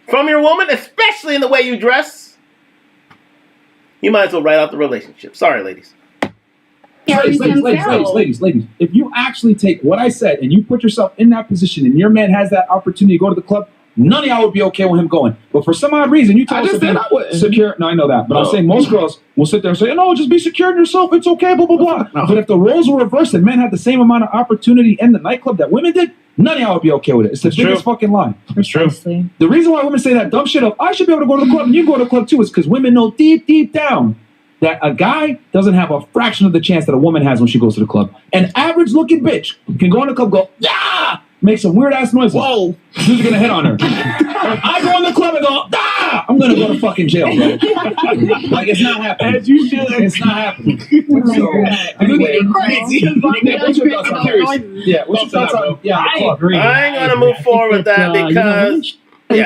from your woman, especially in the way you dress, you might as well write out the relationship. Sorry, ladies. Ladies, if you actually take what I said and you put yourself in that position and your man has that opportunity to go to the club, none of y'all would be okay with him going. But for some odd reason, you tell us to be secure. No, I know that. But I'm saying most girls will sit there and say, no, just be secure in yourself. It's okay, blah, blah, blah. But if the roles were reversed and men had the same amount of opportunity in the nightclub that women did, none of y'all would be okay with it. It's the biggest fucking lie. It's true. The reason why women say that dumb shit of, I should be able to go to the club and you go to the club too, is because women know deep, deep down that a guy doesn't have a fraction of the chance that a woman has when she goes to the club. An average-looking bitch can go in the club, go, yeah, make some weird-ass noises. Whoa. Dude's gonna hit on her. I go in the club and go, ah, I'm gonna go to fucking jail, bro. Like, it's not happening. As you should. It's not happening. So, anyway, you're crazy. What's your thoughts on that? Yeah, what's your thoughts on I agree. I ain't gonna move forward with that because...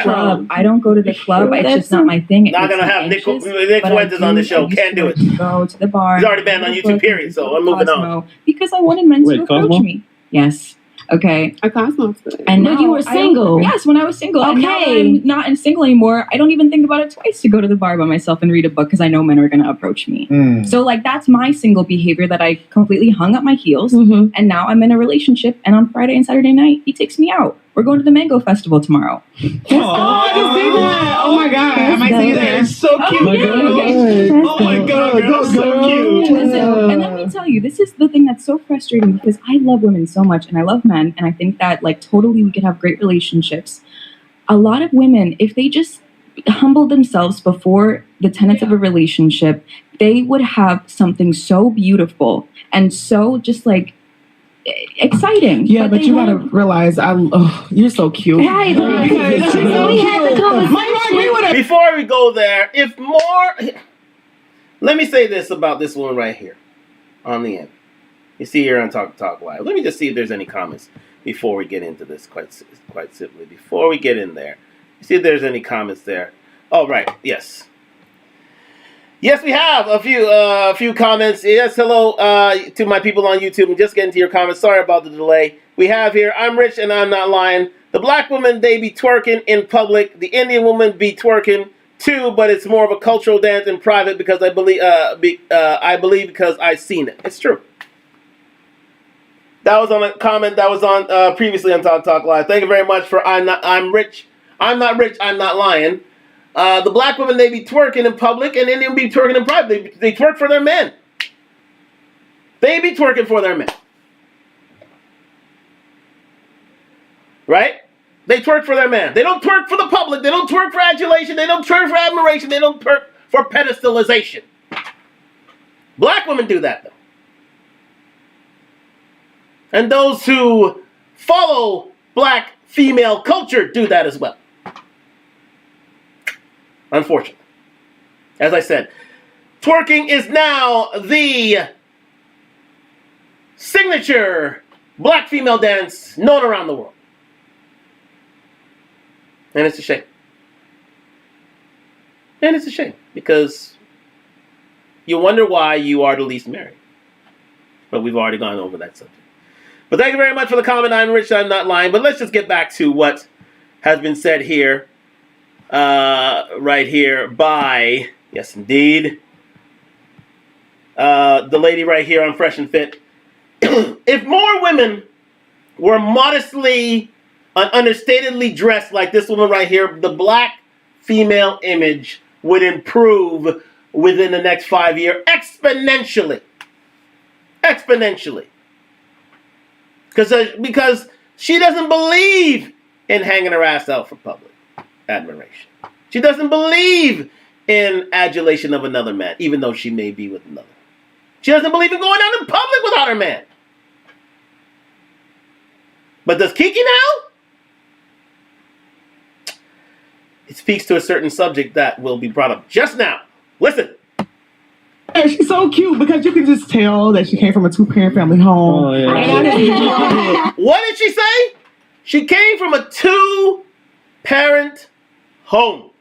Club. I don't go to the club. It's just not my thing. Not gonna have Nick Fuentes on the show. Can't do it. Go to the bar. He's already banned on YouTube, period. So I'm moving on. Because I wanted men to approach me. Yes. Okay. A Cosmo's good. And when you were single. Yes, when I was single. Okay. And now I'm not single anymore. I don't even think about it twice to go to the bar by myself and read a book because I know men are going to approach me. So like that's my single behavior that I completely hung up my heels. And now I'm in a relationship. And on Friday and Saturday night, he takes me out. We're going to the Mango Festival tomorrow. I can see that. Oh my God. I might see that. It's so cute. Oh my God. That's so cute. Listen, and let me tell you, this is the thing that's so frustrating because I love women so much and I love men. And I think that like totally we could have great relationships. A lot of women, if they just humbled themselves before the tenets of a relationship, they would have something so beautiful and so just like exciting. Yeah, but you gotta realize you're so cute. Before we go there, let me say this about this one right here on the end. You see here on Talk Live. Let me just see if there's any comments before we get into this quite simply. Before we get in there, see if there's any comments there. Oh, right. Yes. Yes, we have a few comments. Yes, hello to my people on YouTube. I'm just getting to your comments. Sorry about the delay. We have here, I'm rich and I'm not lying. The black woman, they be twerking in public. The Indian woman be twerking too, but it's more of a cultural dance in private because I believe because I've seen it. It's true. That was on a comment that was on previously on Talk Live. Thank you very much for I'm rich. I'm not rich. I'm not lying. The black women, they be twerking in public, and Indian be twerking in private. They twerk for their men. They be twerking for their men. Right? They twerk for their man. They don't twerk for the public. They don't twerk for adulation. They don't twerk for admiration. They don't twerk for pedestalization. Black women do that, though. And those who follow black female culture do that as well. Unfortunately. As I said, twerking is now the signature black female dance known around the world. And it's a shame. And it's a shame because you wonder why you are the least married. But we've already gone over that subject. But thank you very much for the comment. I'm rich, I'm not lying. But let's just get back to what has been said here. Right here by, yes indeed, the lady right here on Fresh and Fit. If more women were modestly and understatedly dressed like this woman right here, the black female image would improve within the next 5 years exponentially. Exponentially. Because she doesn't believe in hanging her ass out for public admiration. She doesn't believe in adulation of another man, even though she may be with another. She doesn't believe in going out in public without her man. But does Keke now? It speaks to a certain subject that will be brought up just now. Listen. And she's so cute because you can just tell that she came from a two-parent family home. Oh, yeah. What did she say? She came from a two-parent home.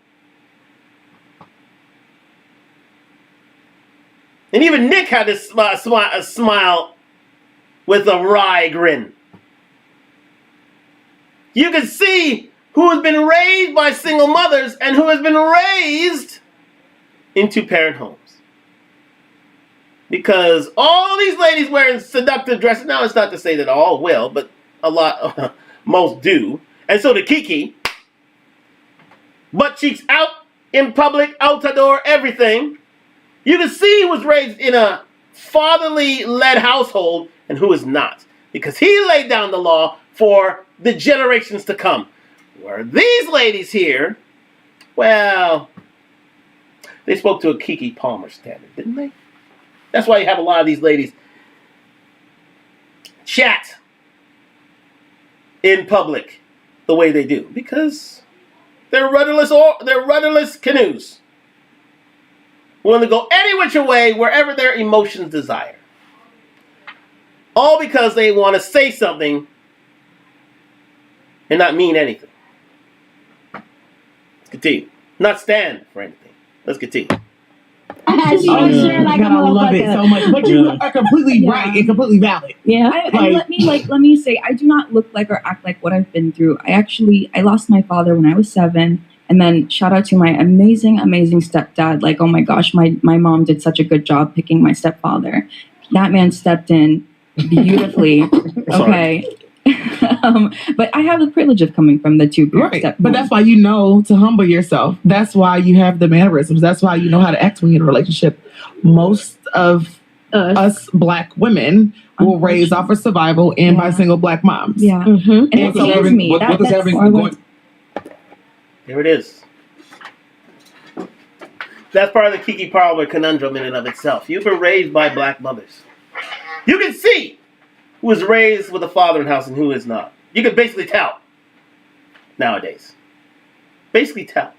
And even Nick had this smile with a wry grin. You can see who has been raised by single mothers and who has been raised in two-parent homes. Because all these ladies wearing seductive dresses, now it's not to say that all will, but a lot, most do. And so did Keke. butt cheeks out in public, outdoor, everything. You can see who was raised in a fatherly-led household and who is not. Because he laid down the law for the generations to come. Where these ladies here, well, they spoke to a Keke Palmer standard, didn't they? That's why you have a lot of these ladies chat in public the way they do. Because they're rudderless canoes. Willing to go any which way, wherever their emotions desire. All because they want to say something and not mean anything. Let's continue. Not stand for anything. Let's continue. I love it so much. But you are completely right and completely valid. Yeah. Let me say, I do not look like or act like what I've been through. I lost my father when I was 7. And then shout out to my amazing, amazing stepdad. Like, oh my gosh, my mom did such a good job picking my stepfather. That man stepped in beautifully. Okay. But I have the privilege of coming from the two parent step. But that's why you know to humble yourself. That's why you have the mannerisms. That's why you know how to act when you're in a relationship. Most of us Black women will raise off of survival and by single Black moms. Yeah. Mm-hmm. And it scares me. What does having going? There it is. That's part of the Keke Palmer conundrum in and of itself. You've been raised by Black mothers. You can see who is raised with a father in the house and who is not. You can basically tell nowadays. Basically tell.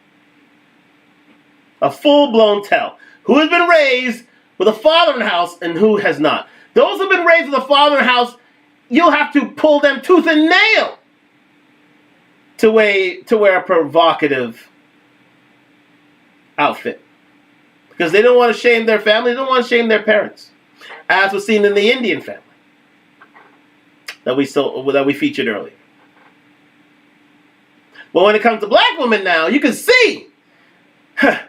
A full-blown tell. Who has been raised with a father in the house and who has not. Those who have been raised with a father in the house, you'll have to pull them tooth and nail to wear a provocative outfit. Because they don't want to shame their family, they don't want to shame their parents. As was seen in the Indian family that we featured earlier. But when it comes to Black women now, you can see there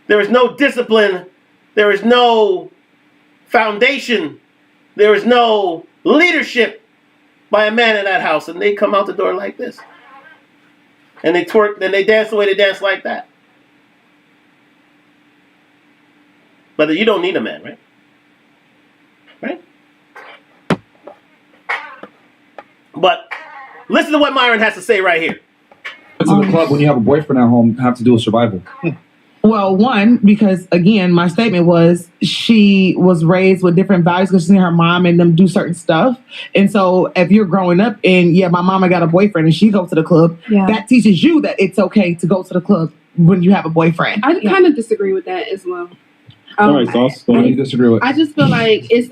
is no discipline, there is no foundation, there is no leadership by a man in that house, and they come out the door like this. And they twerk, then they dance the way they dance like that. But you don't need a man, right? Right? But listen to what Myron has to say right here. To the club when you have a boyfriend at home have to do with survival. Well, one, because again, my statement was she was raised with different values because she's seen her mom and them do certain stuff. And so if you're growing up and my mama got a boyfriend and she goes to the club, that teaches you that it's okay to go to the club when you have a boyfriend. I kind of disagree with that as well. All right, Sauce. What do you disagree with? I just feel like it's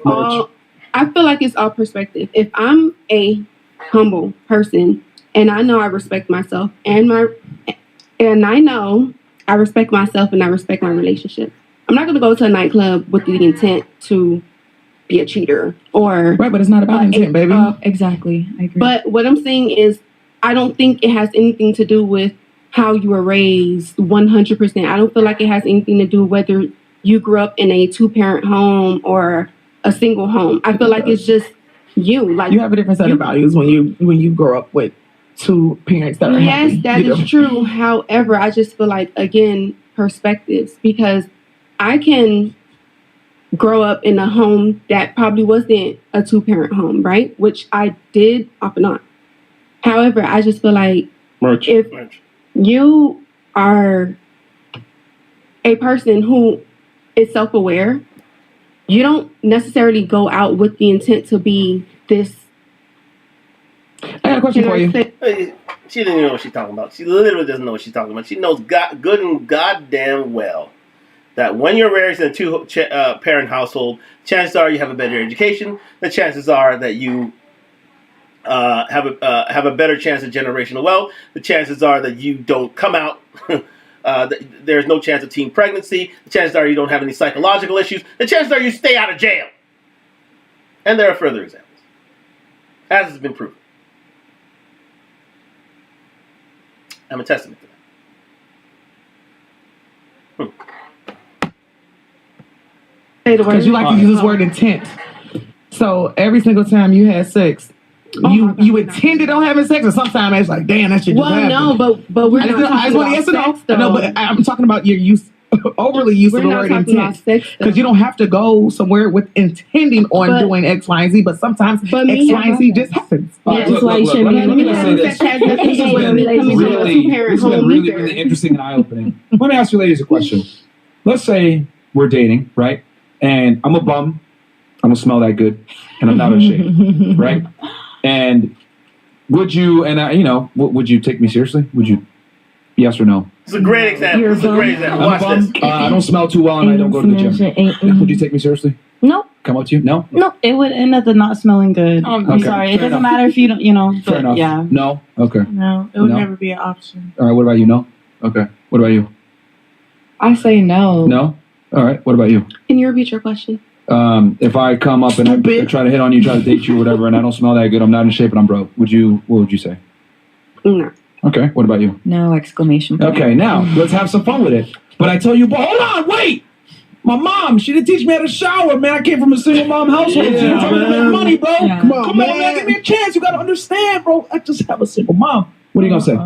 all perspective. If I'm a humble person and I know I respect myself and I know I respect myself and I respect my relationship, I'm not going to go to a nightclub with the intent to be a cheater or right. But it's not about intent, baby. Exactly, I agree. But what I'm saying is, I don't think it has anything to do with how you were raised. 100%. I don't feel like it has anything to do whether you grew up in a 2-parent home or a single home. I feel like it's just you. Like you have a different set of values when you grow up with 2 parents that are happy. Yes, that is true. However, I just feel like, again, perspectives, because I can grow up in a home that probably wasn't a 2-parent home, right? Which I did off and on. However, I just feel like if you are a person who is self-aware, you don't necessarily go out with the intent to be this. I got a question for you. She didn't even know what she's talking about. She literally doesn't know what she's talking about. She knows good and goddamn well that when you're raised in a 2-parent household, chances are you have a better education. The chances are that you have a better chance of generational wealth. The chances are that you don't come out. There's no chance of teen pregnancy. The chances are you don't have any psychological issues. The chances are you stay out of jail. And there are further examples, as has been proven. I'm a testament to that. Because you like to use this word intent. So every single time you had sex, you intended on having sex, or sometimes it's like, damn, that shit just happened. Well, no, but we're not talking about sex, though. No, but I'm talking about your use. Overly used to the word intent, because you don't have to go somewhere with intending on doing X, Y, and Z, but sometimes X, Y, and Z just happens. Let me say this. This has been really interesting and eye-opening. Let me ask you ladies a question. Let's say we're dating, right? And I'm a bum. I don't smell that good, and I'm not ashamed, right? And would you, would you take me seriously? Would you? Yes or no? It's a great example. Watch this. I don't smell too well and I don't go to the gym. Would you take me seriously? No. Come up to you? No? No, it would end up not smelling good. I'm sorry. It doesn't matter if you don't, Fair enough. Yeah. No? Okay. No, it would never be an option. All right, what about you? No? Okay. What about you? I say no. No? All right, what about you? Can you repeat your question? If I come up and I try to hit on you, try to date you or whatever, and I don't smell that good, I'm not in shape and I'm broke, what would you say? No. Okay, what about you? No, exclamation point. Okay, now, let's have some fun with it. But I tell you, hold on, wait! My mom, she didn't teach me how to shower, man. I came from a single mom household. She didn't tell me to make money, bro. Yeah. Come on, man. Give me a chance. You gotta understand, bro. I just have a single mom. What are you gonna say?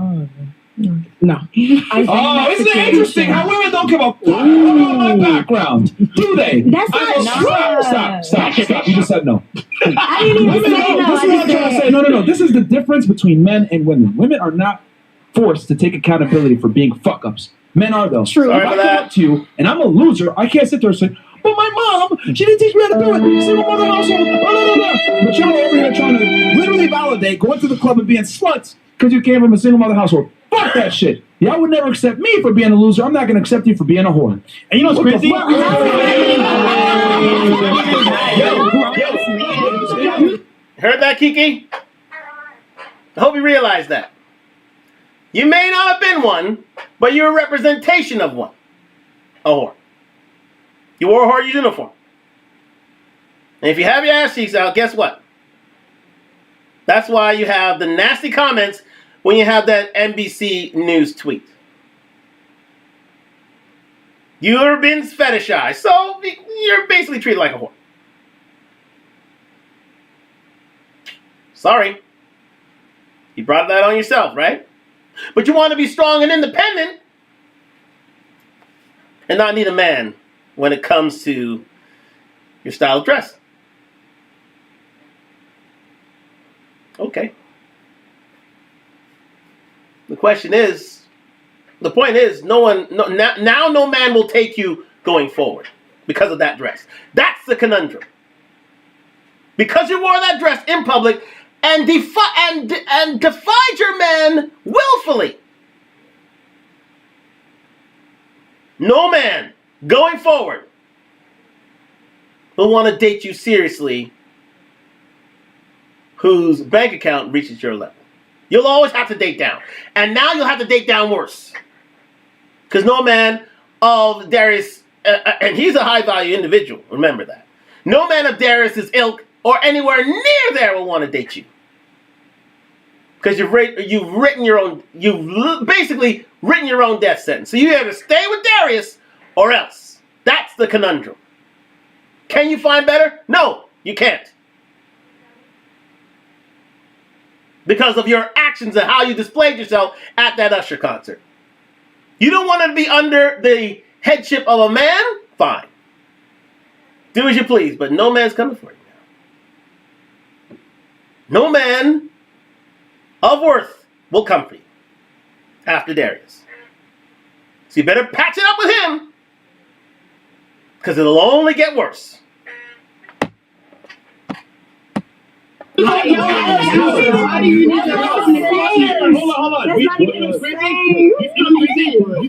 No. Isn't it interesting how women don't give a fuck about my background? Do they? That's not Stop. You just said no. I didn't even say no. This is what I'm trying to say. No. This is the difference between men and women. Women are not forced to take accountability for being fuck-ups. Men are, though. True. If I come up to you and I'm a loser, I can't sit there and say, but my mom, she didn't teach me how to do it. Single mother household. But y'all over here trying to literally validate going to the club and being sluts because you came from a single mother household. Fuck that shit. Y'all would never accept me for being a loser. I'm not going to accept you for being a whore. And you know what's crazy? Heard that, Keke? I hope you realize that. You may not have been one, but you're a representation of one. A whore. You wore a whore's uniform. And if you have your ass cheeks out, guess what? That's why you have the nasty comments when you have that NBC News tweet. You're being fetishized, so you're basically treated like a whore. Sorry. You brought that on yourself, right? But you want to be strong and independent and not need a man when it comes to your style of dress. Okay. The point is, now no man will take you going forward because of that dress. That's the conundrum. Because you wore that dress in public and defied your man willfully. No man going forward will want to date you seriously whose bank account reaches your level. You'll always have to date down. And now you'll have to date down worse. Because no man of Darius, and he's a high-value individual, remember that. No man of Darius's ilk or anywhere near there will want to date you. Because you've basically written your own death sentence. So you either stay with Darius or else. That's the conundrum. Can you find better? No, you can't. Because of your actions and how you displayed yourself at that Usher concert. You don't want to be under the headship of a man? Fine. Do as you please, but no man's coming for you now. No man of worth will come for you after Darius. So you better patch it up with him, because it'll only get worse. Hold on. You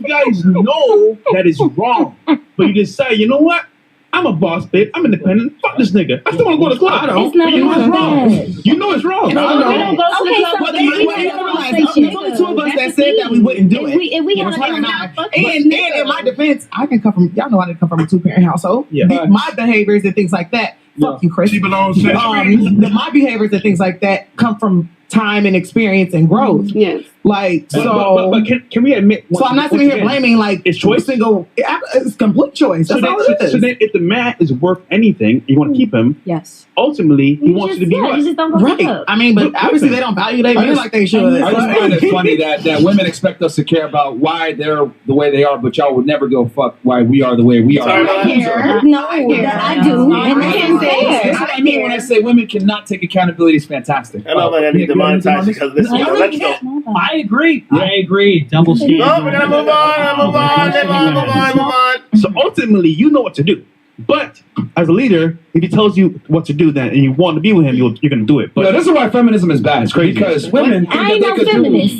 guys know that is wrong, but you just say, you know what? I'm a boss, babe. I'm independent. Fuck this nigga. I still want to go to the club. I don't. It's not you know it's wrong. You know it's wrong. We don't go to the club. There's only two of us that said that we wouldn't do it. If we had her and I. And in my defense, I can come from, y'all know I didn't come from a two-parent household. Yeah. My behaviors and things like that, fuck you, Chris. She belongs to my behaviors and things like that come from time and experience and growth. Yes. Like, But- so. but can we admit? So I'm not sitting here blaming, like, it's choice. It's complete choice. That's all it is. So then, if the man is worth anything, you want to keep him. Yes. Ultimately, he wants you to be what? Right. I mean, but obviously they don't value their men like they should. I just find it funny that women expect us to care about why they're the way they are, but y'all would never go fuck why we are the way we are. No, I do. And that's unfair. That's what I mean when I say women cannot take accountability is fantastic. I know, but I need demonetized because this is let's go. I agree. Double standard. No, we're gonna move on. So ultimately, you know what to do. But as a leader, if he tells you what to do, then and you want to be with him, you're going to do it. But this is why feminism is bad. It's crazy because women think I ain't that they no could feminist.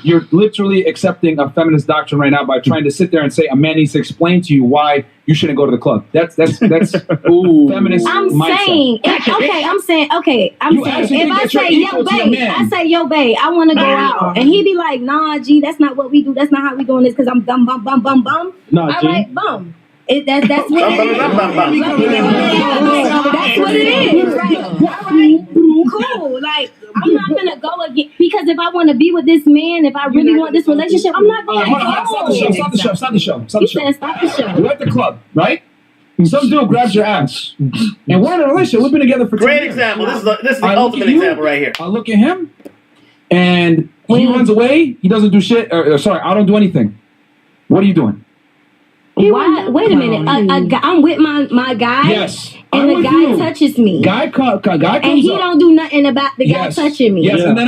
You're literally accepting a feminist doctrine right now by trying to sit there and say a man needs to explain to you why you shouldn't go to the club. That's feminist. I'm mindset. saying, if I say, yo, babe, I want to go out. And he be like, nah, G, that's not what we do. That's not how we doing this because I'm bum. Nah, All G. right, bum. That's what it is. That's what it is. Right. All right. Cool. Like, I'm not gonna go again because if I want to be with this man, if I really want this relationship, I'm not gonna go. Stop the show. You said stop the show. We're at the club, right? Some dude grabs your ass, and we're in a relationship. We've been together for 10 Great years. example. This is the ultimate example right here. I look at him, and he runs away. He doesn't do shit. Sorry, I don't do anything. What are you doing? Why? Wait a minute. I'm with my guy. Yes. And the guy touches me. Guy comes and he up. don't do nothing about the guy touching me. Yes. Yeah. And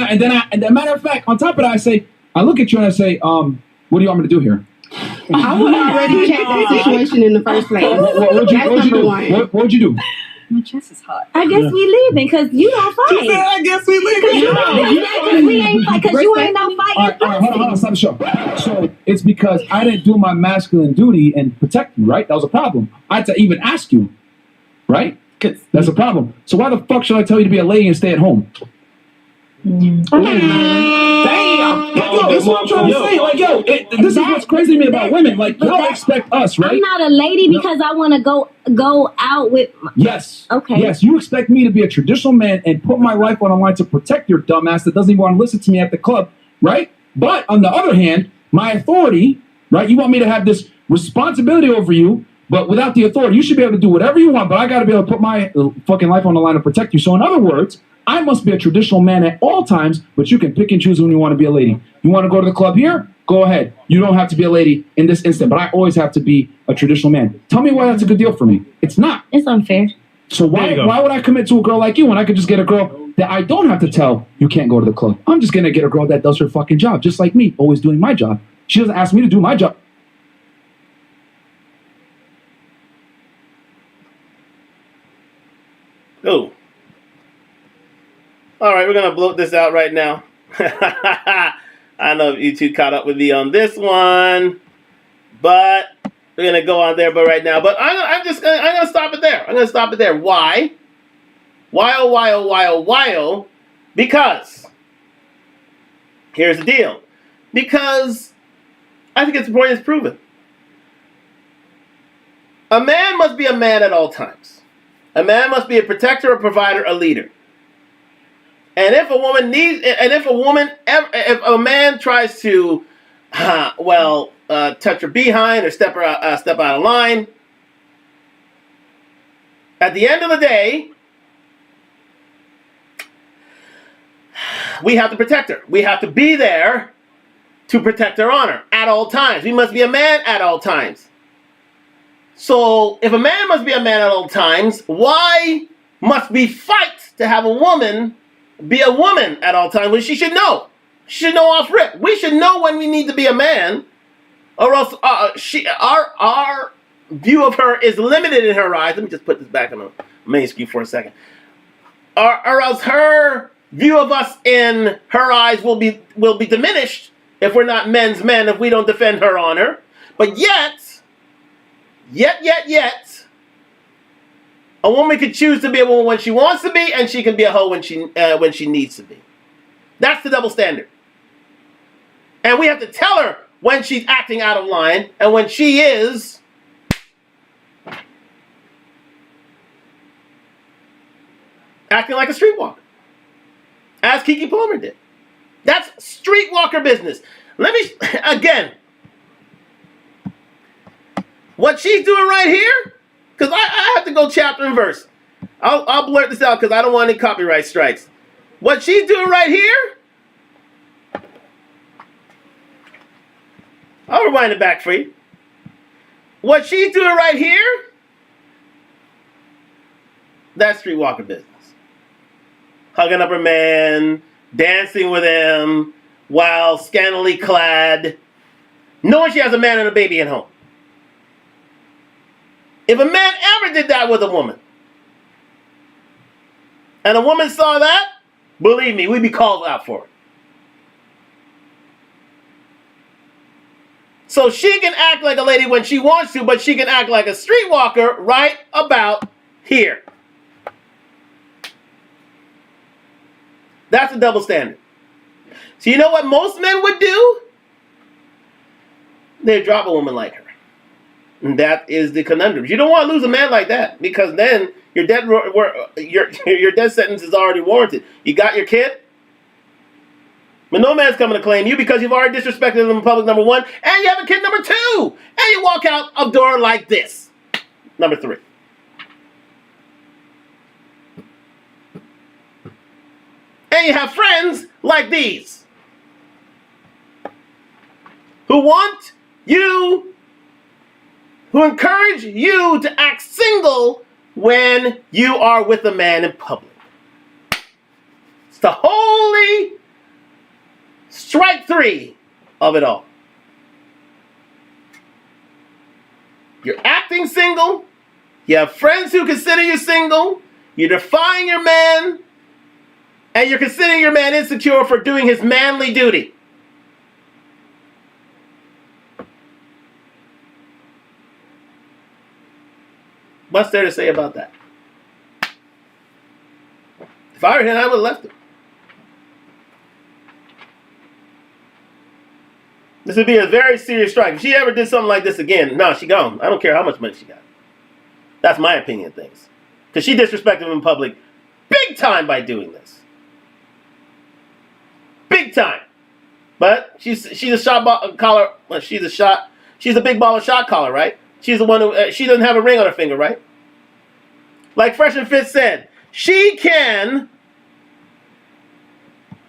then matter of fact, on top of that, I look at you and I say, what do you want me to do here? I would already check that situation in the first place. What'd you do? My chest is hot. I guess we leaving because you don't fight. She said, I guess we leaving. We ain't fight because you ain't no fighting. All right, hold on, stop the show. So it's because I didn't do my masculine duty and protect you, right? That was a problem. I had to even ask you, right? That's a problem. So why the fuck should I tell you to be a lady and stay at home? Damn! That's what I'm trying to say. Like, this is what's crazy to me about women. Like, y'all expect us, right? I'm not a lady because I want to go out with. Yes. Okay. Yes, you expect me to be a traditional man and put my life on the line to protect your dumb ass that doesn't even want to listen to me at the club, right? But on the other hand, my authority, right? You want me to have this responsibility over you, but without the authority, you should be able to do whatever you want, but I got to be able to put my fucking life on the line to protect you. So in other words, I must be a traditional man at all times, but you can pick and choose when you want to be a lady. You want to go to the club here? Go ahead. You don't have to be a lady in this instant, but I always have to be a traditional man. Tell me why that's a good deal for me. It's not. It's unfair. So why would I commit to a girl like you when I could just get a girl that I don't have to tell you can't go to the club? I'm just going to get a girl that does her fucking job, just like me, always doing my job. She doesn't ask me to do my job. Oh. All right, we're going to bloat this out right now. I know you two caught up with me on this one, but we're going to go on there right now. But I'm going to stop it there. I'm going to stop it there. Why? Why? Because here's the deal. Because I think it's important it's proven. A man must be a man at all times. A man must be a protector, a provider, a leader. And if a man tries to, touch her behind or step out of line, at the end of the day, we have to protect her. We have to be there to protect her honor at all times. We must be a man at all times. So, if a man must be a man at all times, why must we fight to have a woman be a woman at all times when she should know? She should know off rip. We should know when we need to be a man, or else our view of her is limited in her eyes. Let me just put this back on the main screen for a second. Or else her view of us in her eyes will be diminished if we're not men's men, if we don't defend her honor. But yet, a woman can choose to be a woman when she wants to be, and she can be a hoe when she needs to be. That's the double standard. And we have to tell her when she's acting out of line, and when she is acting like a streetwalker, as Keke Palmer did. That's streetwalker business. Let me, again, what she's doing right here, because I have to go chapter and verse. I'll blurt this out because I don't want any copyright strikes. What she's doing right here, I'll rewind it back for you. What she's doing right here, that's streetwalker business. Hugging up her man, dancing with him, while scantily clad, knowing she has a man and a baby at home. If a man ever did that with a woman, and a woman saw that, believe me, we'd be called out for it. So she can act like a lady when she wants to, but she can act like a streetwalker right about here. That's a double standard. So you know what most men would do? They'd drop a woman like her. And that is the conundrum. You don't want to lose a man like that, because then your death sentence is already warranted. You got your kid, but no man's coming to claim you because you've already disrespected them in public, number one, and you have a kid, number two, and you walk out a door like this, number three. And you have friends like these who want you, who encourage you to act single when you are with a man in public. It's the holy strike three of it all. You're acting single. You have friends who consider you single. You're defying your man. And you're considering your man insecure for doing his manly duty. What's there to say about that? If I were him, I would have left him. This would be a very serious strike. If she ever did something like this again, no, she gone. I don't care how much money she got. That's my opinion of things. Because she disrespected him in public big time by doing this. Big time. But she's a shot caller. Well, she's a big baller shot caller, right? She's the one who, she doesn't have a ring on her finger, right? Like Fresh and Fit said, she can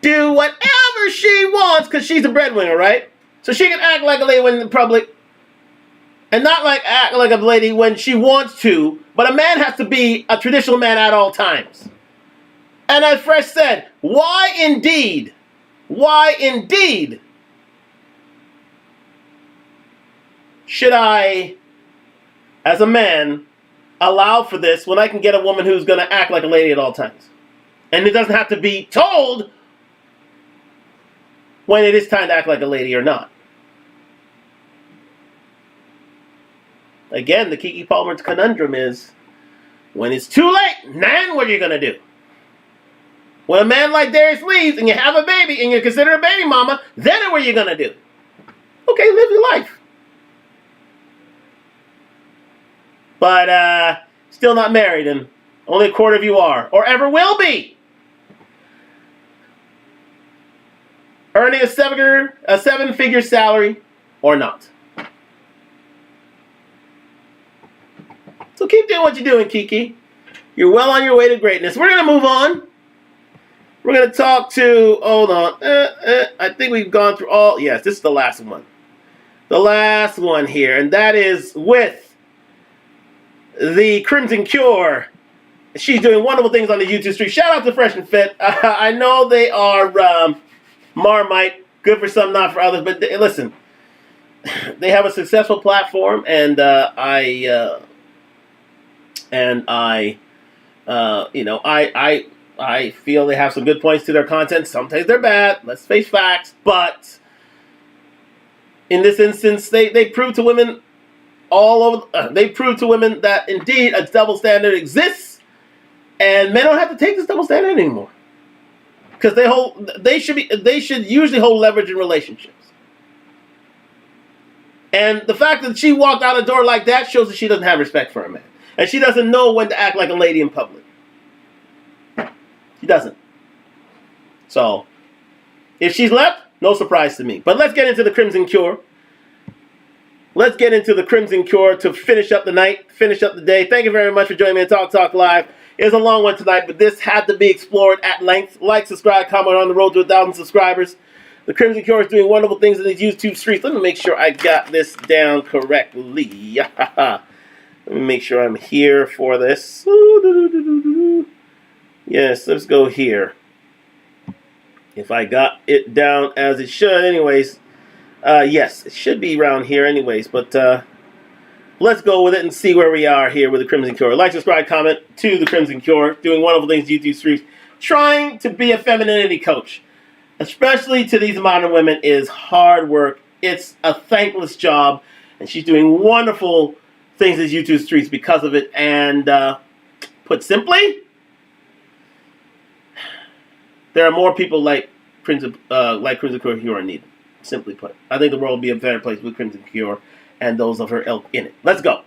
do whatever she wants because she's a breadwinner, right? So she can act like a lady when in public and not act like a lady when she wants to, but a man has to be a traditional man at all times. And as Fresh said, why indeed should I, as a man, allow for this when I can get a woman who's going to act like a lady at all times? And it doesn't have to be told when it is time to act like a lady or not. Again, the Keke Palmer's conundrum is, when it's too late, man, what are you going to do? When a man like Darius leaves and you have a baby and you're considered a baby mama, then what are you going to do? Okay, live your life. But still not married, and only a quarter of you are, or ever will be. Earning a seven-figure salary or not. So keep doing what you're doing, Keke. You're well on your way to greatness. We're going to move on. We're going to talk to, hold on, I think we've gone through all, yes, this is the last one. The last one here, and that is with the Crimson Cure. She's doing wonderful things on the YouTube stream. Shout out to Fresh and Fit. I know they are Marmite, good for some, not for others, but listen, they have a successful platform, and I feel they have some good points to their content. Sometimes they're bad. Let's face facts. But in this instance, they prove to women all over. They prove to women that indeed a double standard exists, and men don't have to take this double standard anymore because they should usually hold leverage in relationships. And the fact that she walked out a door like that shows that she doesn't have respect for a man, and she doesn't know when to act like a lady in public. He doesn't. So, If she's left, no surprise to me. But let's get into the Crimson Cure. Let's get into the Crimson Cure to finish up the night, finish up the day. Thank you very much for joining me on Talk Talk Live. It was a long one tonight, but this had to be explored at length. Like, subscribe, comment on the road to 1,000 subscribers. The Crimson Cure is doing wonderful things in these YouTube streets. Let me make sure I got this down correctly. Let me make sure I'm here for this. Yes, let's go here. If I got it down as it should, anyways. Yes, it should be around here anyways, but let's go with it and see where we are here with the Crimson Cure. Like, subscribe, comment to the Crimson Cure, doing wonderful things YouTube streets, trying to be a femininity coach, especially to these modern women, is hard work. It's a thankless job, and she's doing wonderful things in YouTube streets because of it. And put simply, there are more people like Crimson Cure who are needed. Simply put, I think the world will be a better place with Crimson Cure and those of her ilk in it. Let's go.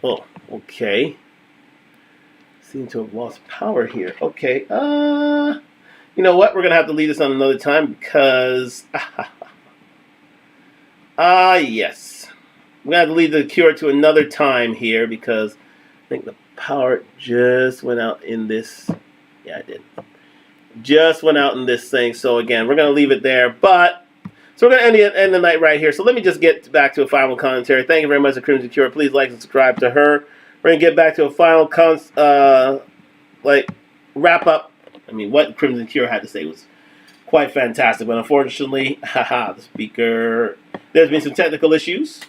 Oh, okay. Seem to have lost power here. Okay. You know what? We're going to have to leave this on another time because... yes. We're going to have to leave the Cure to another time here because I think the power just went out in this. Yeah, it did. Just went out in this thing. So, again, we're going to leave it there. But, so we're going to end the night right here. So, let me just get back to a final commentary. Thank you very much to Crimson Cure. Please like and subscribe to her. We're going to get back to a final wrap up. I mean, what Crimson Cure had to say was quite fantastic. But unfortunately, the speaker, there's been some technical issues.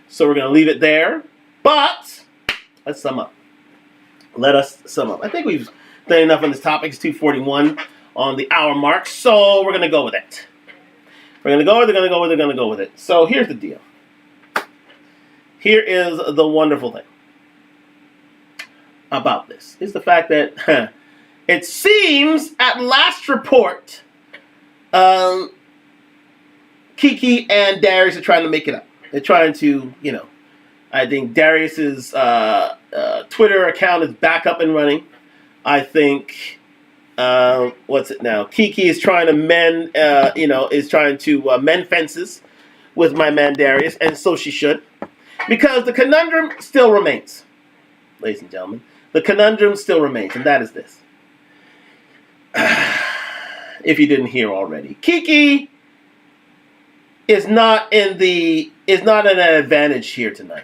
So we're going to leave it there. But let's sum up. Let us sum up. I think we've done enough on this topic. It's 2:41 on the hour mark. So we're going to go with it. We're going to go with it. So here's the deal. Here is the wonderful thing about this. Is the fact that... it seems, at last report, Keke and Darius are trying to make it up. They're trying to, I think Darius's Twitter account is back up and running. I think, what's it now? Keke is trying to mend fences with my man Darius, and so she should. Because the conundrum still remains, ladies and gentlemen. The conundrum still remains, and that is this. If you didn't hear already, Keke is not in an advantage here tonight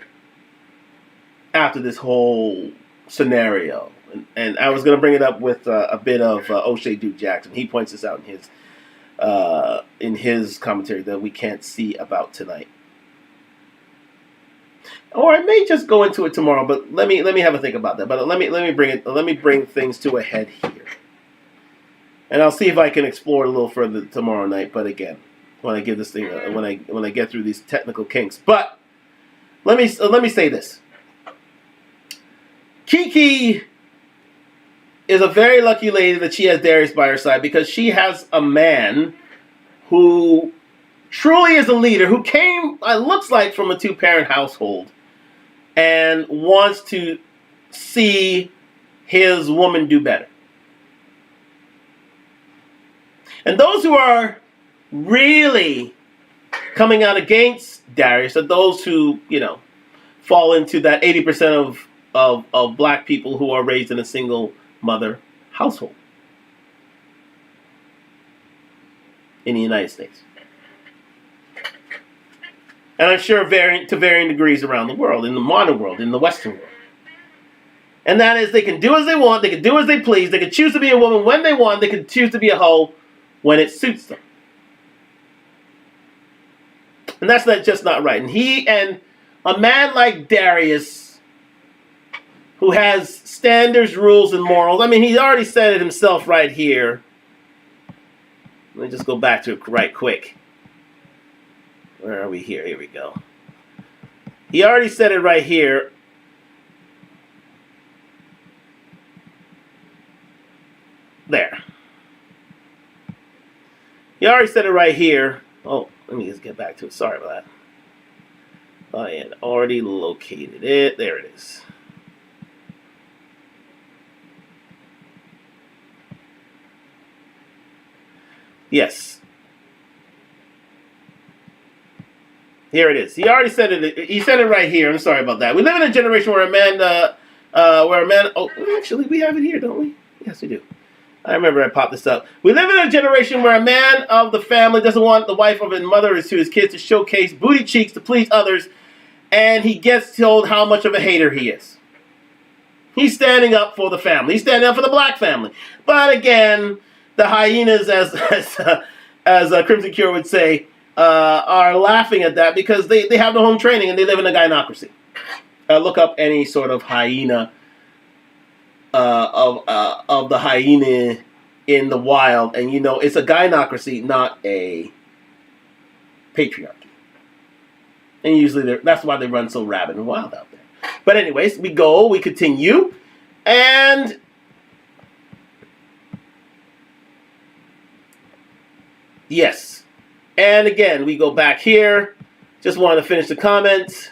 after this whole scenario, and I was going to bring it up with a bit of O'Shea Duke Jackson. He points this out in his commentary that we can't see about tonight, or I may just go into it tomorrow. But let me have a think about that. But let me bring things to a head here. And I'll see if I can explore it a little further tomorrow night. But again, when I give this thing, when I get through these technical kinks. But let me say this: Keke is a very lucky lady that she has Darius by her side, because she has a man who truly is a leader, who came, looks like, from a two-parent household, and wants to see his woman do better. And those who are really coming out against Darius are those who, fall into that 80% of black people who are raised in a single mother household in the United States. And I'm sure to varying degrees around the world, in the modern world, in the Western world. And that is, they can do as they want, they can do as they please, they can choose to be a woman when they want, they can choose to be a hoe when it suits them. And that's just not right. And a man like Darius, who has standards, rules, and morals, I mean, he already said it himself right here. Let me just go back to it right quick. Where are we here? Here we go. He already said it right here. There. He already said it right here. Oh, let me just get back to it. Sorry about that. I had already located it. There it is. Yes. Here it is. He already said it. He said it right here. I'm sorry about that. We live in a generation where a man, oh, actually, we have it here, don't we? Yes, we do. I remember I popped this up. We live in a generation where a man of the family doesn't want the wife of his mother to his kids to showcase booty cheeks to please others, and he gets told how much of a hater he is. He's standing up for the family. He's standing up for the black family. But again, the hyenas, as Crimson Cure would say, are laughing at that because they have no home training and they live in a gynocracy. Look up any sort of hyena of the hyena in the wild, and you know it's a gynocracy, not a patriarchy. And usually that's why they run so rabid and wild out there. But anyways, we continue, and yes, and again we go back here. Just wanted to finish the comments.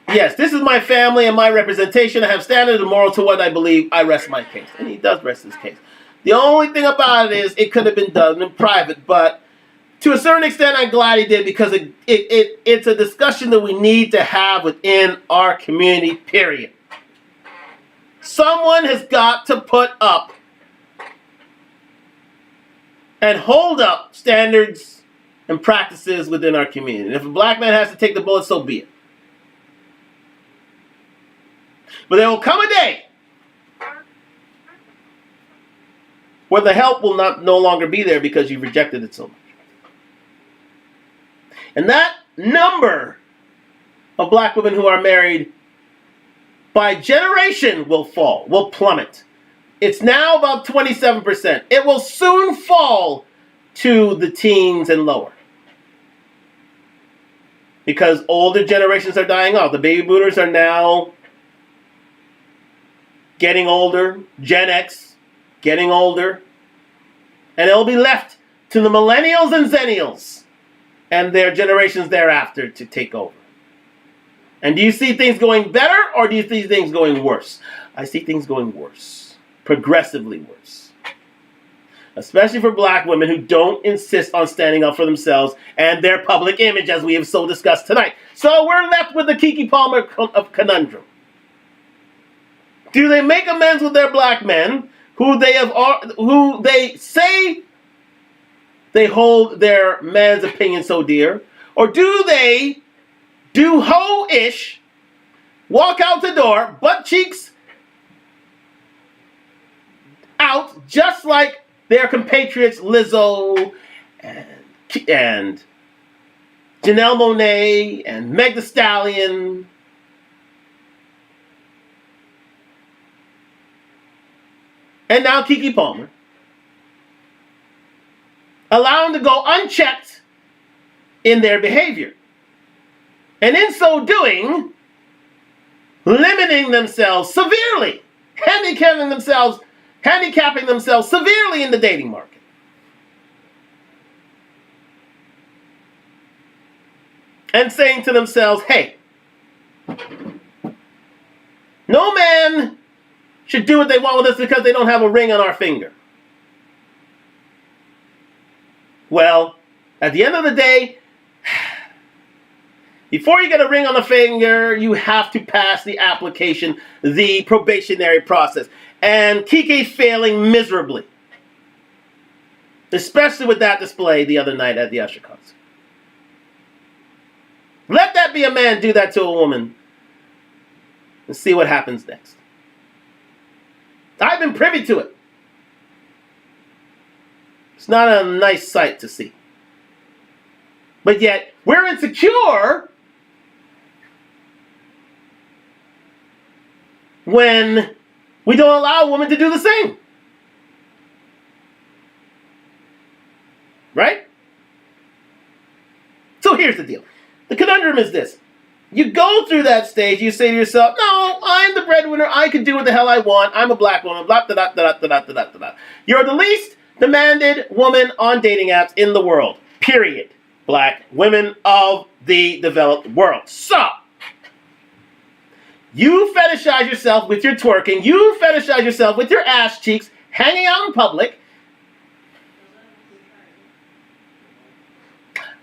Yes, this is my family and my representation. I have standard and moral to what I believe. I rest my case. And he does rest his case. The only thing about it is it could have been done in private, but to a certain extent I'm glad he did because it's a discussion that we need to have within our community, period. Someone has got to put up and hold up standards and practices within our community. And if a black man has to take the bullet, so be it. But there will come a day where the help will no longer be there because you've rejected it so much. And that number of black women who are married by generation will fall, will plummet. It's now about 27%. It will soon fall to the teens and lower. Because older generations are dying off. The baby boomers are now getting older, Gen X getting older, and it'll be left to the millennials and zennials and their generations thereafter to take over. And do you see things going better or do you see things going worse? I see things going worse, progressively worse. Especially for black women who don't insist on standing up for themselves and their public image, as we have so discussed tonight. So we're left with the Keke Palmer of Conundrum. Do they make amends with their black men who they say they hold their man's opinion so dear? Or do they do ho-ish, walk out the door, butt cheeks out, just like their compatriots Lizzo and Janelle Monáe and Meg Thee Stallion and now Keke Palmer, allow them to go unchecked in their behavior. And in so doing, limiting themselves severely, handicapping themselves severely in the dating market. And saying to themselves, hey, no man should do what they want with us because they don't have a ring on our finger. Well, at the end of the day, before you get a ring on the finger, you have to pass the application, the probationary process. And Keke's failing miserably. Especially with that display the other night at the Usher concert. Let that be a man do that to a woman. And see what happens next. I've been privy to it. It's not a nice sight to see. But yet, we're insecure when we don't allow women to do the same. Right? So here's the deal. The conundrum is this. You go through that stage, you say to yourself, no, I am the breadwinner. I can do what the hell I want. I'm a black woman. Blah, da, da, da, da, da, da, da, da. You're the least demanded woman on dating apps in the world. Period. Black women of the developed world. So, you fetishize yourself with your twerking. You fetishize yourself with your ass cheeks, hanging out in public.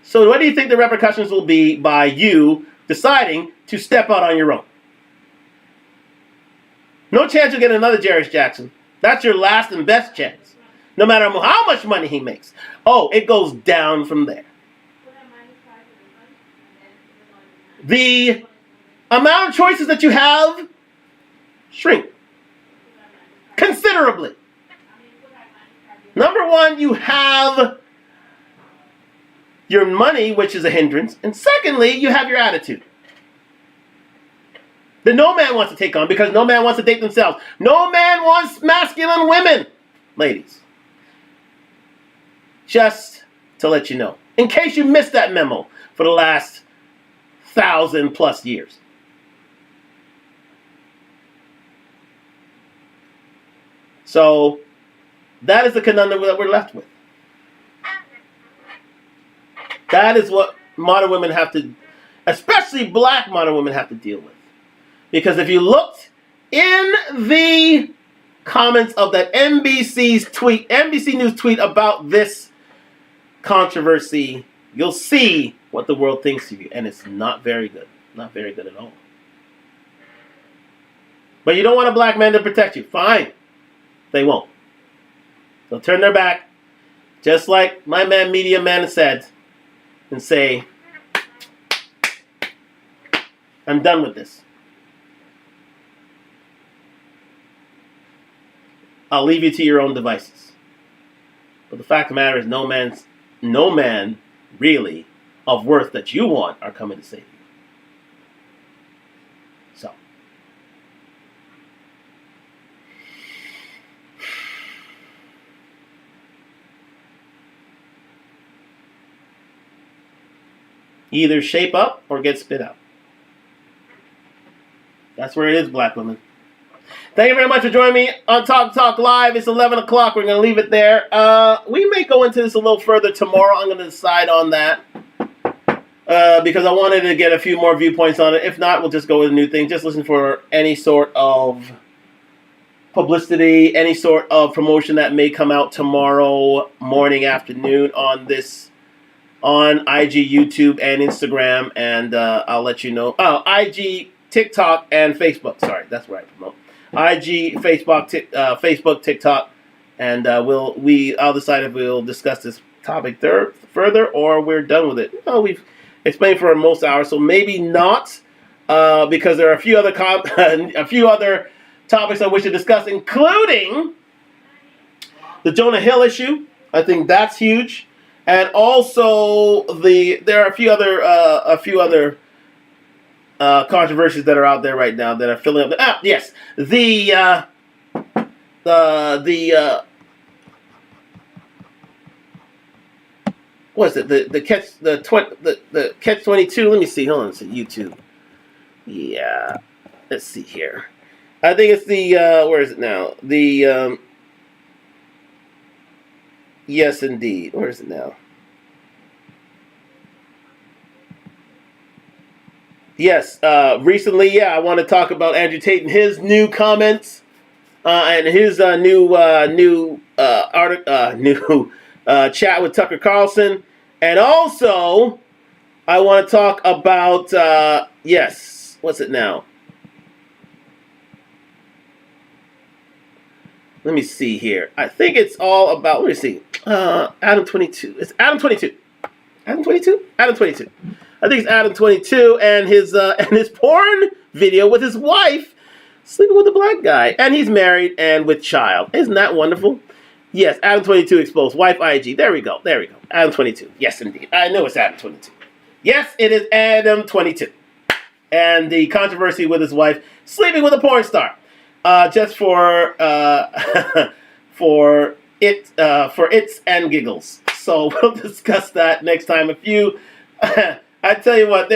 So what do you think the repercussions will be by you deciding to step out on your own? No chance you'll get another Jerry Jackson. That's your last and best chance. No matter how much money he makes. Oh, it goes down from there. The amount of choices that you have shrink considerably. Number one, you have your money, which is a hindrance. And secondly, you have your attitude. That no man wants to take on because no man wants to date themselves. No man wants masculine women, ladies. Just to let you know. In case you missed that memo for the last 1,000+ years. So, that is the conundrum that we're left with. That is what modern women have to, especially black modern women, have to deal with. Because if you looked in the comments of that NBC News tweet about this controversy, you'll see what the world thinks of you. And it's not very good. Not very good at all. But you don't want a black man to protect you. Fine. They won't. They'll turn their back, just like my man Media Man said, and say, I'm done with this. I'll leave you to your own devices. But the fact of the matter is no man really of worth that you want are coming to save you. So. Either shape up or get spit out. That's where it is, black women. Thank you very much for joining me on Talk Live. It's 11 o'clock. We're going to leave it there. We may go into this a little further tomorrow. I'm going to decide on that. Because I wanted to get a few more viewpoints on it. If not, we'll just go with a new thing. Just listen for any sort of publicity, any sort of promotion that may come out tomorrow morning, afternoon on IG, YouTube, and Instagram. And I'll let you know. Oh, IG, TikTok, and Facebook. Sorry, that's where I promote. IG, Facebook, TikTok, and I'll decide if we'll discuss this topic further or we're done with it. No, we've explained for most hours, so maybe not, because there are a few other topics I wish to discuss, including the Jonah Hill issue. I think that's huge, and also there are a few other controversies that are out there right now that are filling up. Yes, what's it? The catch-22. Let me see. Hold on. It's YouTube. Yeah. Let's see here. I think it's the where is it now? The yes, indeed. Where is it now? Yes, recently, I want to talk about Andrew Tate and his new comments and his new chat with Tucker Carlson. And also, I want to talk about, what's it now? Let me see here. I think it's all about, let me see. Adam 22. It's Adam 22. Adam 22? Adam 22. I think it's Adam 22 and his porn video with his wife sleeping with a black guy. And he's married and with child. Isn't that wonderful? Yes, Adam 22 exposed. Wife IG. There we go. Adam 22. Yes, indeed. I know it's Adam 22. Yes, it is Adam 22. And the controversy with his wife sleeping with a porn star. Just for its and giggles. So we'll discuss that next time. If you... I tell you what,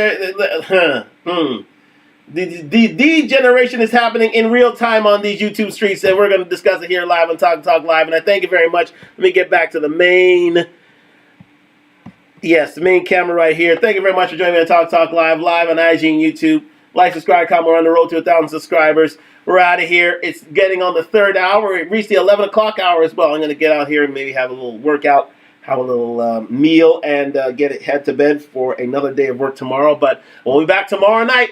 The degeneration is happening in real time on these YouTube streets, and we're going to discuss it here live on Talk Live. And I thank you very much. Let me get back to the main camera right here. Thank you very much for joining me on Talk Live on IG and YouTube. Like, subscribe, comment. We're on the road to 1,000 subscribers. We're out of here. It's getting on the 3rd hour. It reached the 11 o'clock hour as well. I'm going to get out here and maybe have a little workout, have a little meal, and head to bed for another day of work tomorrow. But we'll be back tomorrow night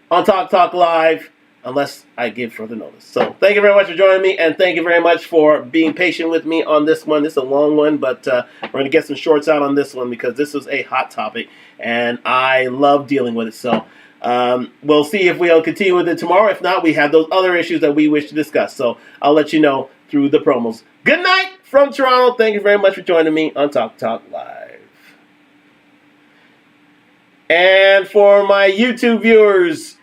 on Talk Live, unless I give further notice. So thank you very much for joining me, and thank you very much for being patient with me on this one. This is a long one, but we're going to get some shorts out on this one because this is a hot topic, and I love dealing with it. So we'll see if we'll continue with it tomorrow. If not, we have those other issues that we wish to discuss. So I'll let you know through the promos. Good night from Toronto. Thank you very much for joining me on Talk Live. And for my YouTube viewers,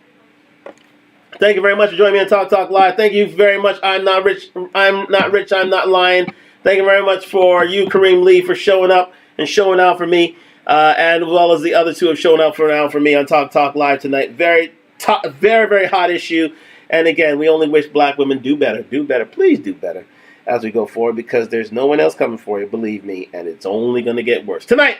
thank you very much for joining me on Talk Live. Thank you very much. I'm not rich. I'm not lying. Thank you very much for you, Kareem Lee, for showing up and showing out for me. And as well as the other two have shown up for me on Talk Live tonight. Very, very hot issue. And again, we only wish black women do better. Do better. Please do better as we go forward, because there's no one else coming for you, believe me. And it's only going to get worse. Tonight